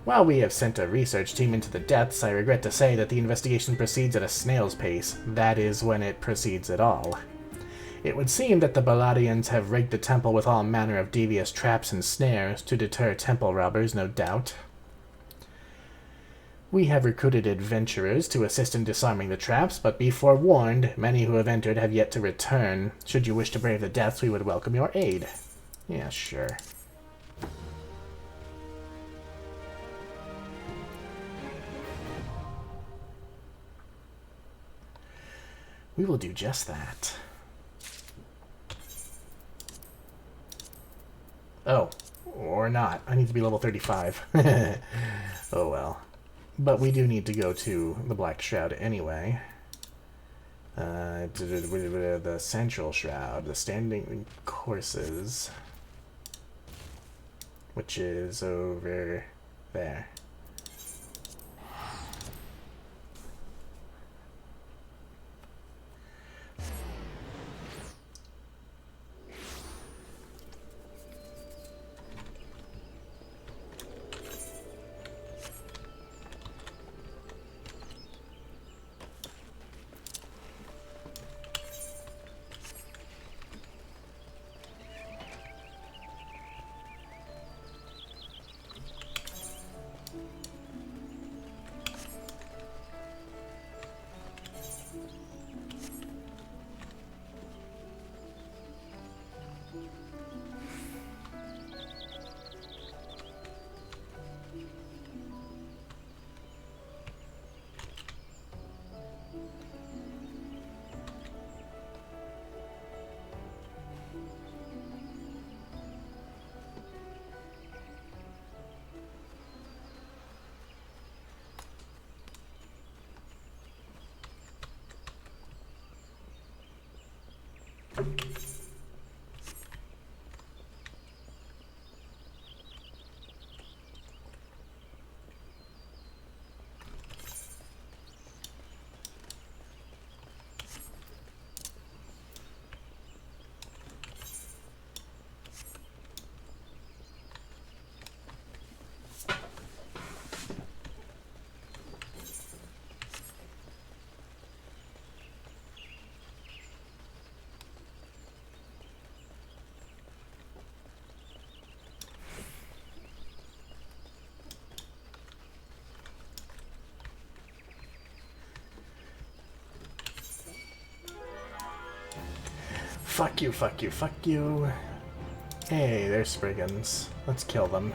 While we have sent a research team into the depths, I regret to say that the investigation proceeds at a snail's pace. That is, when it proceeds at all. It would seem that the Baladians have rigged the temple with all manner of devious traps and snares to deter temple robbers, no doubt. We have recruited adventurers to assist in disarming the traps, but be forewarned, many who have entered have yet to return. Should you wish to brave the depths, we would welcome your aid. Yeah, sure. We will do just that. Oh, or not. I need to be level 35. Oh well. But we do need to go to the Black Shroud anyway. The Central Shroud, the Standing Courses, which is over there. Fuck you, fuck you, fuck you. Hey, there's Spriggans. Let's kill them.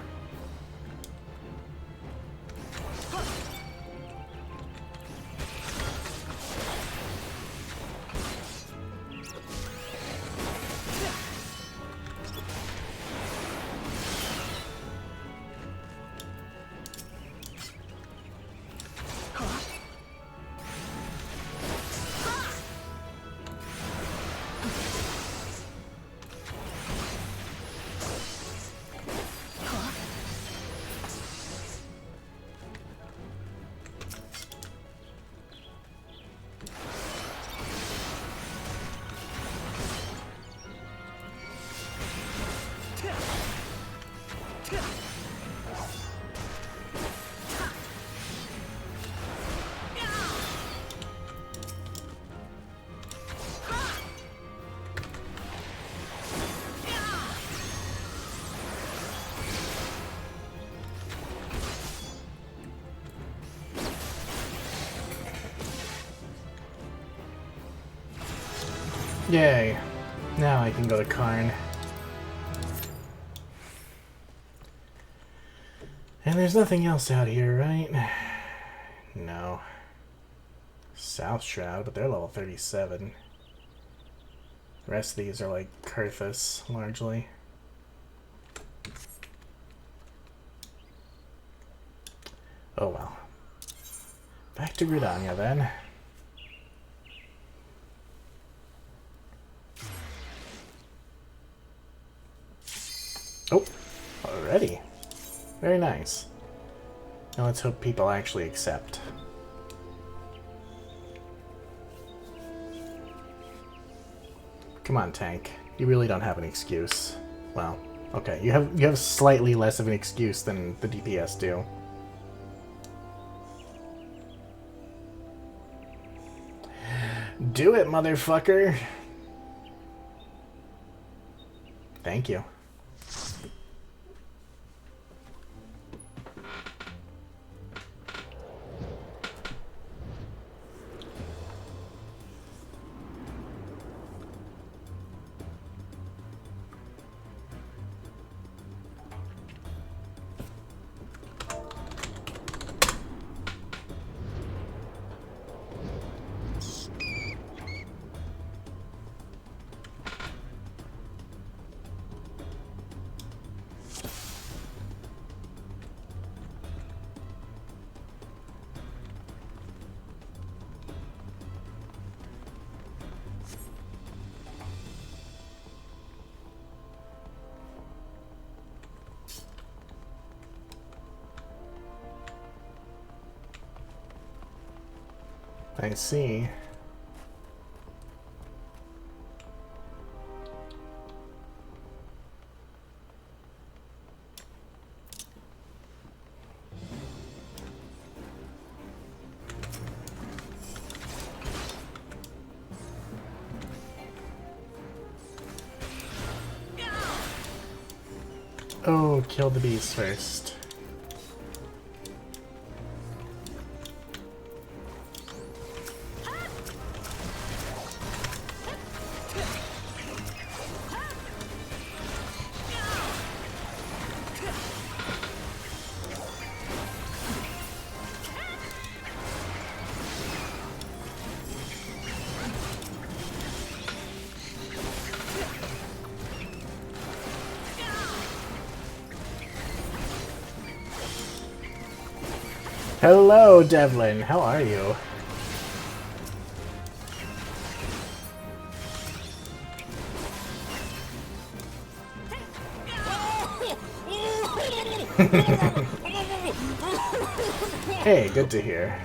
Yay. Now I can go to Karn. And there's nothing else out here, right? No. South Shroud, but they're level 37. The rest of these are like Kurthus, largely. Oh well. Back to Gridania then. Oh, already. Very nice. Now let's hope people actually accept. Come on, tank. You really don't have an excuse. Well, okay, you have slightly less of an excuse than the DPS do. Do it, motherfucker! Thank you. I see. Oh, kill the beast first. Hello, Devlin. How are you? Hey, good to hear.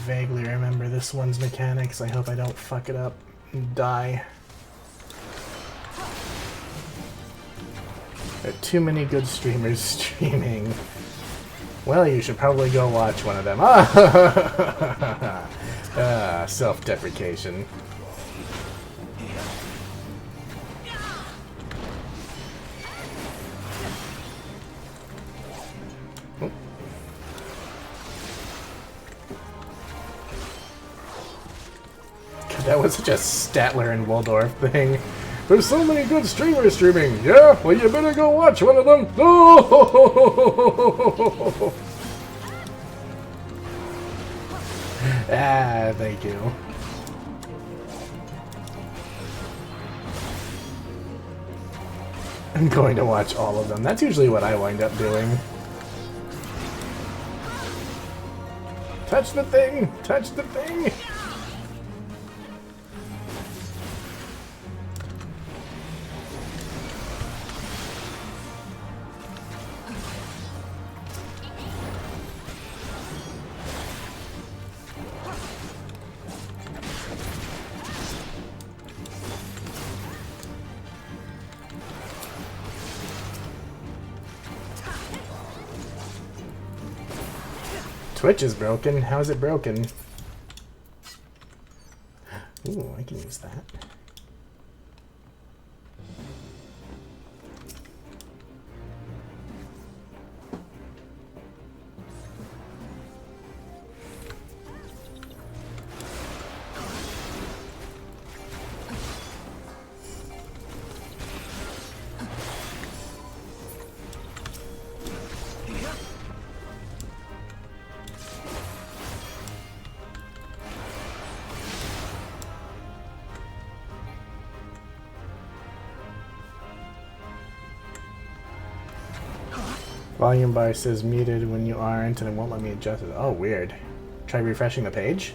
Vaguely remember this one's mechanics. I hope I don't fuck it up and die. There are too many good streamers streaming. Well, you should probably go watch one of them. Self-deprecation. That was such a Statler and Waldorf thing. There's so many good streamers streaming. Yeah, well, you better go watch one of them. Oh! Ah, thank you. I'm going to watch all of them. That's usually what I wind up doing. Touch the thing! Touch the thing! Twitch is broken. How is it broken? Ooh, I can use that. Volume bar says muted when you aren't, and it won't let me adjust it. Oh, weird. Try refreshing the page?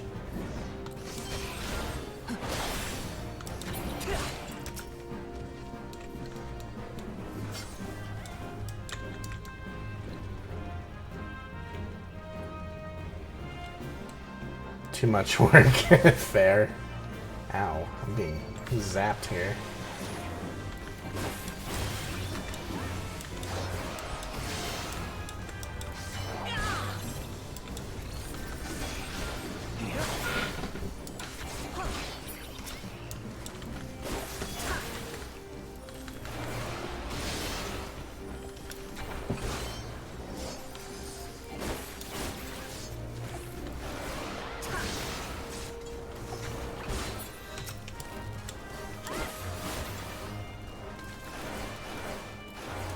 Too much work. Fair. Ow, I'm being zapped here.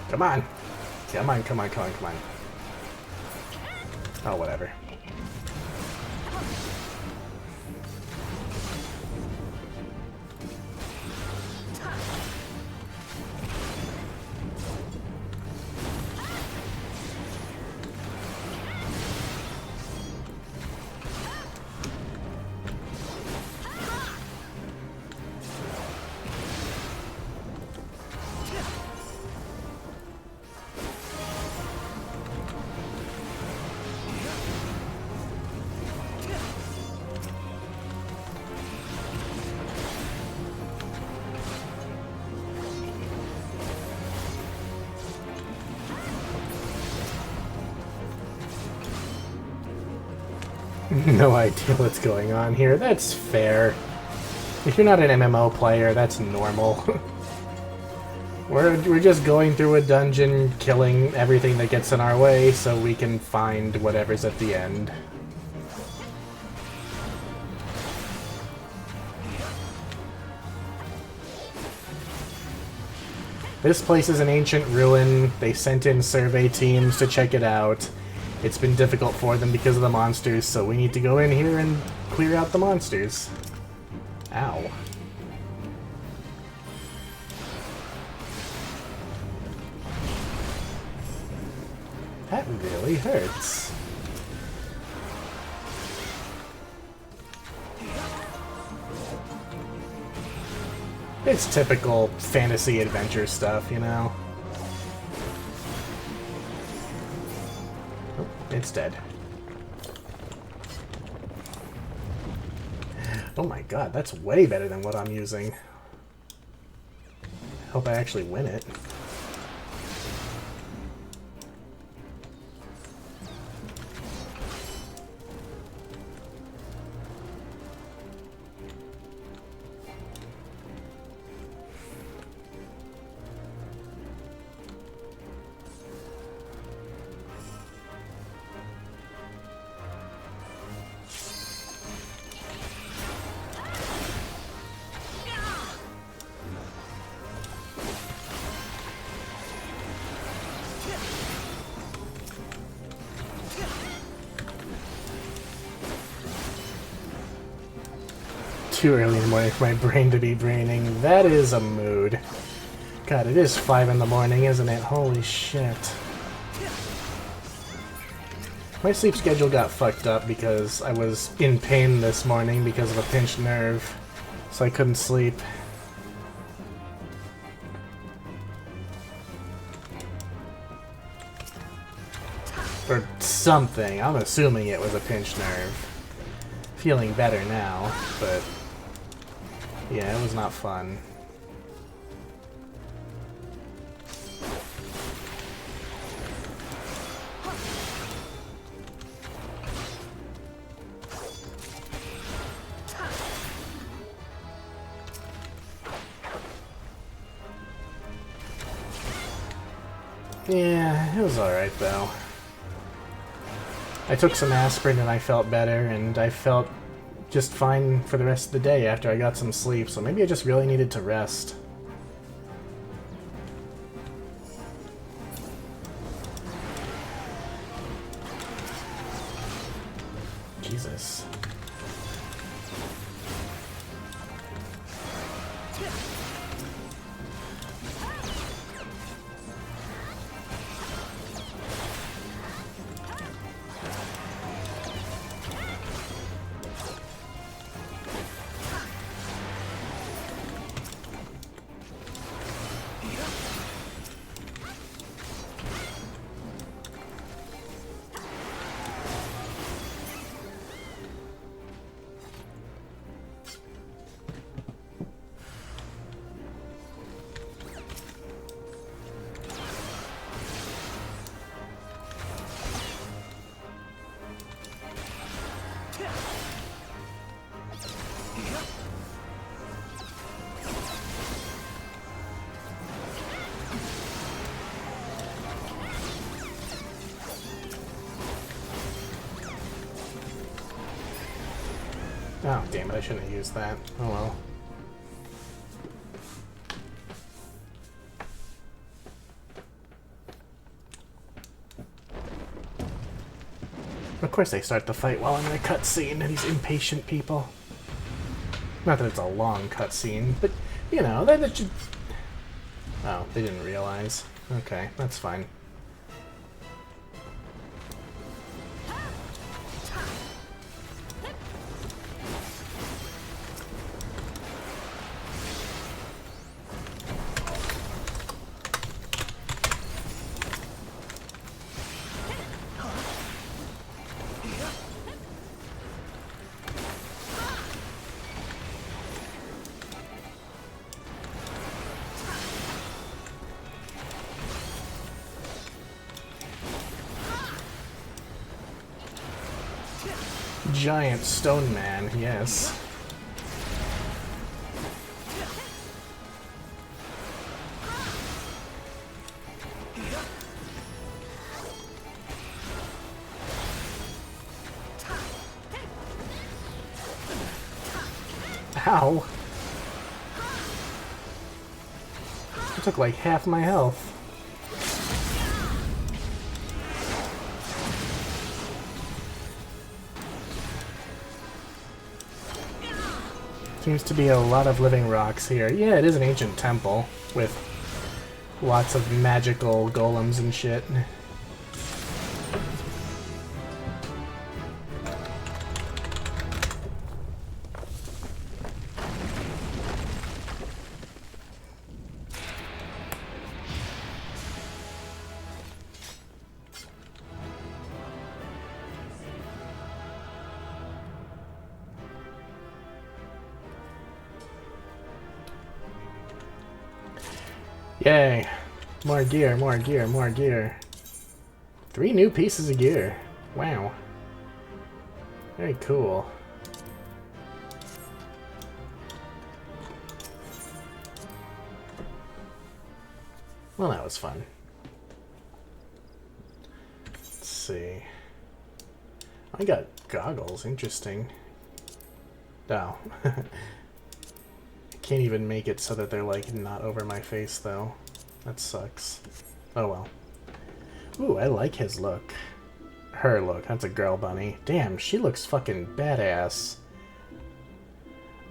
Come on. Come on, come on, come on, come on. Oh, whatever. No idea what's going on here. That's fair. If you're not an MMO player, that's normal. We're just going through a dungeon, killing everything that gets in our way, so we can find whatever's at the end. This place is an ancient ruin. They sent in survey teams to check it out. It's been difficult for them because of the monsters, so we need to go in here and clear out the monsters. Ow. That really hurts. It's typical fantasy adventure stuff, you know? Oh, it's dead. Oh my god, that's way better than what I'm using. Hope I actually win it. Too early in the morning for my brain to be braining. That is a mood. God, it is 5 in the morning, isn't it? Holy shit. My sleep schedule got fucked up because I was in pain this morning because of a pinched nerve, so I couldn't sleep. Or something. I'm assuming it was a pinched nerve. Feeling better now, but yeah, it was not fun. Yeah, it was alright though. I took some aspirin and I felt better, and I felt just fine for the rest of the day after I got some sleep, so maybe I just really needed to rest. Jesus. Oh, damn it, I shouldn't have used that. Oh well. Of course they start the fight while I'm in a cutscene, these impatient people. Not that it's a long cutscene, but, you know, that should... Oh, they didn't realize. Okay, that's fine. Giant stone man, yes. Ow! I took like half my health. Seems to be a lot of living rocks here. Yeah, it is an ancient temple with lots of magical golems and shit. Yay! More gear, more gear, more gear. 3 new pieces of gear. Wow. Very cool. Well, that was fun. Let's see. I got goggles. Interesting. Oh. Can't even make it so that they're like not over my face though. That sucks. Oh well. Ooh, I like his look. Her look. That's a girl bunny. Damn, she looks fucking badass.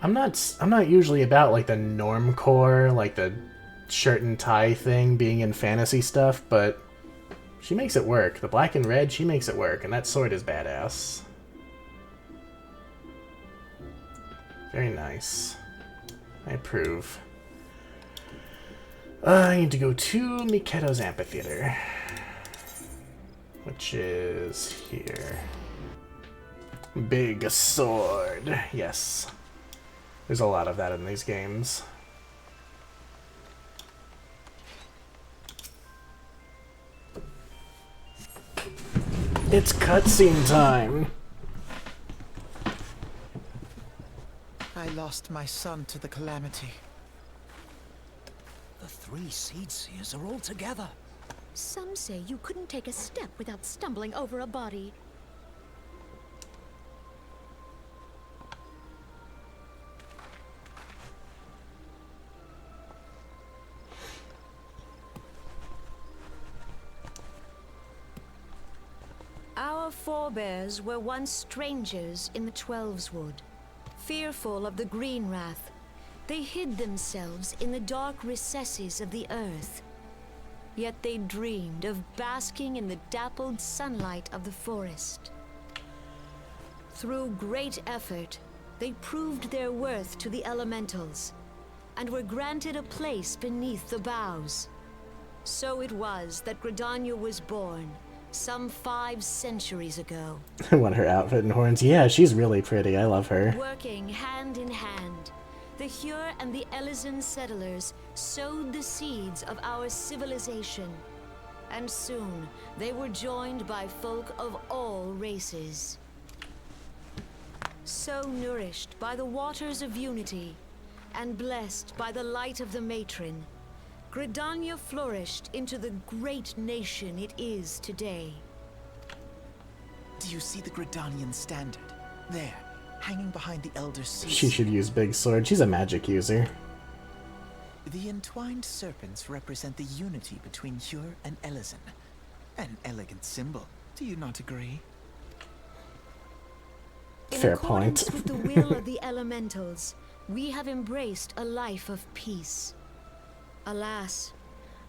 I'm not usually about like the normcore, like the shirt and tie thing being in fantasy stuff, but she makes it work. The black and red, she makes it work, and that sword is badass. Very nice. I approve. I need to go to Miketo's Amphitheater, which is here. Big sword. Yes. There's a lot of that in these games. It's cutscene time. I lost my son to the calamity. The 3 Seedseers are all together. Some say you couldn't take a step without stumbling over a body. Our forebears were once strangers in the Twelveswood. Fearful of the Green Wrath, they hid themselves in the dark recesses of the earth. Yet they dreamed of basking in the dappled sunlight of the forest. Through great effort, they proved their worth to the elementals, and were granted a place beneath the boughs. So it was that Gridania was born, some 5 centuries ago. I want her outfit and horns. Yeah, she's really pretty. I love her. Working hand in hand, the Hyur and the Elysian settlers sowed the seeds of our civilization. And soon, they were joined by folk of all races. So nourished by the waters of unity, and blessed by the light of the matron, Gridania flourished into the great nation it is today. Do you see the Gridanian standard? There, hanging behind the Elder Sea. She should use big sword. She's a magic user. The entwined serpents represent the unity between Hyur and Elysian. An elegant symbol. Do you not agree? Fair point. In accordance with the will of the elementals, we have embraced a life of peace. Alas,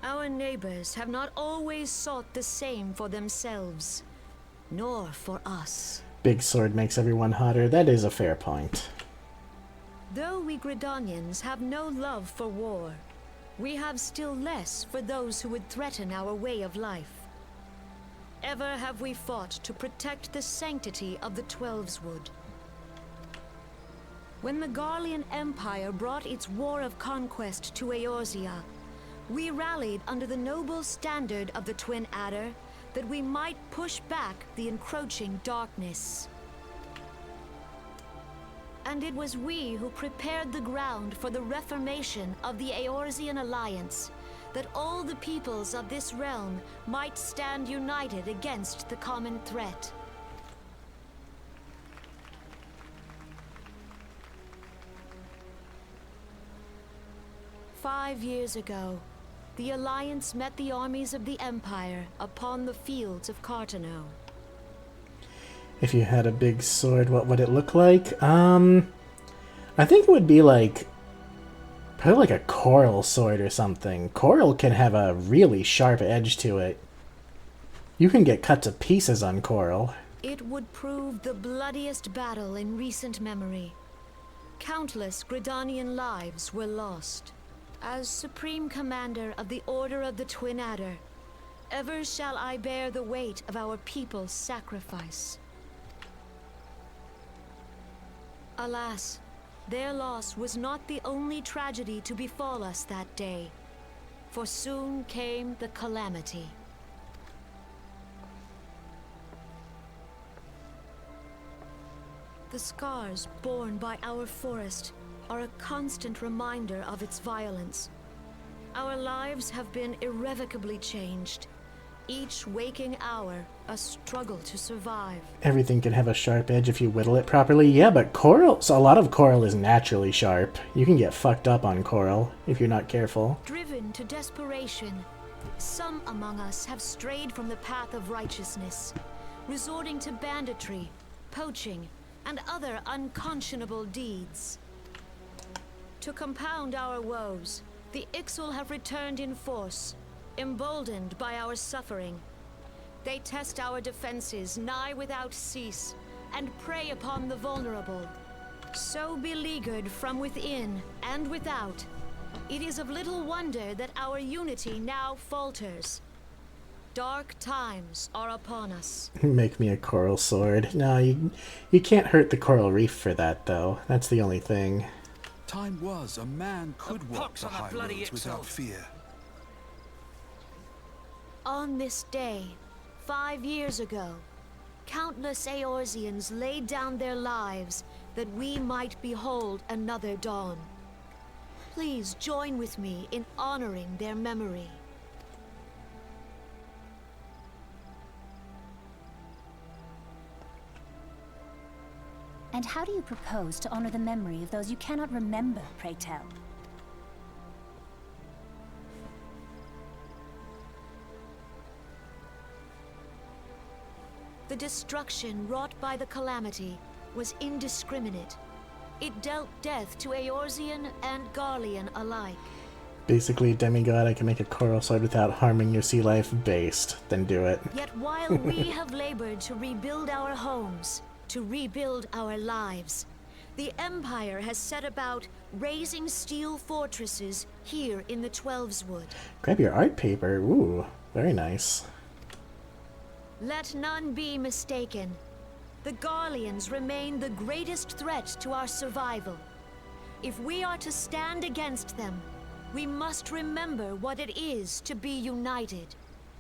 our neighbors have not always sought the same for themselves, nor for us. Big sword makes everyone hotter. That is a fair point. Though we Gridanians have no love for war, we have still less for those who would threaten our way of life. Ever have we fought to protect the sanctity of the Twelveswood. When the Garlean Empire brought its war of conquest to Eorzea, we rallied under the noble standard of the Twin Adder that we might push back the encroaching darkness. And it was we who prepared the ground for the reformation of the Eorzean Alliance, that all the peoples of this realm might stand united against the common threat. "5 years ago, the Alliance met the armies of the Empire upon the fields of Cartano. If you had a big sword, what would it look like? I think it would be like, probably like a coral sword or something. Coral can have a really sharp edge to it. You can get cut to pieces on coral. It would prove the bloodiest battle in recent memory. Countless Gridanian lives were lost. As Supreme Commander of the Order of the Twin Adder, ever shall I bear the weight of our people's sacrifice. Alas, their loss was not the only tragedy to befall us that day, for soon came the calamity. The scars borne by our forest are a constant reminder of its violence. Our lives have been irrevocably changed. Each waking hour, a struggle to survive. Everything can have a sharp edge if you whittle it properly. Yeah, but coral, so a lot of coral is naturally sharp. You can get fucked up on coral if you're not careful. Driven to desperation, some among us have strayed from the path of righteousness, resorting to banditry, poaching, and other unconscionable deeds. To compound our woes, the Ixal have returned in force, emboldened by our suffering. They test our defenses nigh without cease, and prey upon the vulnerable. So beleaguered from within and without, it is of little wonder that our unity now falters. Dark times are upon us. Make me a coral sword. No, you can't hurt the coral reef for that, though. That's the only thing. Time was a man could walk the high roads without fear. On this day, 5 years ago, countless Eorzeans laid down their lives that we might behold another dawn. Please join with me in honoring their memory. And how do you propose to honor the memory of those you cannot remember, pray tell? The destruction wrought by the calamity was indiscriminate. It dealt death to Eorzean and Garlean alike. Basically, demigod, I can make a coral sword without harming your sea life based. Then do it. Yet while we have labored to rebuild our homes, to rebuild our lives, the Empire has set about raising steel fortresses here in the Twelveswood. Grab your art paper. Ooh, very nice. Let none be mistaken. The Garleans remain the greatest threat to our survival. If we are to stand against them, we must remember what it is to be united.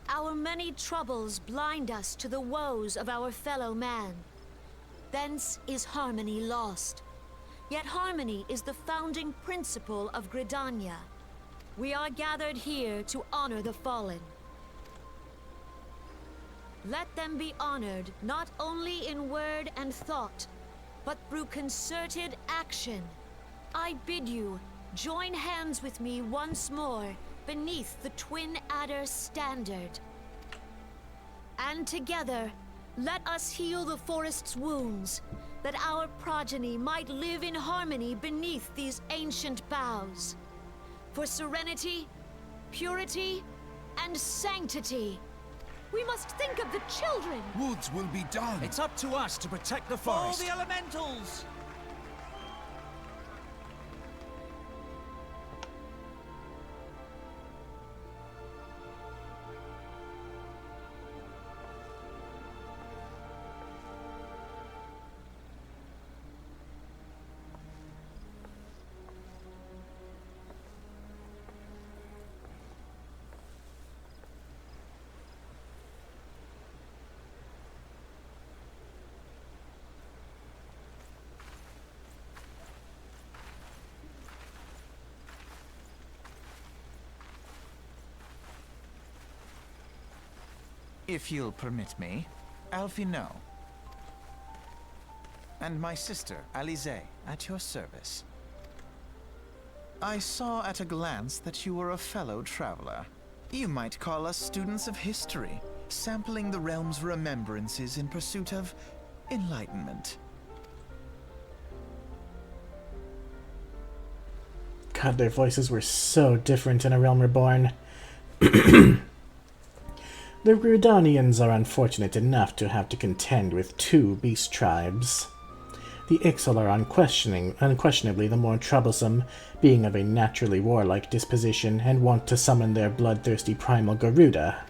Our many troubles blind us to the woes of our fellow man. Thence is harmony lost. Yet harmony is the founding principle of Gridania. We are gathered here to honor the fallen. Let them be honored not only in word and thought, but through concerted action. I bid you join hands with me once more beneath the Twin Adder standard. And together, let us heal the forest's wounds, that our progeny might live in harmony beneath these ancient boughs. For serenity, purity, and sanctity, we must think of the children! Woods will be done. It's up to us to protect the All forest. the elementals! If you'll permit me, Alphino. And my sister, Alize, at your service. I saw at a glance that you were a fellow traveler. You might call us students of history, sampling the realm's remembrances in pursuit of enlightenment. God, their voices were so different in A Realm Reborn. The Gridanians are unfortunate enough to have to contend with two beast tribes. The Ixal are unquestionably the more troublesome, being of a naturally warlike disposition and wont to summon their bloodthirsty primal Garuda.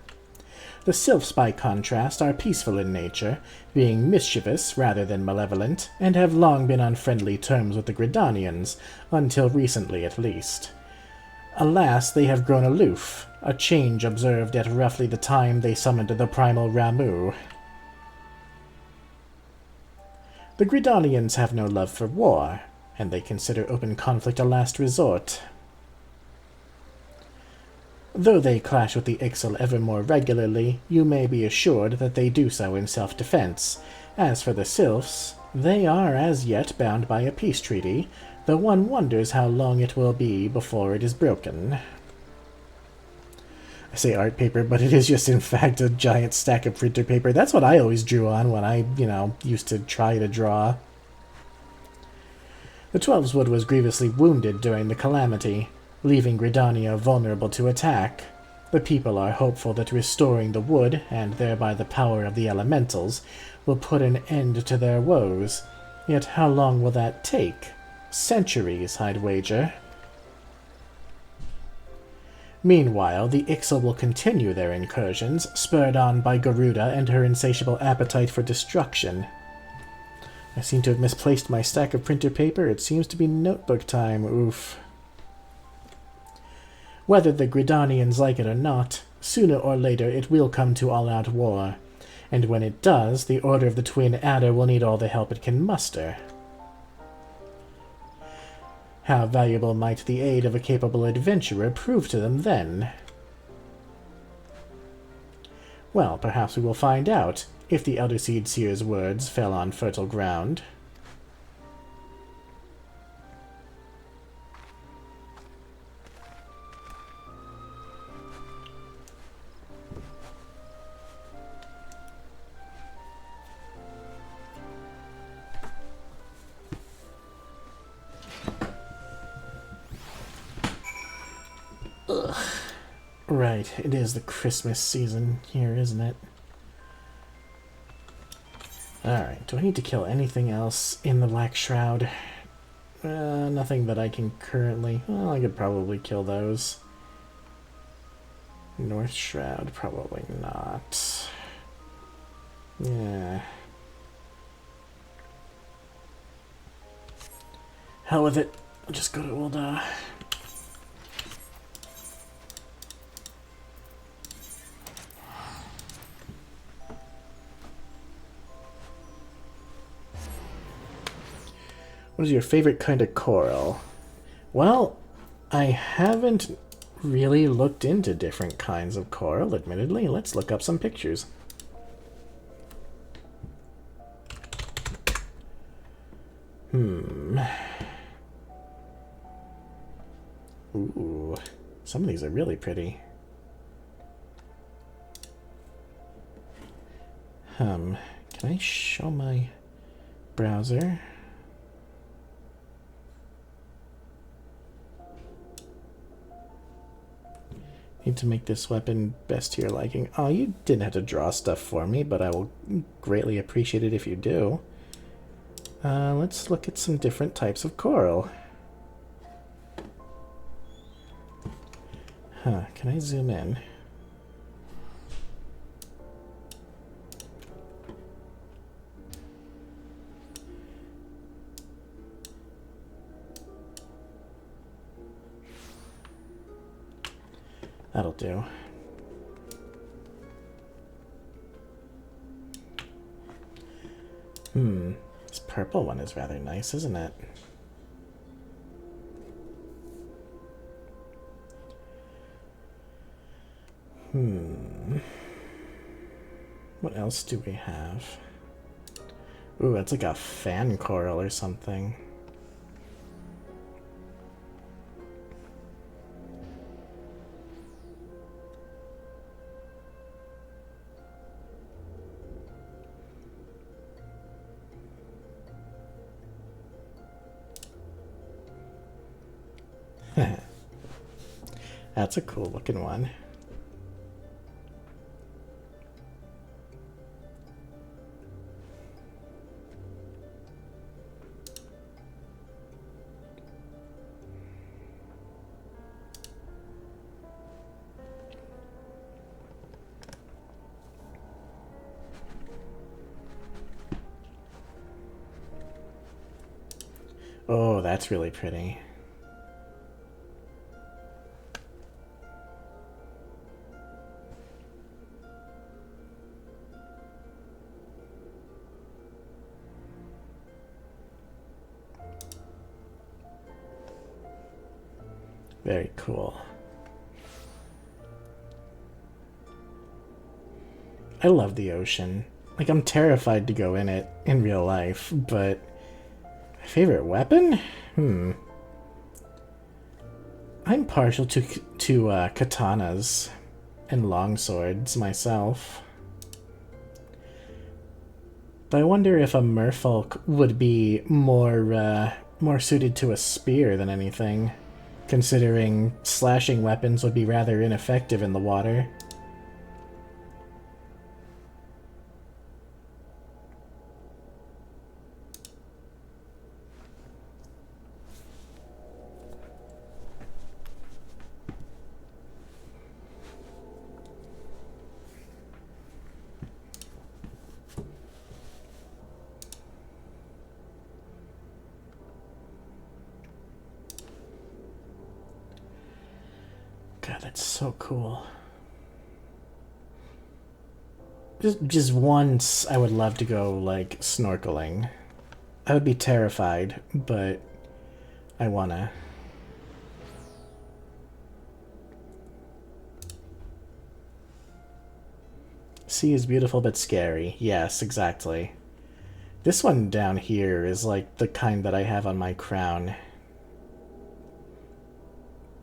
The Sylphs, by contrast, are peaceful in nature, being mischievous rather than malevolent, and have long been on friendly terms with the Gridanians, until recently at least. Alas, they have grown aloof, a change observed at roughly the time they summoned the primal Ramu. The Gridanians have no love for war, and they consider open conflict a last resort. Though they clash with the Ixal ever more regularly, you may be assured that they do so in self-defense. As for the Sylphs, they are as yet bound by a peace treaty, though one wonders how long it will be before it is broken. I say art paper, but it is just in fact a giant stack of printer paper. That's what I always drew on when I, used to try to draw. The Twelveswood was grievously wounded during the calamity, leaving Gridania vulnerable to attack. The people are hopeful that restoring the wood, and thereby the power of the elementals, will put an end to their woes. Yet how long will that take? Centuries, I'd wager. Meanwhile, the Ixal will continue their incursions, spurred on by Garuda and her insatiable appetite for destruction. I seem to have misplaced my stack of printer paper. It seems to be notebook time. Oof. Whether the Gridanians like it or not, sooner or later it will come to all-out war. And when it does, the Order of the Twin Adder will need all the help it can muster. How valuable might the aid of a capable adventurer prove to them then? Well, perhaps we will find out, if the Elder Seed Seer's words fell on fertile ground. Ugh. Right, it is the Christmas season here, isn't it? Alright, do I need to kill anything else in the Black Shroud? Nothing that I can currently... Well, I could probably kill those. North Shroud, probably not. Yeah. Hell with it. I'll just go to old, What is your favorite kind of coral? Well, I haven't really looked into different kinds of coral, admittedly. Let's look up some pictures. Ooh, some of these are really pretty. Can I show my browser? Need to make this weapon best to your liking. Oh, you didn't have to draw stuff for me, but I will greatly appreciate it if you do. Let's look at some different types of coral. Huh, can I zoom in? That'll do. This purple one is rather nice, isn't it? What else do we have? Ooh, that's like a fan coral or something. That's a cool looking one. Oh, that's really pretty. Very cool. I love the ocean. Like, I'm terrified to go in it in real life, but my favorite weapon? I'm partial to katanas and longswords myself. But I wonder if a merfolk would be more suited to a spear than anything, considering slashing weapons would be rather ineffective in the water. God, that's so cool. Just once, I would love to go, like, snorkeling. I would be terrified, but I wanna. Sea is beautiful but scary. Yes, exactly. This one down here is like the kind that I have on my crown.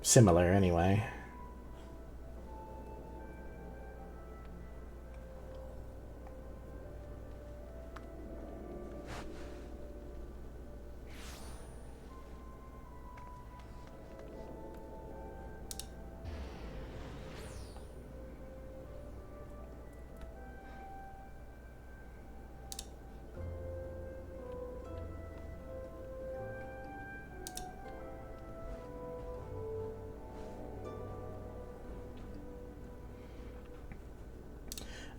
Similar, anyway.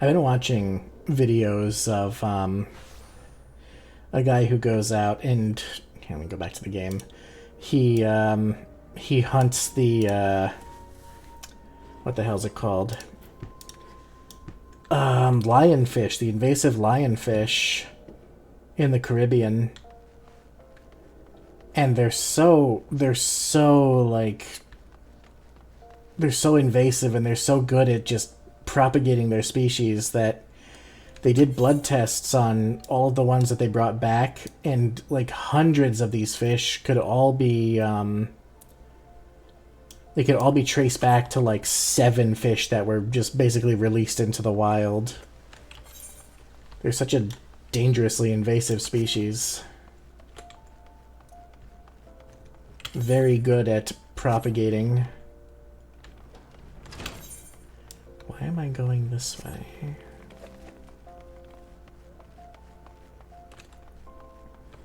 I've been watching videos of a guy who goes out and let me go back to the game. He hunts the what the hell's it called? Lionfish, the invasive lionfish in the Caribbean. And they're so invasive and they're so good at just propagating their species that they did blood tests on all of the ones that they brought back, and like hundreds of these fish could all be they could all be traced back to like 7 fish that were just basically released into the wild. They're such a dangerously invasive species. Very good at propagating. Why am I going this way?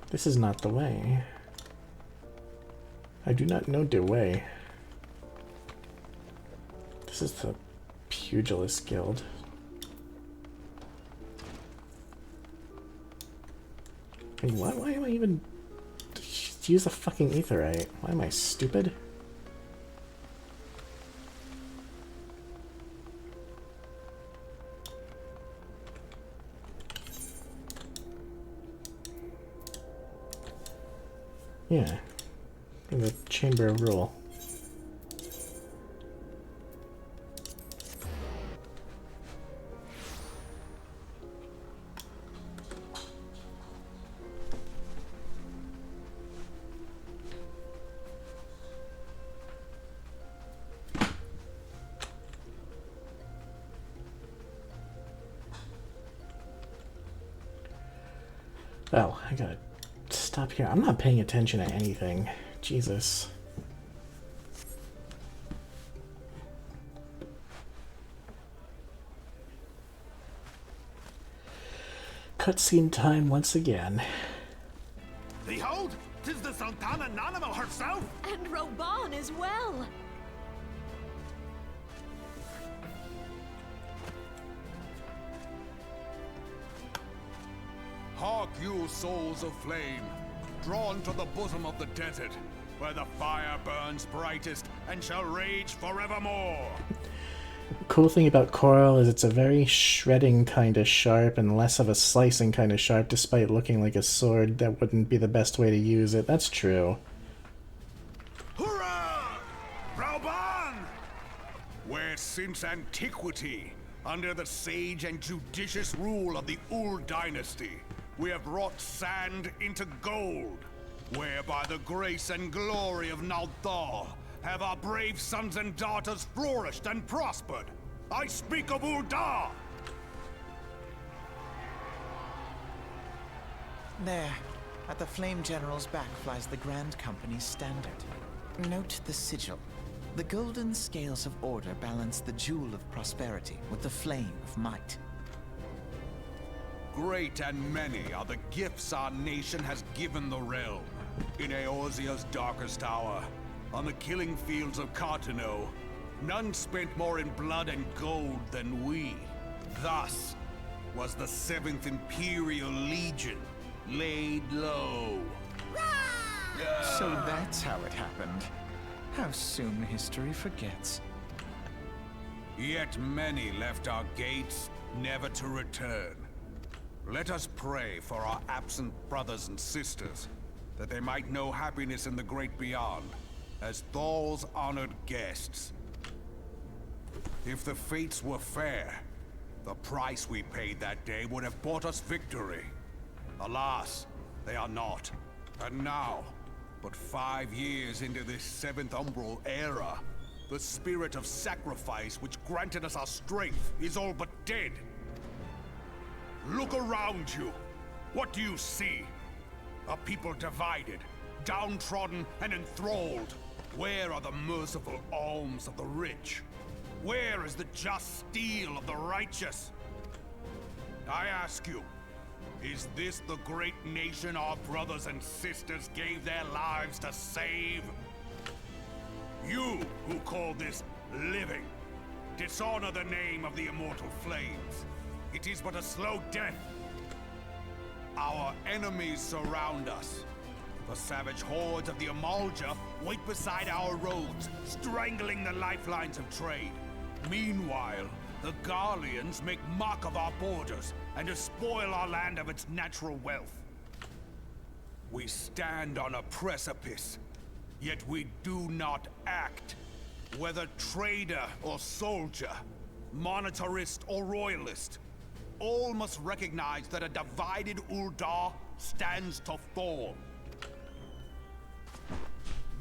This is not the way. I do not know the way. This is the Pugilist Guild. Hey, why am I even... Use the fucking aetherite. Why am I stupid? Yeah. In the Chamber of Rule. Oh, I gotta stop here. I'm not paying attention to anything. Jesus. Cutscene time once again. Behold, 'tis the Sultana Nanamo herself! And Roban as well. Hark you, souls of flame, drawn to the bosom of the desert, where the fire burns brightest and shall rage forevermore. Cool thing about coral is it's a very shredding kind of sharp and less of a slicing kind of sharp, despite looking like a sword. That wouldn't be the best way to use it. That's true. Hurrah! Rauban! Where since antiquity, under the sage and judicious rule of the Ul dynasty, we have wrought sand into gold, where by the grace and glory of Naldar have our brave sons and daughters flourished and prospered. I speak of Ul'dah! There, at the Flame General's back flies the Grand Company's standard. Note the sigil. The golden scales of order balance the jewel of prosperity with the flame of might. Great and many are the gifts our nation has given the realm. In Eorzea's darkest hour, on the killing fields of Cartano, none spent more in blood and gold than we. Thus was the 7th Imperial Legion laid low. So that's how it happened. How soon history forgets. Yet many left our gates, never to return. Let us pray for our absent brothers and sisters, that they might know happiness in the great beyond, as Thal's honored guests. If the fates were fair, the price we paid that day would have bought us victory. Alas, they are not. And now, but 5 years into this 7th Umbral era, the spirit of sacrifice which granted us our strength is all but dead. Look around you. What do you see? A people divided, downtrodden and enthralled. Where are the merciful alms of the rich? Where is the just steel of the righteous? I ask you, is this the great nation our brothers and sisters gave their lives to save? You who call this living, dishonor the name of the immortal flames. It is but a slow death. Our enemies surround us. The savage hordes of the Amalja wait beside our roads, strangling the lifelines of trade. Meanwhile, the Garleans make mock of our borders and despoil our land of its natural wealth. We stand on a precipice, yet we do not act. Whether trader or soldier, monetarist or royalist, all must recognize that a divided Ul'dah stands to fall.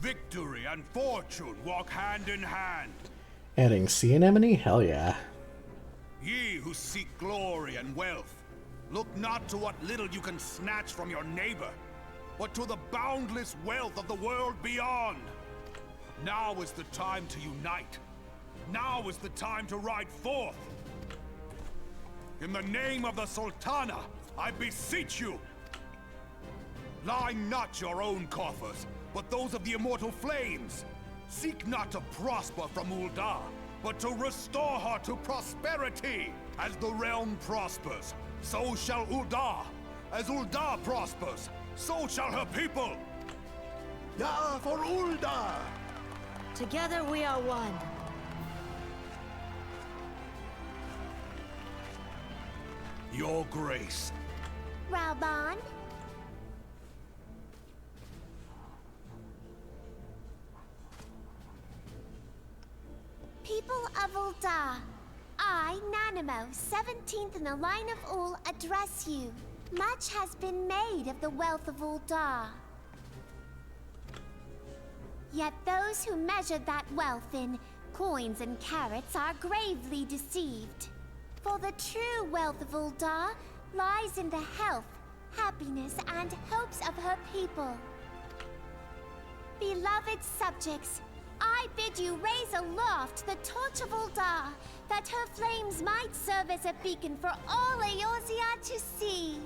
Victory and fortune walk hand in hand. Adding sea anemone? Hell yeah. Ye who seek glory and wealth, look not to what little you can snatch from your neighbor, but to the boundless wealth of the world beyond. Now is the time to unite. Now is the time to ride forth. In the name of the Sultana, I beseech you, line not your own coffers, but those of the immortal flames. Seek not to prosper from Ul'dah, but to restore her to prosperity. As the realm prospers, so shall Ul'dah. As Ul'dah prospers, so shall her people. Ya for Ul'dah! Together we are one. Your grace. Rauban? People of Ul'dah, I, Nanamo, 17th in the line of Ul, address you. Much has been made of the wealth of Ul'dah. Yet those who measure that wealth in coins and carats are gravely deceived. For the true wealth of Ul'dah lies in the health, happiness, and hopes of her people. Beloved subjects, I bid you raise aloft the torch of Ul'dah, that her flames might serve as a beacon for all Eorzea to see.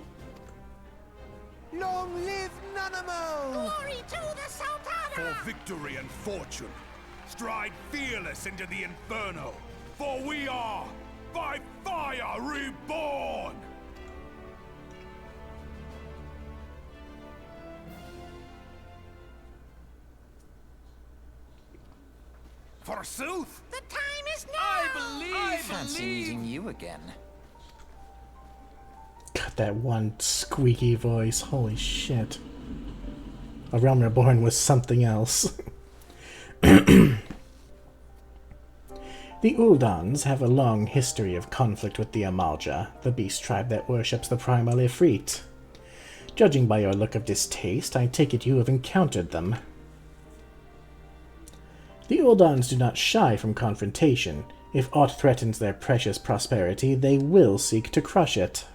Long live Nanamo! Glory to the Sultana! For victory and fortune, stride fearless into the Inferno, for we are, by fire, reborn! Forsooth! The time is now! I fancy meeting you again. Got that one squeaky voice. Holy shit. A Realm Reborn was something else. The Uldans have a long history of conflict with the Amalja, the beast tribe that worships the primal Ifrit. Judging by your look of distaste, I take it you have encountered them. The Uldans do not shy from confrontation. If aught threatens their precious prosperity, they will seek to crush it.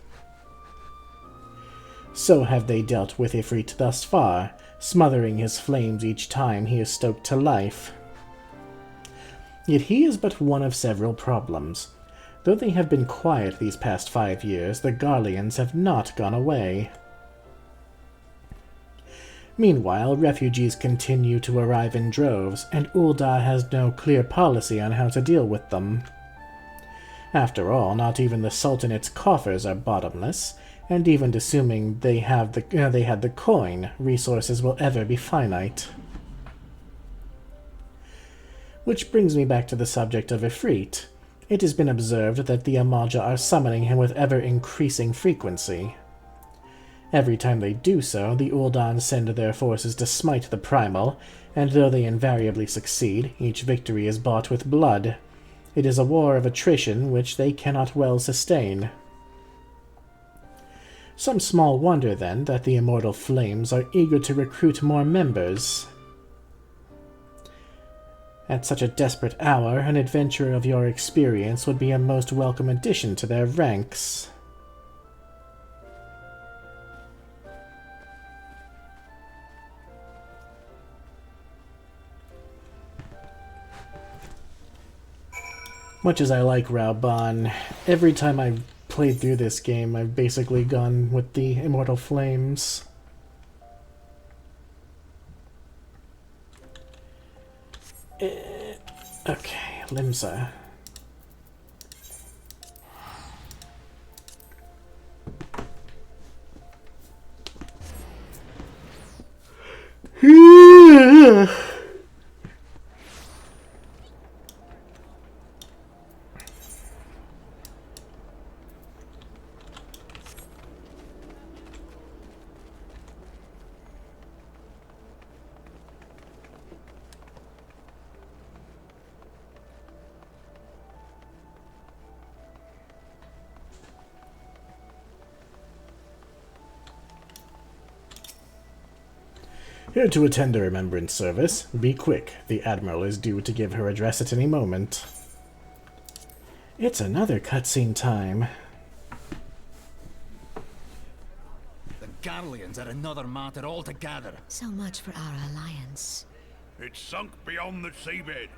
So have they dealt with Ifrit thus far, smothering his flames each time he is stoked to life. Yet he is but one of several problems. Though they have been quiet these past 5 years, the Garleans have not gone away. Meanwhile, refugees continue to arrive in droves, and Ul'dah has no clear policy on how to deal with them. After all, not even the Sultanate's coffers are bottomless, and even assuming they had the coin, resources will ever be finite. Which brings me back to the subject of Ifrit. It has been observed that the Amalja are summoning him with ever-increasing frequency. Every time they do so, the Ul'dan send their forces to smite the Primal, and though they invariably succeed, each victory is bought with blood. It is a war of attrition which they cannot well sustain. Some small wonder, then, that the Immortal Flames are eager to recruit more members. At such a desperate hour, an adventurer of your experience would be a most welcome addition to their ranks. Much as I like Raoban, every time I've played through this game, I've basically gone with the Immortal Flames. Okay, Limsa. Here to attend a remembrance service. Be quick. The Admiral is due to give her address at any moment. It's another cutscene time. The Garleans are another matter altogether. So much for our alliance. It's sunk beyond the seabed.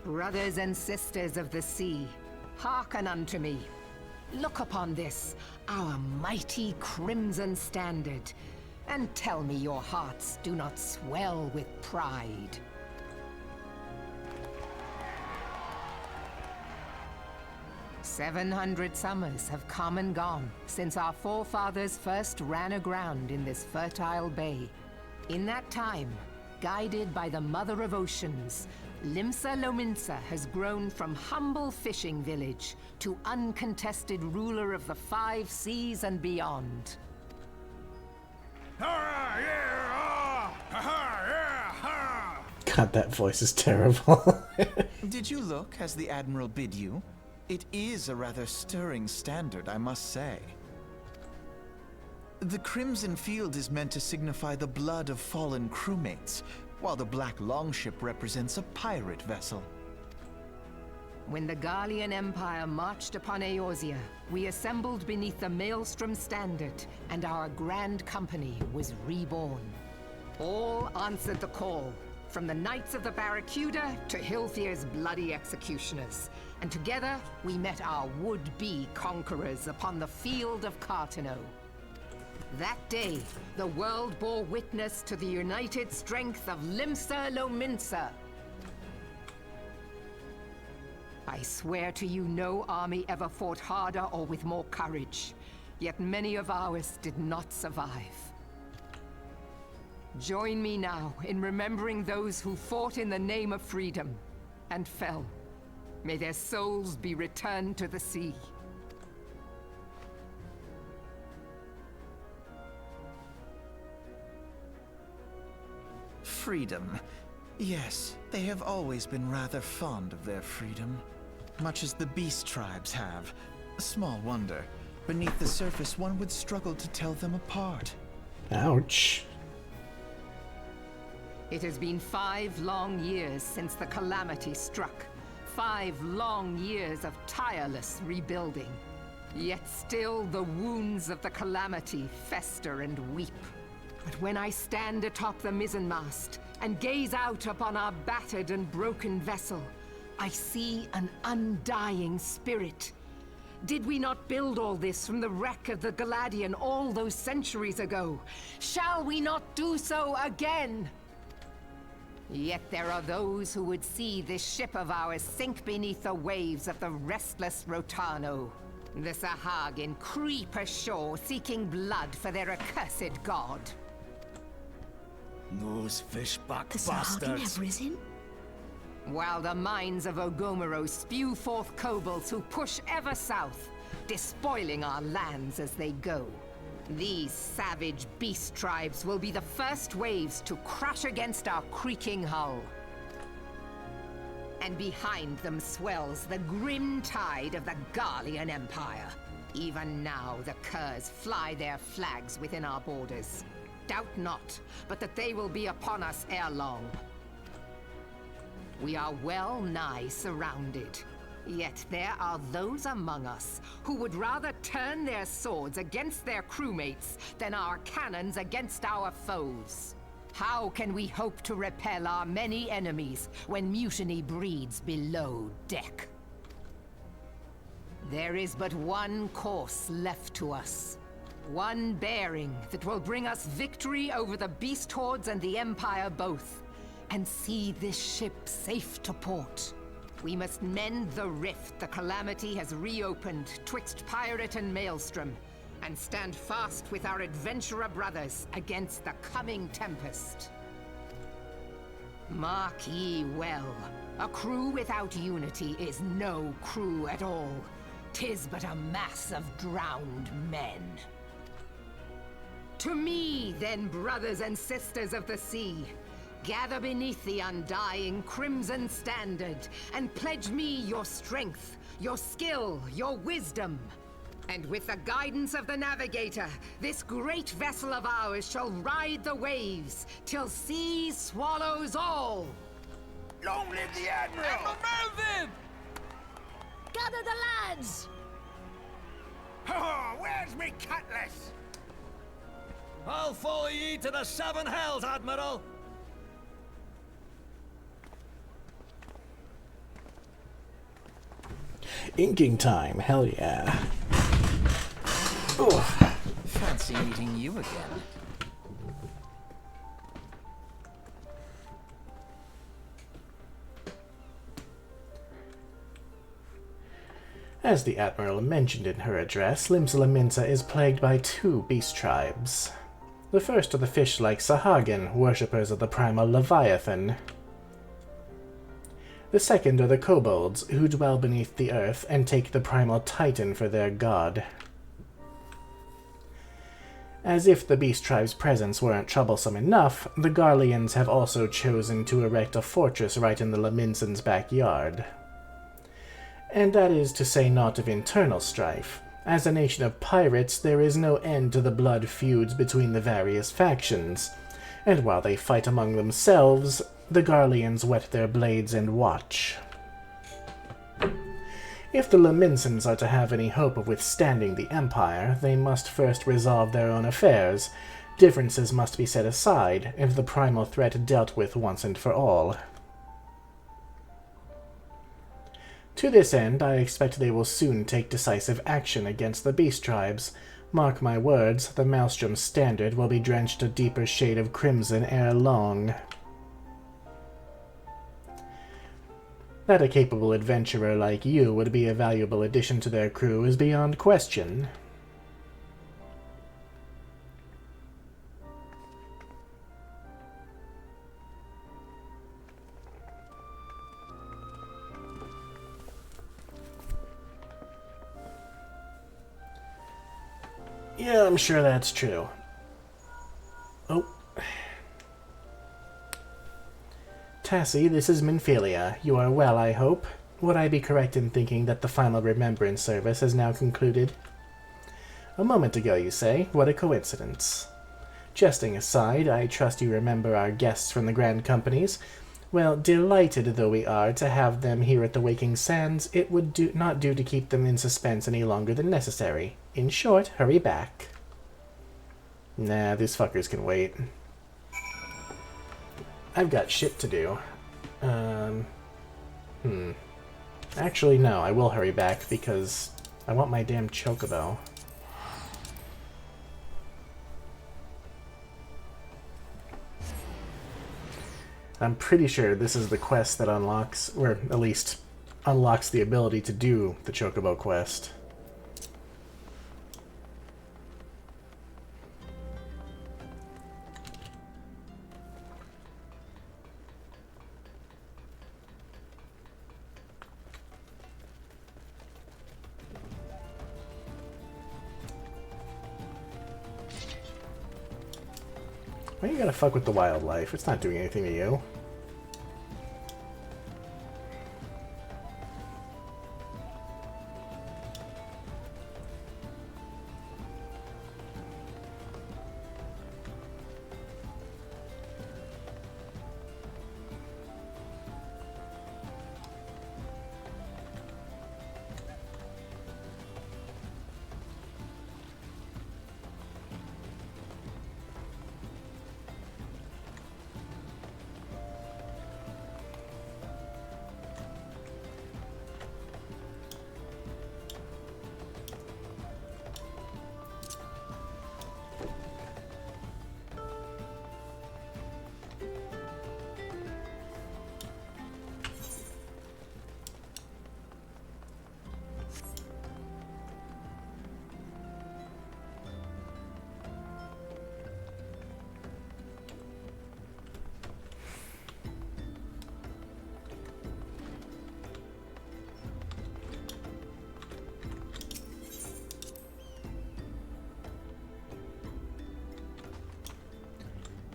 Brothers and sisters of the sea, hearken unto me. Look upon this, our mighty crimson standard, and tell me your hearts do not swell with pride. "700 summers have come and gone since our forefathers first ran aground in this fertile bay. In that time, guided by the Mother of Oceans, Limsa Lominsa has grown from humble fishing village to uncontested ruler of the 5 seas and beyond. God, that voice is terrible. Did you look as the Admiral bid you? It is a rather stirring standard, I must say. The Crimson Field is meant to signify the blood of fallen crewmates, while the Black Longship represents a pirate vessel. When the Garlean Empire marched upon Eorzea, we assembled beneath the Maelstrom Standard, and our Grand Company was reborn. All answered the call, from the Knights of the Barracuda to Hilfir's bloody executioners. And together, we met our would-be conquerors upon the field of Cartano. That day, the world bore witness to the united strength of Limsa Lominsa. I swear to you, no army ever fought harder or with more courage. Yet many of ours did not survive. Join me now in remembering those who fought in the name of freedom and fell. May their souls be returned to the sea. Freedom. Yes, they have always been rather fond of their freedom. Much as the beast tribes have. Small wonder. Beneath the surface, one would struggle to tell them apart. Ouch. It has been 5 long years since the calamity struck. 5 long years of tireless rebuilding. Yet still the wounds of the calamity fester and weep. But when I stand atop the mizzenmast and gaze out upon our battered and broken vessel, I see an undying spirit. Did we not build all this from the wreck of the Galadian all those centuries ago? Shall we not do so again? Yet there are those who would see this ship of ours sink beneath the waves of the restless Rotano. The Sahagin creep ashore seeking blood for their accursed god. Those fishback The Sahagin bastards. have risen? While the mines of Ogomero spew forth kobolds who push ever south, despoiling our lands as they go. These savage beast tribes will be the first waves to crash against our creaking hull. And behind them swells the grim tide of the Garlean Empire. Even now the Curs fly their flags within our borders. Doubt not, but that they will be upon us ere long. We are well nigh surrounded. Yet there are those among us who would rather turn their swords against their crewmates than our cannons against our foes. How can we hope to repel our many enemies when mutiny breeds below deck? There is but one course left to us. One bearing that will bring us victory over the beast hordes and the Empire both, and see this ship safe to port. We must mend the rift the calamity has reopened twixt pirate and maelstrom, and stand fast with our adventurer brothers against the coming tempest. Mark ye well, a crew without unity is no crew at all. 'Tis but a mass of drowned men. To me, then, brothers and sisters of the sea, gather beneath the undying crimson standard, and pledge me your strength, your skill, your wisdom. And with the guidance of the navigator, this great vessel of ours shall ride the waves, till sea swallows all! Long live the Admiral! Gather the lads! Oh, where's me cutlass? I'll follow ye to the 7 hells, Admiral! Inking time, hell yeah. Ooh. Fancy meeting you again. As the Admiral mentioned in her address, Limsa Lominsa is plagued by 2 beast tribes. The first are the fish-like Sahagin, worshippers of the primal Leviathan. The second are the kobolds, who dwell beneath the earth and take the primal Titan for their god. As if the beast tribe's presence weren't troublesome enough, the Garleans have also chosen to erect a fortress right in the Laminsans' backyard. And that is to say naught of internal strife. As a nation of pirates, there is no end to the blood feuds between the various factions. And while they fight among themselves, the Garleans whet their blades and watch. If the Laminsons are to have any hope of withstanding the Empire, they must first resolve their own affairs. Differences must be set aside, and the primal threat dealt with once and for all. To this end, I expect they will soon take decisive action against the Beast Tribes. Mark my words, the Maelstrom Standard will be drenched a deeper shade of crimson ere long. That a capable adventurer like you would be a valuable addition to their crew is beyond question. Yeah, I'm sure that's true. Oh. Tassie, this is Minfilia. You are well, I hope. Would I be correct in thinking that the final remembrance service has now concluded? A moment ago, you say? What a coincidence. Jesting aside, I trust you remember our guests from the Grand Companies. Well, delighted though we are to have them here at the Waking Sands, it would not do to keep them in suspense any longer than necessary. In short, hurry back. Nah, these fuckers can wait. I've got shit to do. Actually, no, I will hurry back because I want my damn chocobo. I'm pretty sure this is the quest that unlocks, or at least unlocks the ability to do the chocobo quest. Why you gotta fuck with the wildlife? It's not doing anything to you.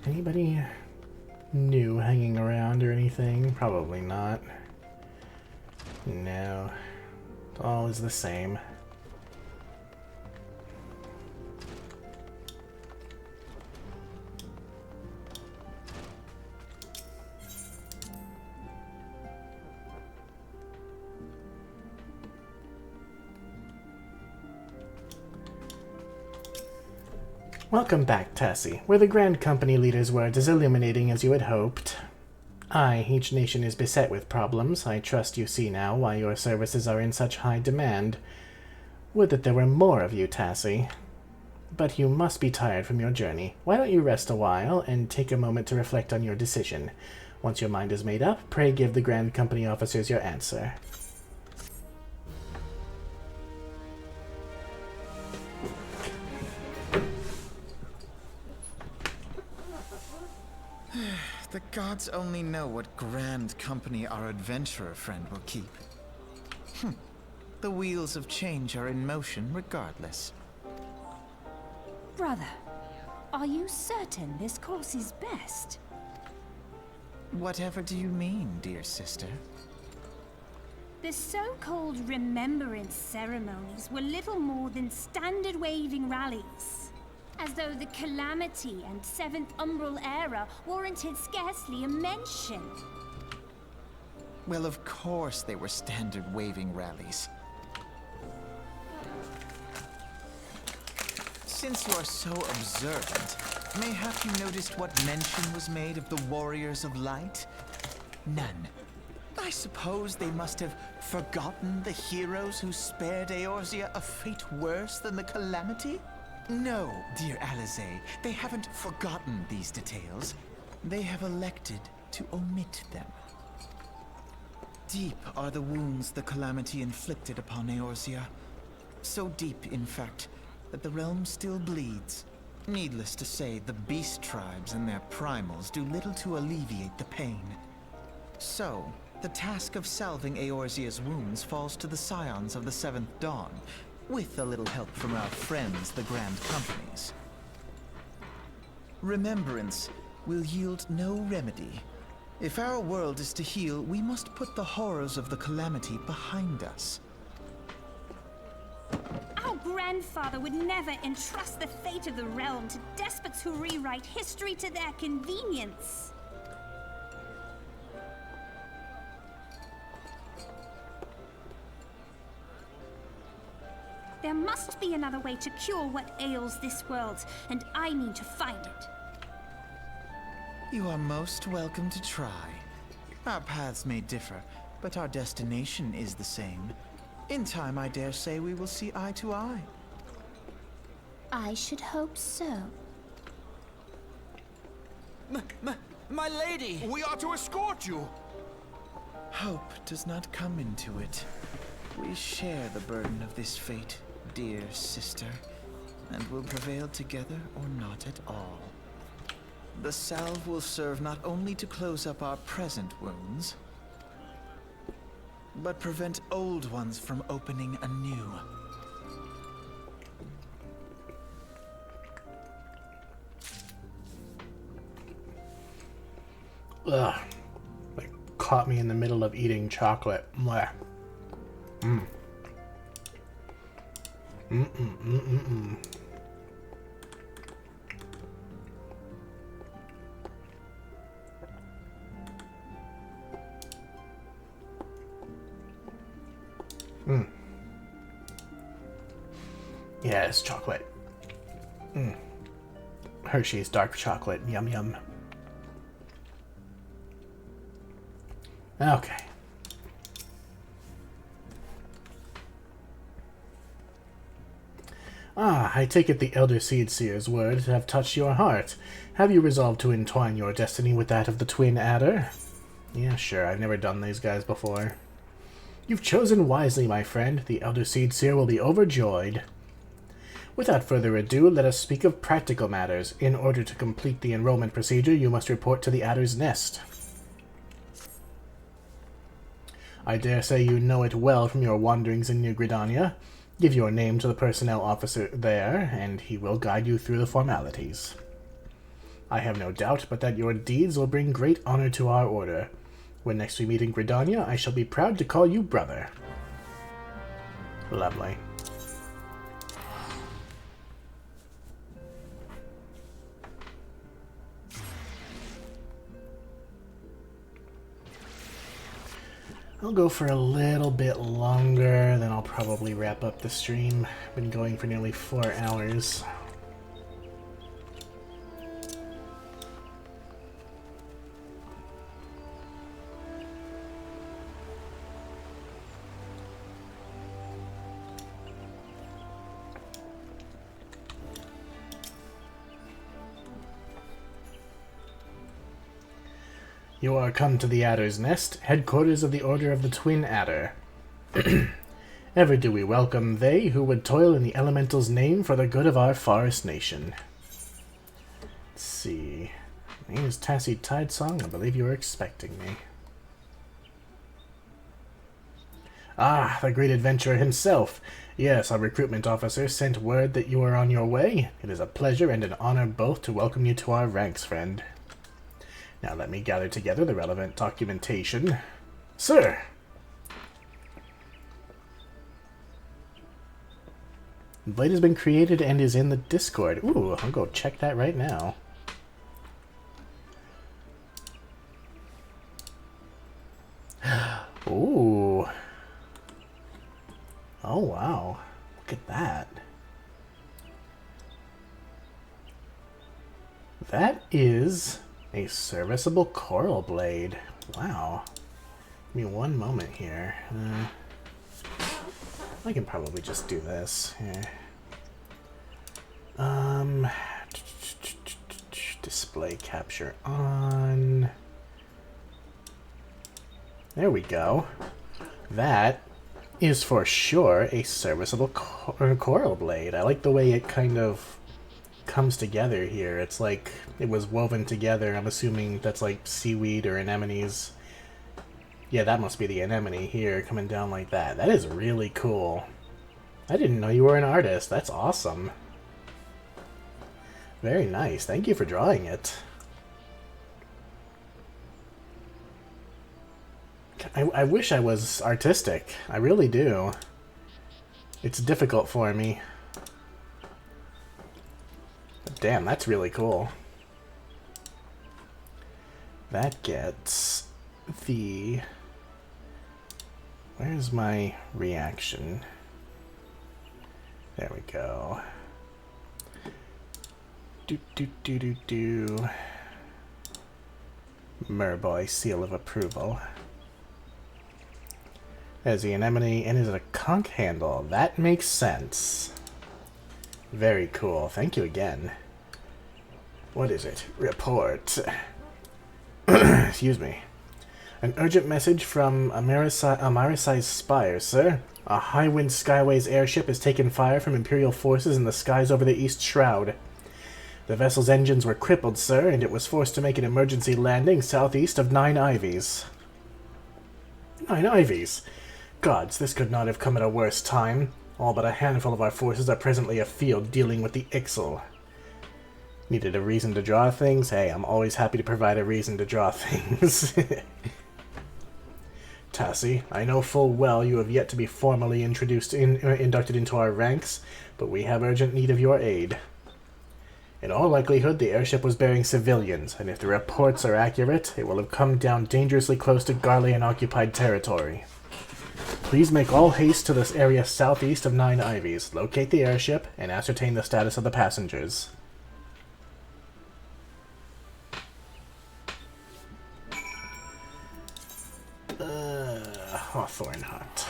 Anybody new hanging around or anything? Probably not. No. All is the same. Welcome back, Tassie. Were the Grand Company leaders' words as illuminating as you had hoped? Aye, each nation is beset with problems. I trust you see now why your services are in such high demand. Would that there were more of you, Tassie. But you must be tired from your journey. Why don't you rest a while and take a moment to reflect on your decision? Once your mind is made up, pray give the Grand Company officers your answer. The gods only know what grand company our adventurer friend will keep. The wheels of change are in motion regardless. Brother, are you certain this course is best? Whatever do you mean, dear sister? The so-called remembrance ceremonies were little more than standard waving rallies. As though the Calamity and Seventh Umbral era warranted scarcely a mention. Well, of course they were standard waving rallies. Since you are so observant, mayhap you noticed what mention was made of the Warriors of Light? None. I suppose they must have forgotten the heroes who spared Eorzea a fate worse than the Calamity? No, dear Alize, they haven't forgotten these details. They have elected to omit them. Deep are the wounds the Calamity inflicted upon Eorzea. So deep, in fact, that the realm still bleeds. Needless to say, the beast tribes and their primals do little to alleviate the pain. So, the task of salving Eorzea's wounds falls to the scions of the Seventh Dawn, with a little help from our friends, the Grand Companies. Remembrance will yield no remedy. If our world is to heal, we must put the horrors of the Calamity behind us. Our grandfather would never entrust the fate of the realm to despots who rewrite history to their convenience. There must be another way to cure what ails this world, and I mean to find it. You are most welcome to try. Our paths may differ, but our destination is the same. In time, I dare say we will see eye to eye. I should hope so. My lady! We are to escort you! Hope does not come into it. We share the burden of this fate, dear sister, and will prevail together or not at all. The salve will serve not only to close up our present wounds, but prevent old ones from opening anew. Ugh. Like, caught me in the middle of eating chocolate. Mwah. Yes, chocolate. Hershey's dark chocolate. Yum yum. Okay. I take it the Elder Seedseer's words have touched your heart. Have you resolved to entwine your destiny with that of the Twin Adder? Yeah, sure, I've never done these guys before. You've chosen wisely, my friend. The Elder Seedseer will be overjoyed. Without further ado, let us speak of practical matters. In order to complete the enrollment procedure, you must report to the Adder's Nest. I dare say you know it well from your wanderings in New Gridania. Give your name to the personnel officer there, and he will guide you through the formalities. I have no doubt but that your deeds will bring great honor to our order. When next we meet in Gridania, I shall be proud to call you brother. Lovely. I'll go for a little bit longer, then I'll probably wrap up the stream. Been going for nearly 4 hours. You are come to the Adder's Nest, headquarters of the Order of the Twin Adder. Ever do we welcome they who would toil in the Elemental's name for the good of our forest nation. Let's see. My name is Tassie Tidesong. I believe you were expecting me. Ah, the great adventurer himself. Yes, our recruitment officer sent word that you are on your way. It is a pleasure and an honor both to welcome you to our ranks, friend. Now let me gather together the relevant documentation. Sir! Blade has been created and is in the Discord. Ooh, I'll go check that right now. Ooh. Oh, wow. Look at that. That is a serviceable coral blade. Wow. Give me one moment here. I can probably just do this. Here. Display capture on. There we go. That is for sure a serviceable coral blade. I like the way it kind of comes together here. It's like it was woven together. I'm assuming that's like seaweed or anemones. Yeah, that must be the anemone here coming down like that. That is really cool. I didn't know you were an artist. That's awesome. Very nice. Thank you for drawing it. I wish I was artistic. I really do. It's difficult for me. But damn, that's really cool. That gets the... Where's my reaction? There we go. Do. Merboy seal of approval. There's the anemone, and is it a conch handle? That makes sense. Very cool. Thank you again. What is it? Report. Excuse me. An urgent message from Amarisai's spire, sir. A Highwind Skyways airship has taken fire from Imperial forces in the skies over the East Shroud. The vessel's engines were crippled, sir, and it was forced to make an emergency landing southeast of 9 Ivies. 9 Ivies? Gods, this could not have come at a worse time. All but a handful of our forces are presently afield dealing with the Ixal. Needed a reason to draw things? Hey, I'm always happy to provide a reason to draw things. Tassie, I know full well you have yet to be formally inducted into our ranks, but we have urgent need of your aid. In all likelihood, the airship was bearing civilians, and if the reports are accurate, it will have come down dangerously close to Garlean-occupied territory. Please make all haste to this area southeast of 9 Ivies, locate the airship, and ascertain the status of the passengers. Hawthorne Hut.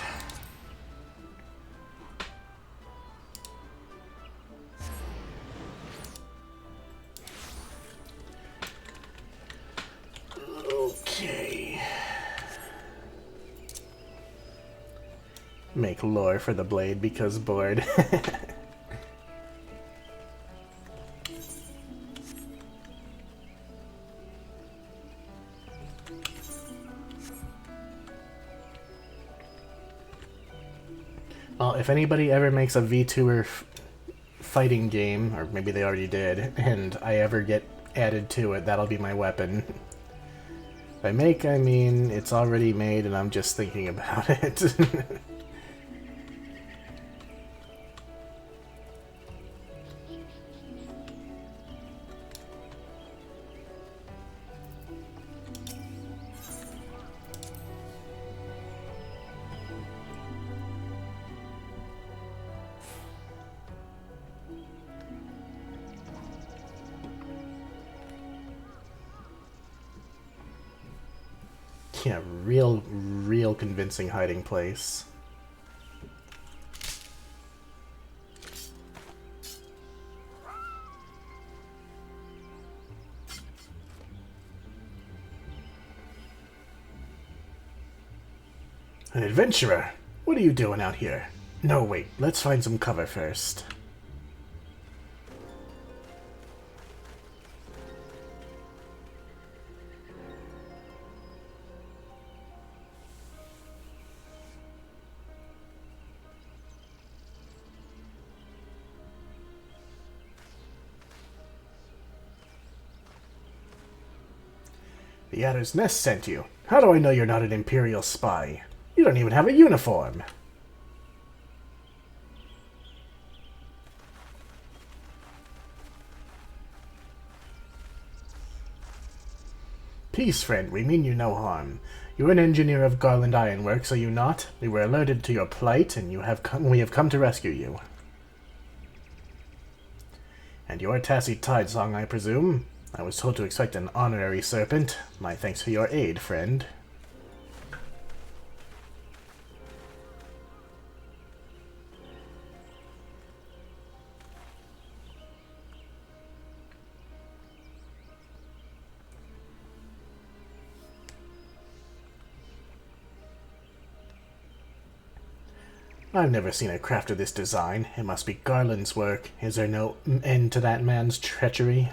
Okay. Make lore for the blade because bored. Well, if anybody ever makes a VTuber fighting game, or maybe they already did, and I ever get added to it, that'll be my weapon. By make, I mean it's already made and I'm just thinking about it. Yeah, real convincing hiding place. An adventurer? What are you doing out here? No, wait, let's find some cover first. The Adder's Nest sent you. How do I know you're not an Imperial spy? You don't even have a uniform. Peace, friend. We mean you no harm. You're an engineer of Garland Ironworks, are you not? We were alerted to your plight, and we have come to rescue you. And you're Tassie Tidesong, I presume? I was told to expect an honorary serpent. My thanks for your aid, friend. I've never seen a craft of this design. It must be Garland's work. Is there no end to that man's treachery?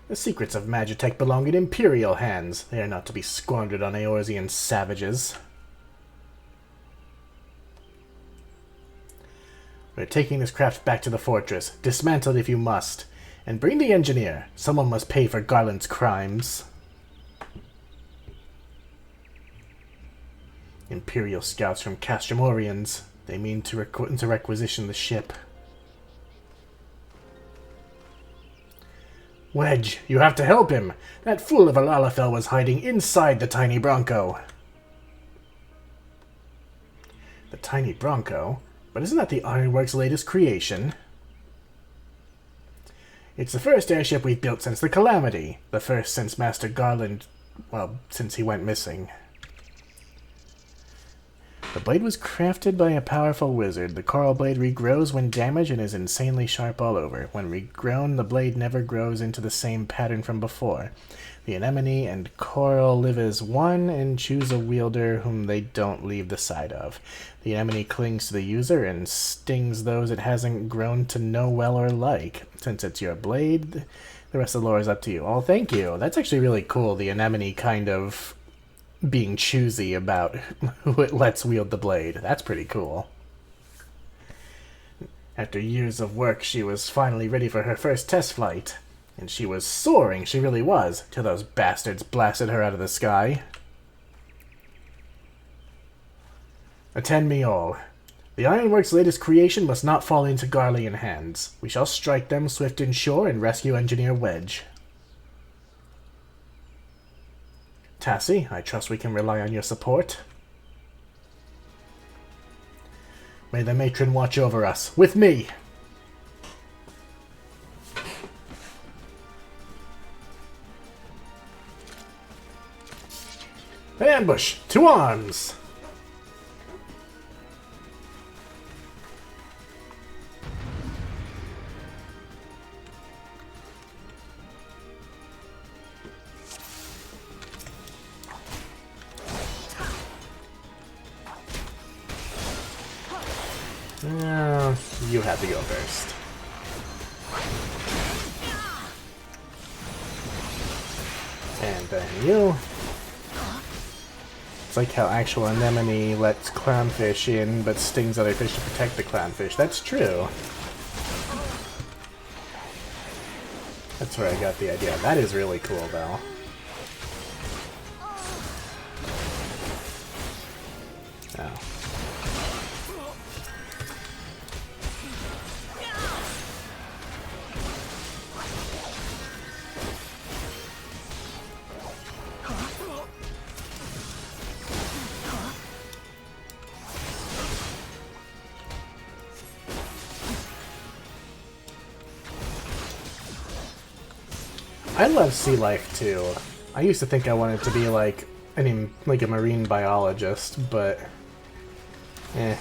The secrets of Magitech belong in Imperial hands. They are not to be squandered on Eorzean savages. We're taking this craft back to the fortress. Dismantle it if you must. And bring the engineer. Someone must pay for Garland's crimes. Imperial scouts from Castromorians. They mean to requisition the ship. Wedge, you have to help him! That fool of a Lalafell was hiding inside the tiny Bronco. The tiny Bronco? But isn't that the Ironworks' latest creation? It's the first airship we've built since the Calamity. The first since Master Garland... well, since he went missing. The blade was crafted by a powerful wizard. The coral blade regrows when damaged and is insanely sharp all over. When regrown, the blade never grows into the same pattern from before. The anemone and coral live as one and choose a wielder whom they don't leave the side of. The anemone clings to the user and stings those it hasn't grown to know well or like. Since it's your blade, the rest of the lore is up to you. Oh, thank you. That's actually really cool, the anemone kind of being choosy about who it lets wield the blade. That's pretty cool. After years of work, she was finally ready for her first test flight. And she was soaring, she really was, till those bastards blasted her out of the sky. Attend me all. The Ironworks' latest creation must not fall into Garlean hands. We shall strike them swift and sure and rescue Engineer Wedge. Tassie, I trust we can rely on your support. May the matron watch over us. With me! An ambush! To arms! You have to go first. And then you. It's like how actual anemone lets clownfish in, but stings other fish to protect the clownfish. That's true. That's where I got the idea. That is really cool, though. Oh. I love sea life too. I used to think I wanted to be like a marine biologist, but I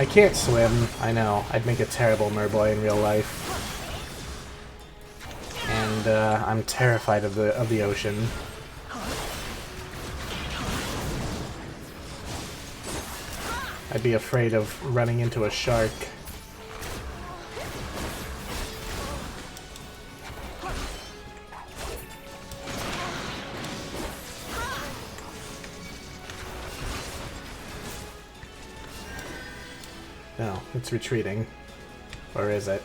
can't swim. I know. I'd make a terrible merboy in real life, and I'm terrified of the ocean. I'd be afraid of running into a shark. No, it's retreating. Or is it?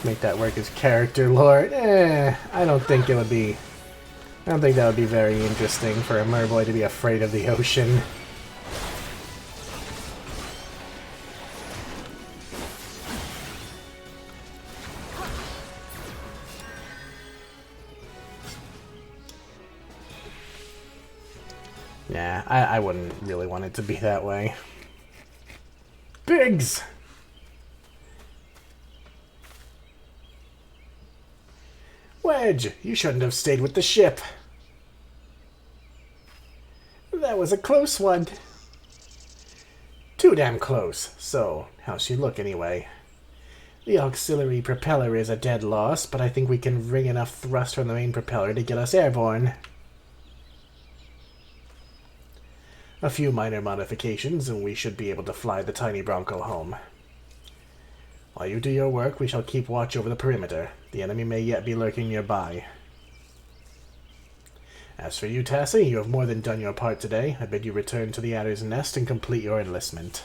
Make that work as character lore. I don't think it would be... I don't think that would be very interesting for a merboy to be afraid of the ocean. Nah, I wouldn't really want it to be that way. Pigs! Wedge, you shouldn't have stayed with the ship. That was a close one. Too damn close. So, how's she look anyway? The auxiliary propeller is a dead loss, but I think we can wring enough thrust from the main propeller to get us airborne. A few minor modifications, and we should be able to fly the tiny Bronco home. While you do your work, we shall keep watch over the perimeter. The enemy may yet be lurking nearby. As for you, Tassie, you have more than done your part today. I bid you return to the Adder's Nest and complete your enlistment.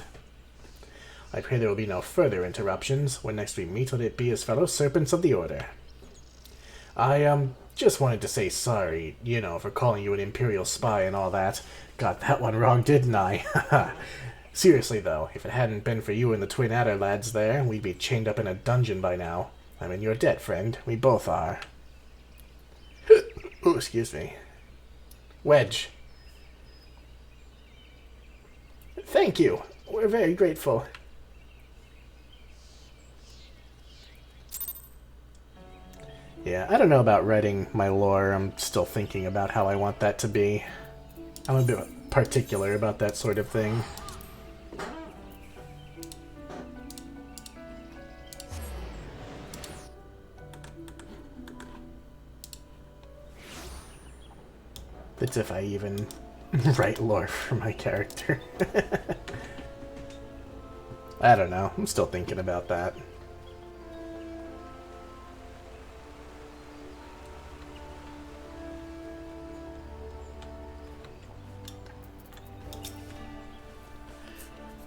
I pray there will be no further interruptions. When next we meet, let it be as fellow serpents of the Order. I, just wanted to say sorry, you know, for calling you an Imperial spy and all that. Got that one wrong, didn't I? Seriously, though, if it hadn't been for you and the Twin Adder lads there, we'd be chained up in a dungeon by now. I'm in your debt, friend. We both are. Oh, excuse me. Wedge. Thank you. We're very grateful. Yeah, I don't know about writing my lore. I'm still thinking about how I want that to be. I'm a bit particular about that sort of thing. That's if I even write lore for my character. I don't know. I'm still thinking about that.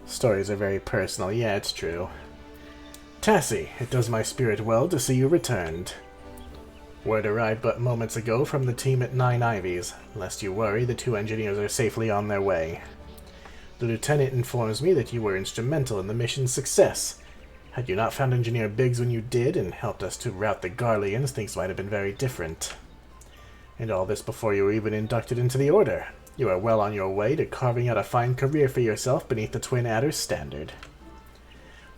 Stories are very personal. Yeah, it's true. Tassie, it does my spirit well to see you returned. Word arrived but moments ago from the team at Nine Ivies. Lest you worry, the 2 engineers are safely on their way. The lieutenant informs me that you were instrumental in the mission's success. Had you not found Engineer Biggs when you did and helped us to rout the Garleans, things might have been very different. And all this before you were even inducted into the Order. You are well on your way to carving out a fine career for yourself beneath the Twin Adder's standard.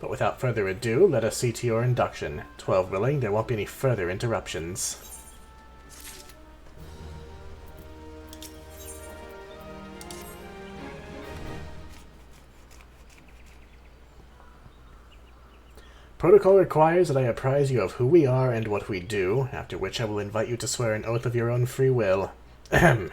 But without further ado, let us see to your induction. 12 willing, there won't be any further interruptions. Protocol requires that I apprise you of who we are and what we do, after which I will invite you to swear an oath of your own free will. Ahem.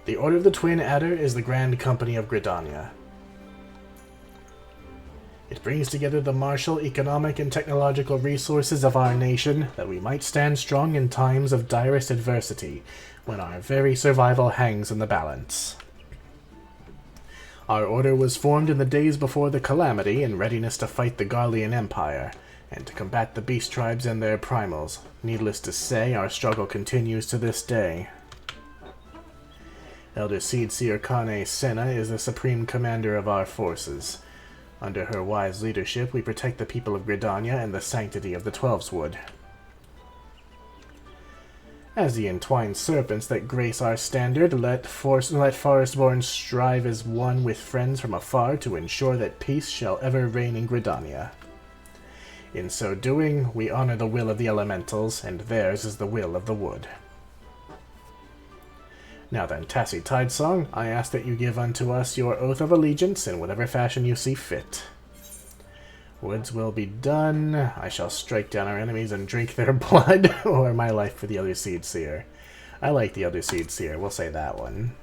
The Order of the Twin Adder is the Grand Company of Gridania. It brings together the martial, economic, and technological resources of our nation that we might stand strong in times of direst adversity, when our very survival hangs in the balance. Our order was formed in the days before the Calamity in readiness to fight the Garlean Empire, and to combat the beast tribes and their primals. Needless to say, our struggle continues to this day. Elder Seedseer Kane Senna is the supreme commander of our forces. Under her wise leadership, we protect the people of Gridania and the sanctity of the Twelveswood. As the entwined serpents that grace our standard, let Forestborn strive as one with friends from afar to ensure that peace shall ever reign in Gridania. In so doing, we honor the will of the elementals, and theirs is the will of the wood. Now then, Tassie Tidesong, I ask that you give unto us your oath of allegiance in whatever fashion you see fit. Woods will be done. I shall strike down our enemies and drink their blood, or my life for the Elder Seedseer. I like the Elder Seedseer, we'll say that one.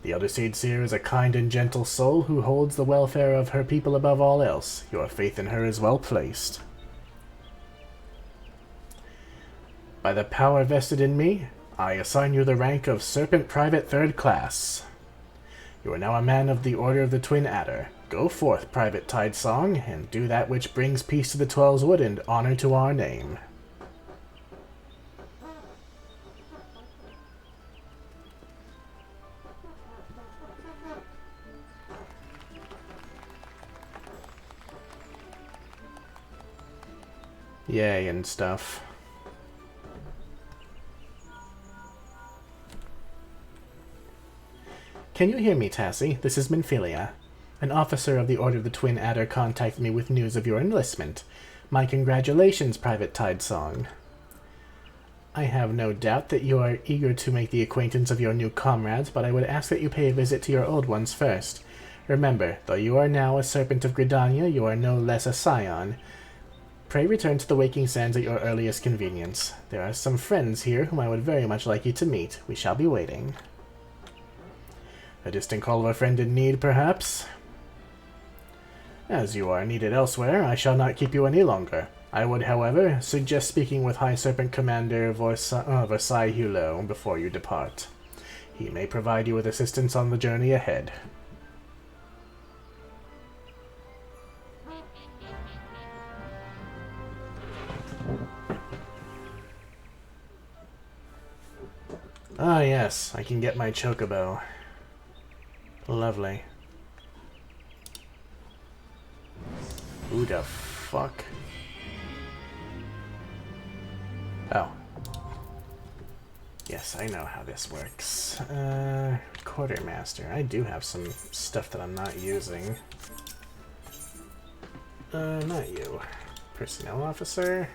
The Elder Seedseer is a kind and gentle soul who holds the welfare of her people above all else. Your faith in her is well placed. By the power vested in me, I assign you the rank of Serpent Private 3rd Class. You are now a man of the Order of the Twin Adder. Go forth, Private Tidesong, and do that which brings peace to the Twelveswood and honor to our name. Yay and stuff. Can you hear me, Tassie? This is Minfilia. An officer of the Order of the Twin Adder contacted me with news of your enlistment. My congratulations, Private Tidesong. I have no doubt that you are eager to make the acquaintance of your new comrades, but I would ask that you pay a visit to your old ones first. Remember, though you are now a serpent of Gridania, you are no less a scion. Pray return to the Waking Sands at your earliest convenience. There are some friends here whom I would very much like you to meet. We shall be waiting. A distant call of a friend in need, perhaps? As you are needed elsewhere, I shall not keep you any longer. I would, however, suggest speaking with High Serpent Commander Versailles Hulot before you depart. He may provide you with assistance on the journey ahead. Ah, yes, I can get my chocobo. Lovely. Who the fuck? Oh. Yes, I know how this works. Quartermaster. I do have some stuff that I'm not using. Not you. Personnel officer.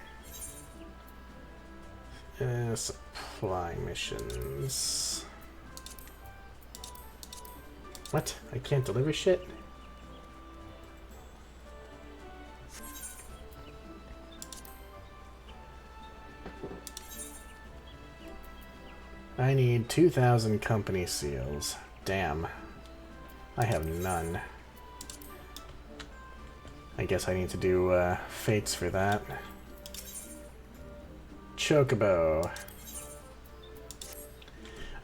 Supply missions. What? I can't deliver shit? I need 2,000 company seals. Damn. I have none. I guess I need to do fates for that. Chocobo.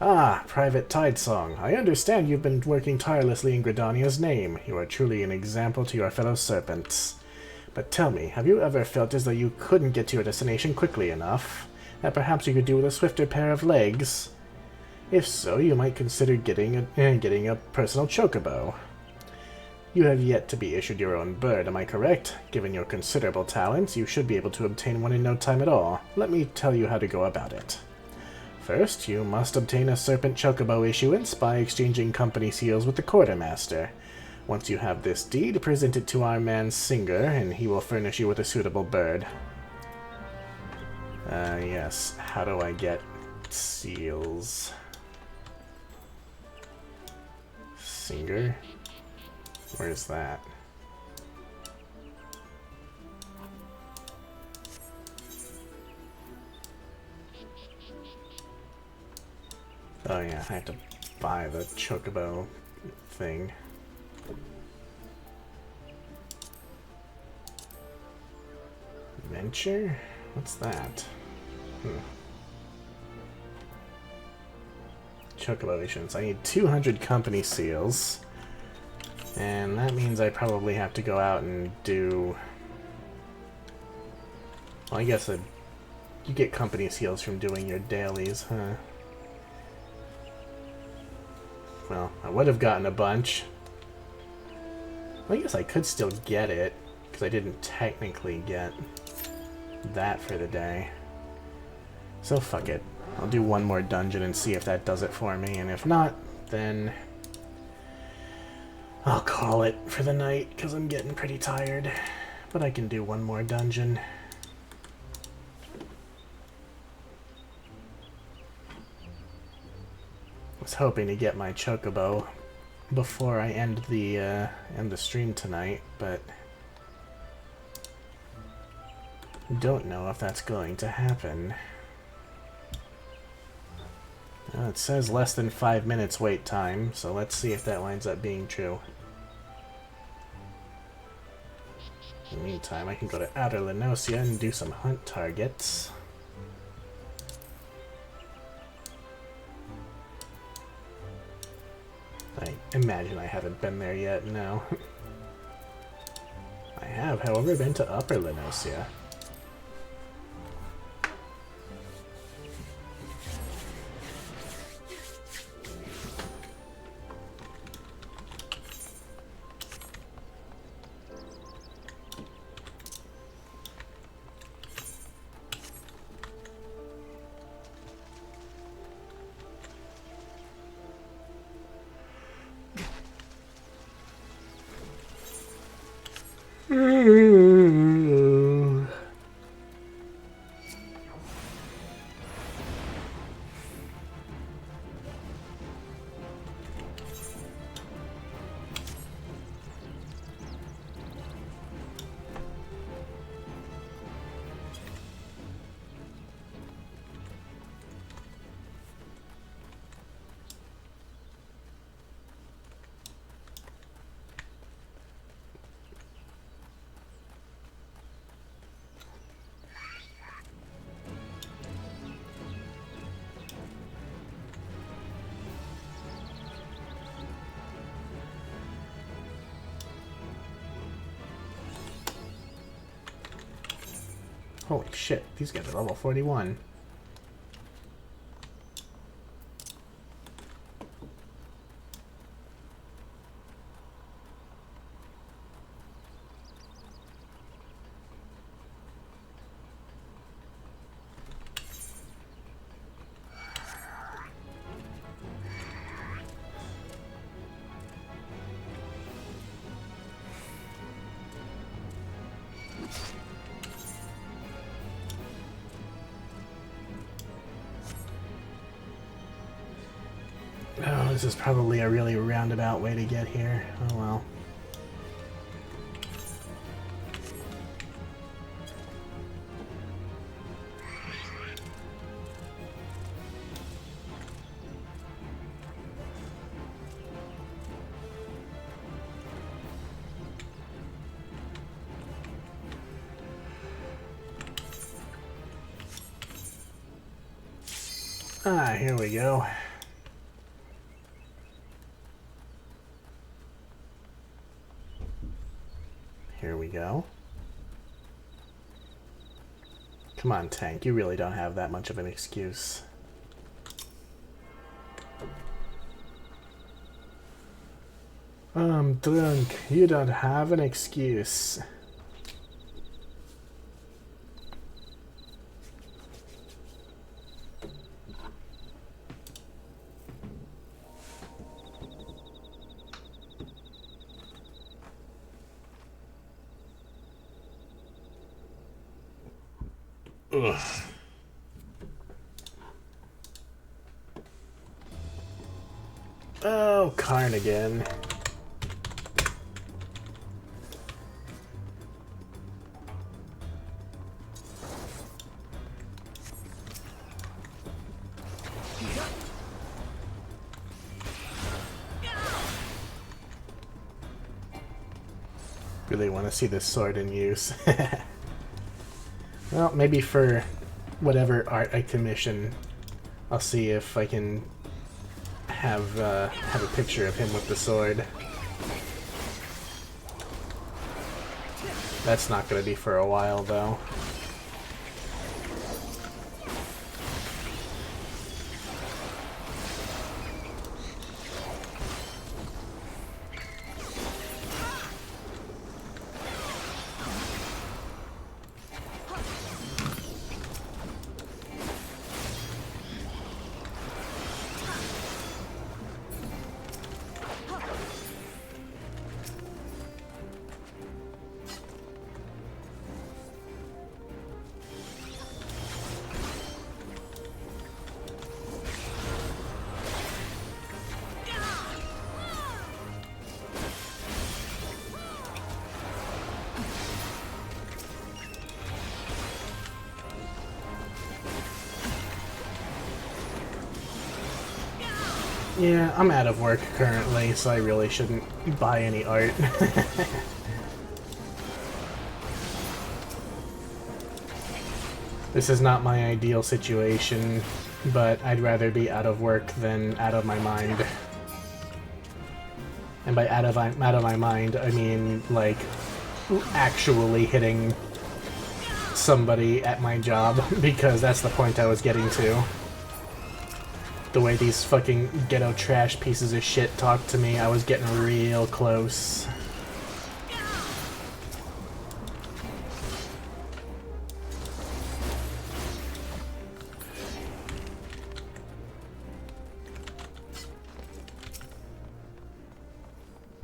Ah, Private Tidesong. I understand you've been working tirelessly in Gridania's name. You are truly an example to your fellow serpents. But tell me, have you ever felt as though you couldn't get to your destination quickly enough? That perhaps you could do with a swifter pair of legs? If so, you might consider getting a personal chocobo. You have yet to be issued your own bird, am I correct? Given your considerable talents, you should be able to obtain one in no time at all. Let me tell you how to go about it. First, you must obtain a Serpent Chocobo issuance by exchanging company seals with the Quartermaster. Once you have this deed, present it to our man Singer, and he will furnish you with a suitable bird. Yes. How do I get seals? Singer? Where's that? Oh yeah, I have to buy the chocobo thing. Venture? What's that? Chocobo issuance. I need 200 company seals. And that means I probably have to go out and do... Well, I guess you get company seals from doing your dailies, huh? Well, I would have gotten a bunch. Well, I guess I could still get it, because I didn't technically get that for the day. So fuck it. I'll do one more dungeon and see if that does it for me, and if not, then I'll call it for the night, because I'm getting pretty tired. But I can do one more dungeon. I was hoping to get my chocobo before I end the stream tonight, but don't know if that's going to happen. It says less than 5 minutes wait time, so let's see if that winds up being true. In the meantime, I can go to Outer Lenosia and do some hunt targets. I imagine I haven't been there yet, no. I have, however, been to Upper Lenosia. Holy shit, these guys are level 41. Oh, this is probably a really roundabout way to get here. Oh well. Ah, here we go. Here we go. Come on, tank. You really don't have that much of an excuse. I'm drunk. You don't have an excuse. Ugh. Oh, Carnigan. Really want to see this sword in use. Well, maybe for whatever art I commission, I'll see if I can have a picture of him with the sword. That's not going to be for a while, though. Yeah, I'm out of work currently, so I really shouldn't buy any art. This is not my ideal situation, but I'd rather be out of work than out of my mind. And by out of my mind, I mean, like, actually hitting somebody at my job, because that's the point I was getting to. The way these fucking ghetto trash pieces of shit talk to me, I was getting real close.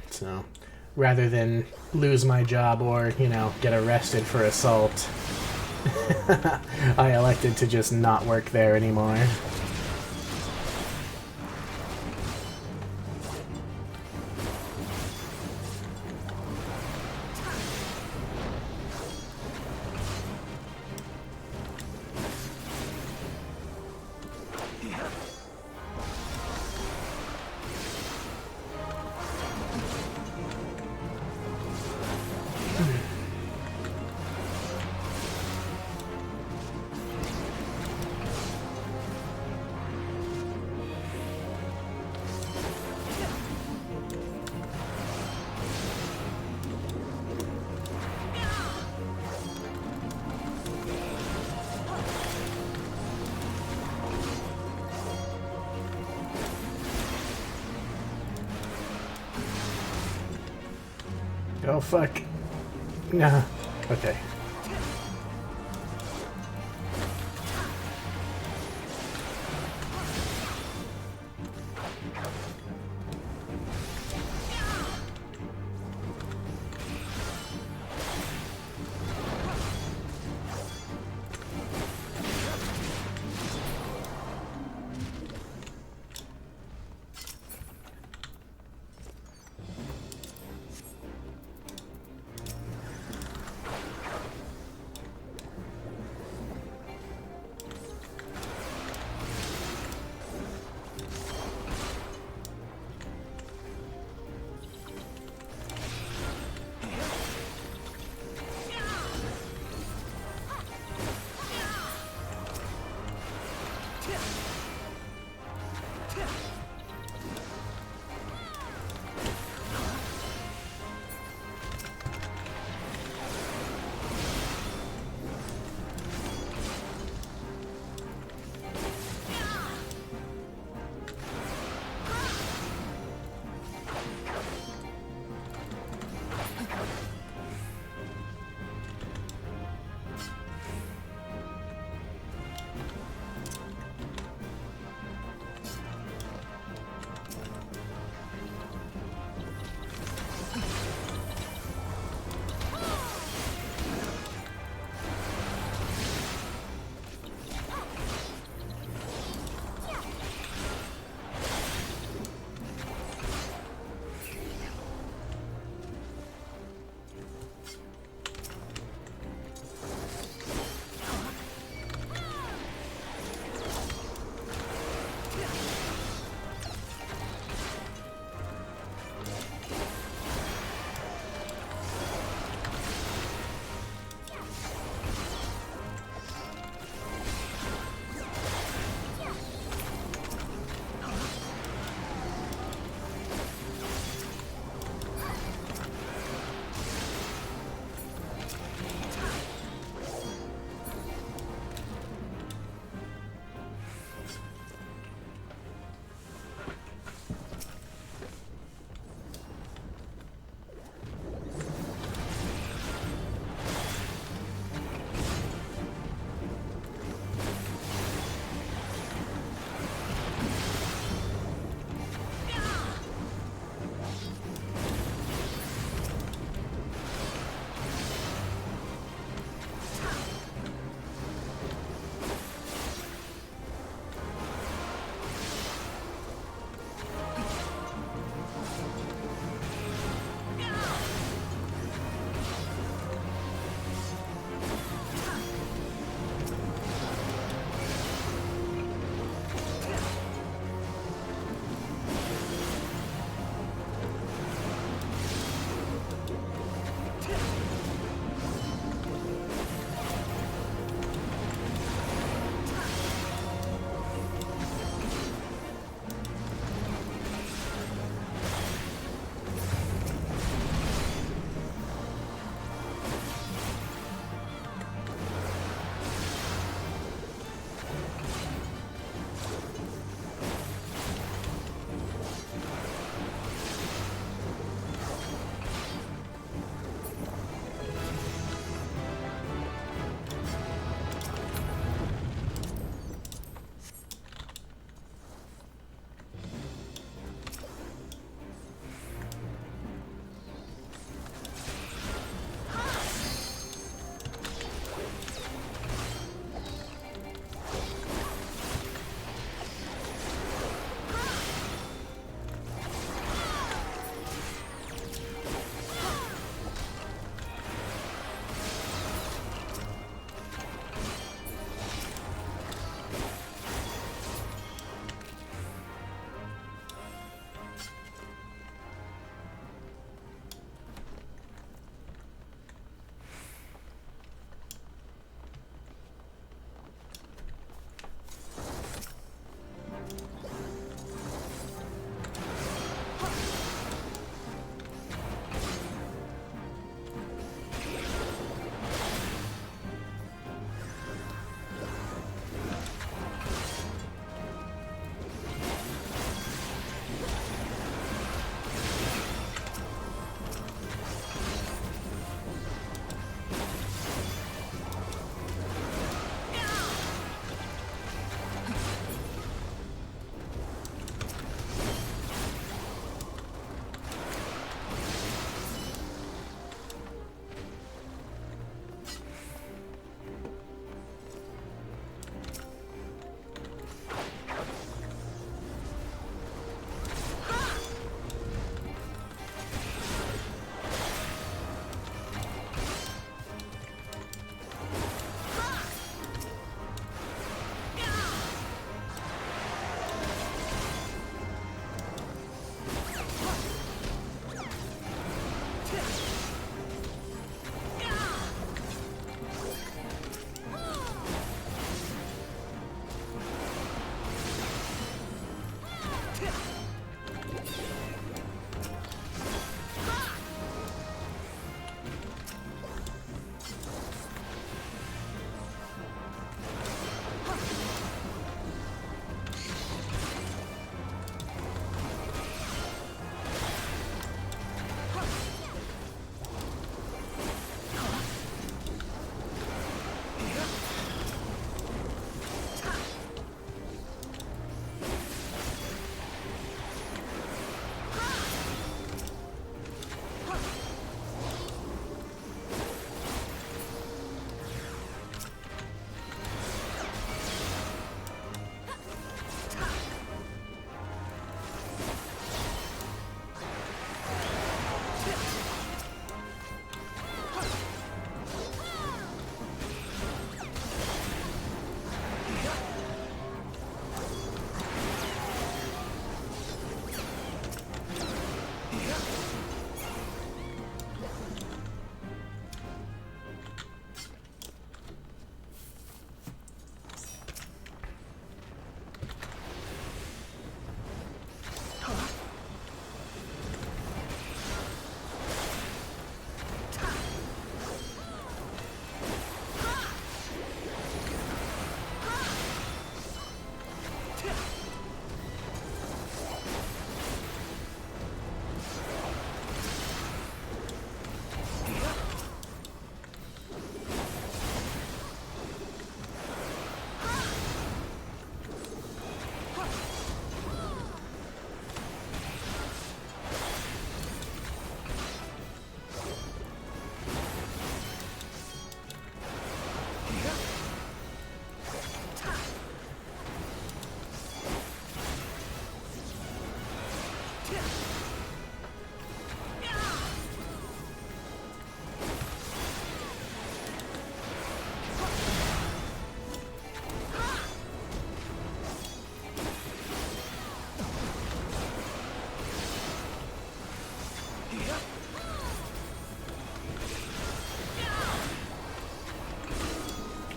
So, rather than lose my job or, you know, get arrested for assault. I elected to just not work there anymore. Oh fuck. No. Okay.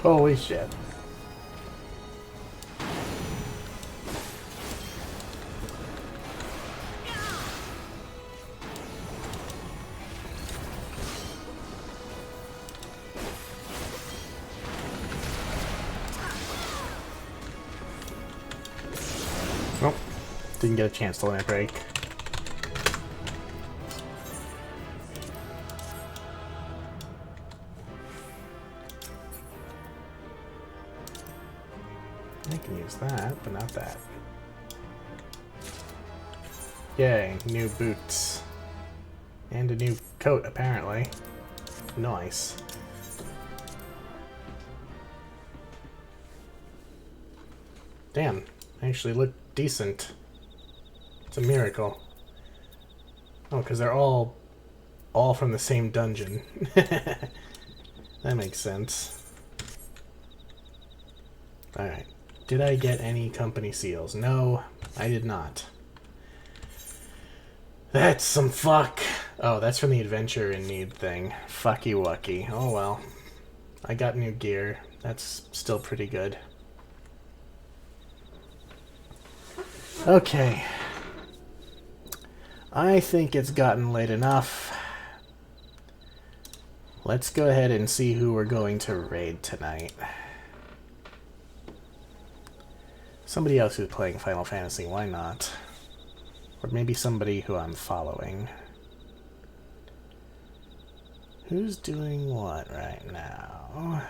Holy shit. Nope. Didn't get a chance to let it break. I can use that, but not that. Yay, new boots. And a new coat, apparently. Nice. Damn, I actually look decent. It's a miracle. Oh, because they're all from the same dungeon. That makes sense. Alright. Did I get any company seals? No, I did not. That's some fuck. Oh, that's from the adventure in need thing. Fucky wucky. Oh well. I got new gear. That's still pretty good. Okay. I think it's gotten late enough. Let's go ahead and see who we're going to raid tonight. Somebody else who's playing Final Fantasy, why not? Or maybe somebody who I'm following. Who's doing what right now?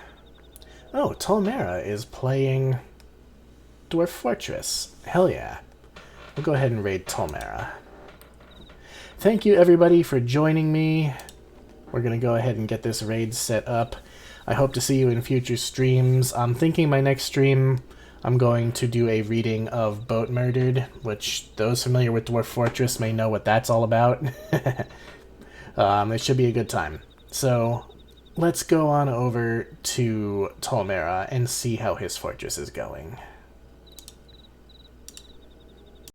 Oh, Tolmera is playing Dwarf Fortress. Hell yeah. We'll go ahead and raid Tolmera. Thank you everybody for joining me. We're gonna go ahead and get this raid set up. I hope to see you in future streams. I'm thinking my next stream I'm going to do a reading of Boat Murdered, which those familiar with Dwarf Fortress may know what that's all about. It should be a good time. So let's go on over to Tolmera and see how his fortress is going.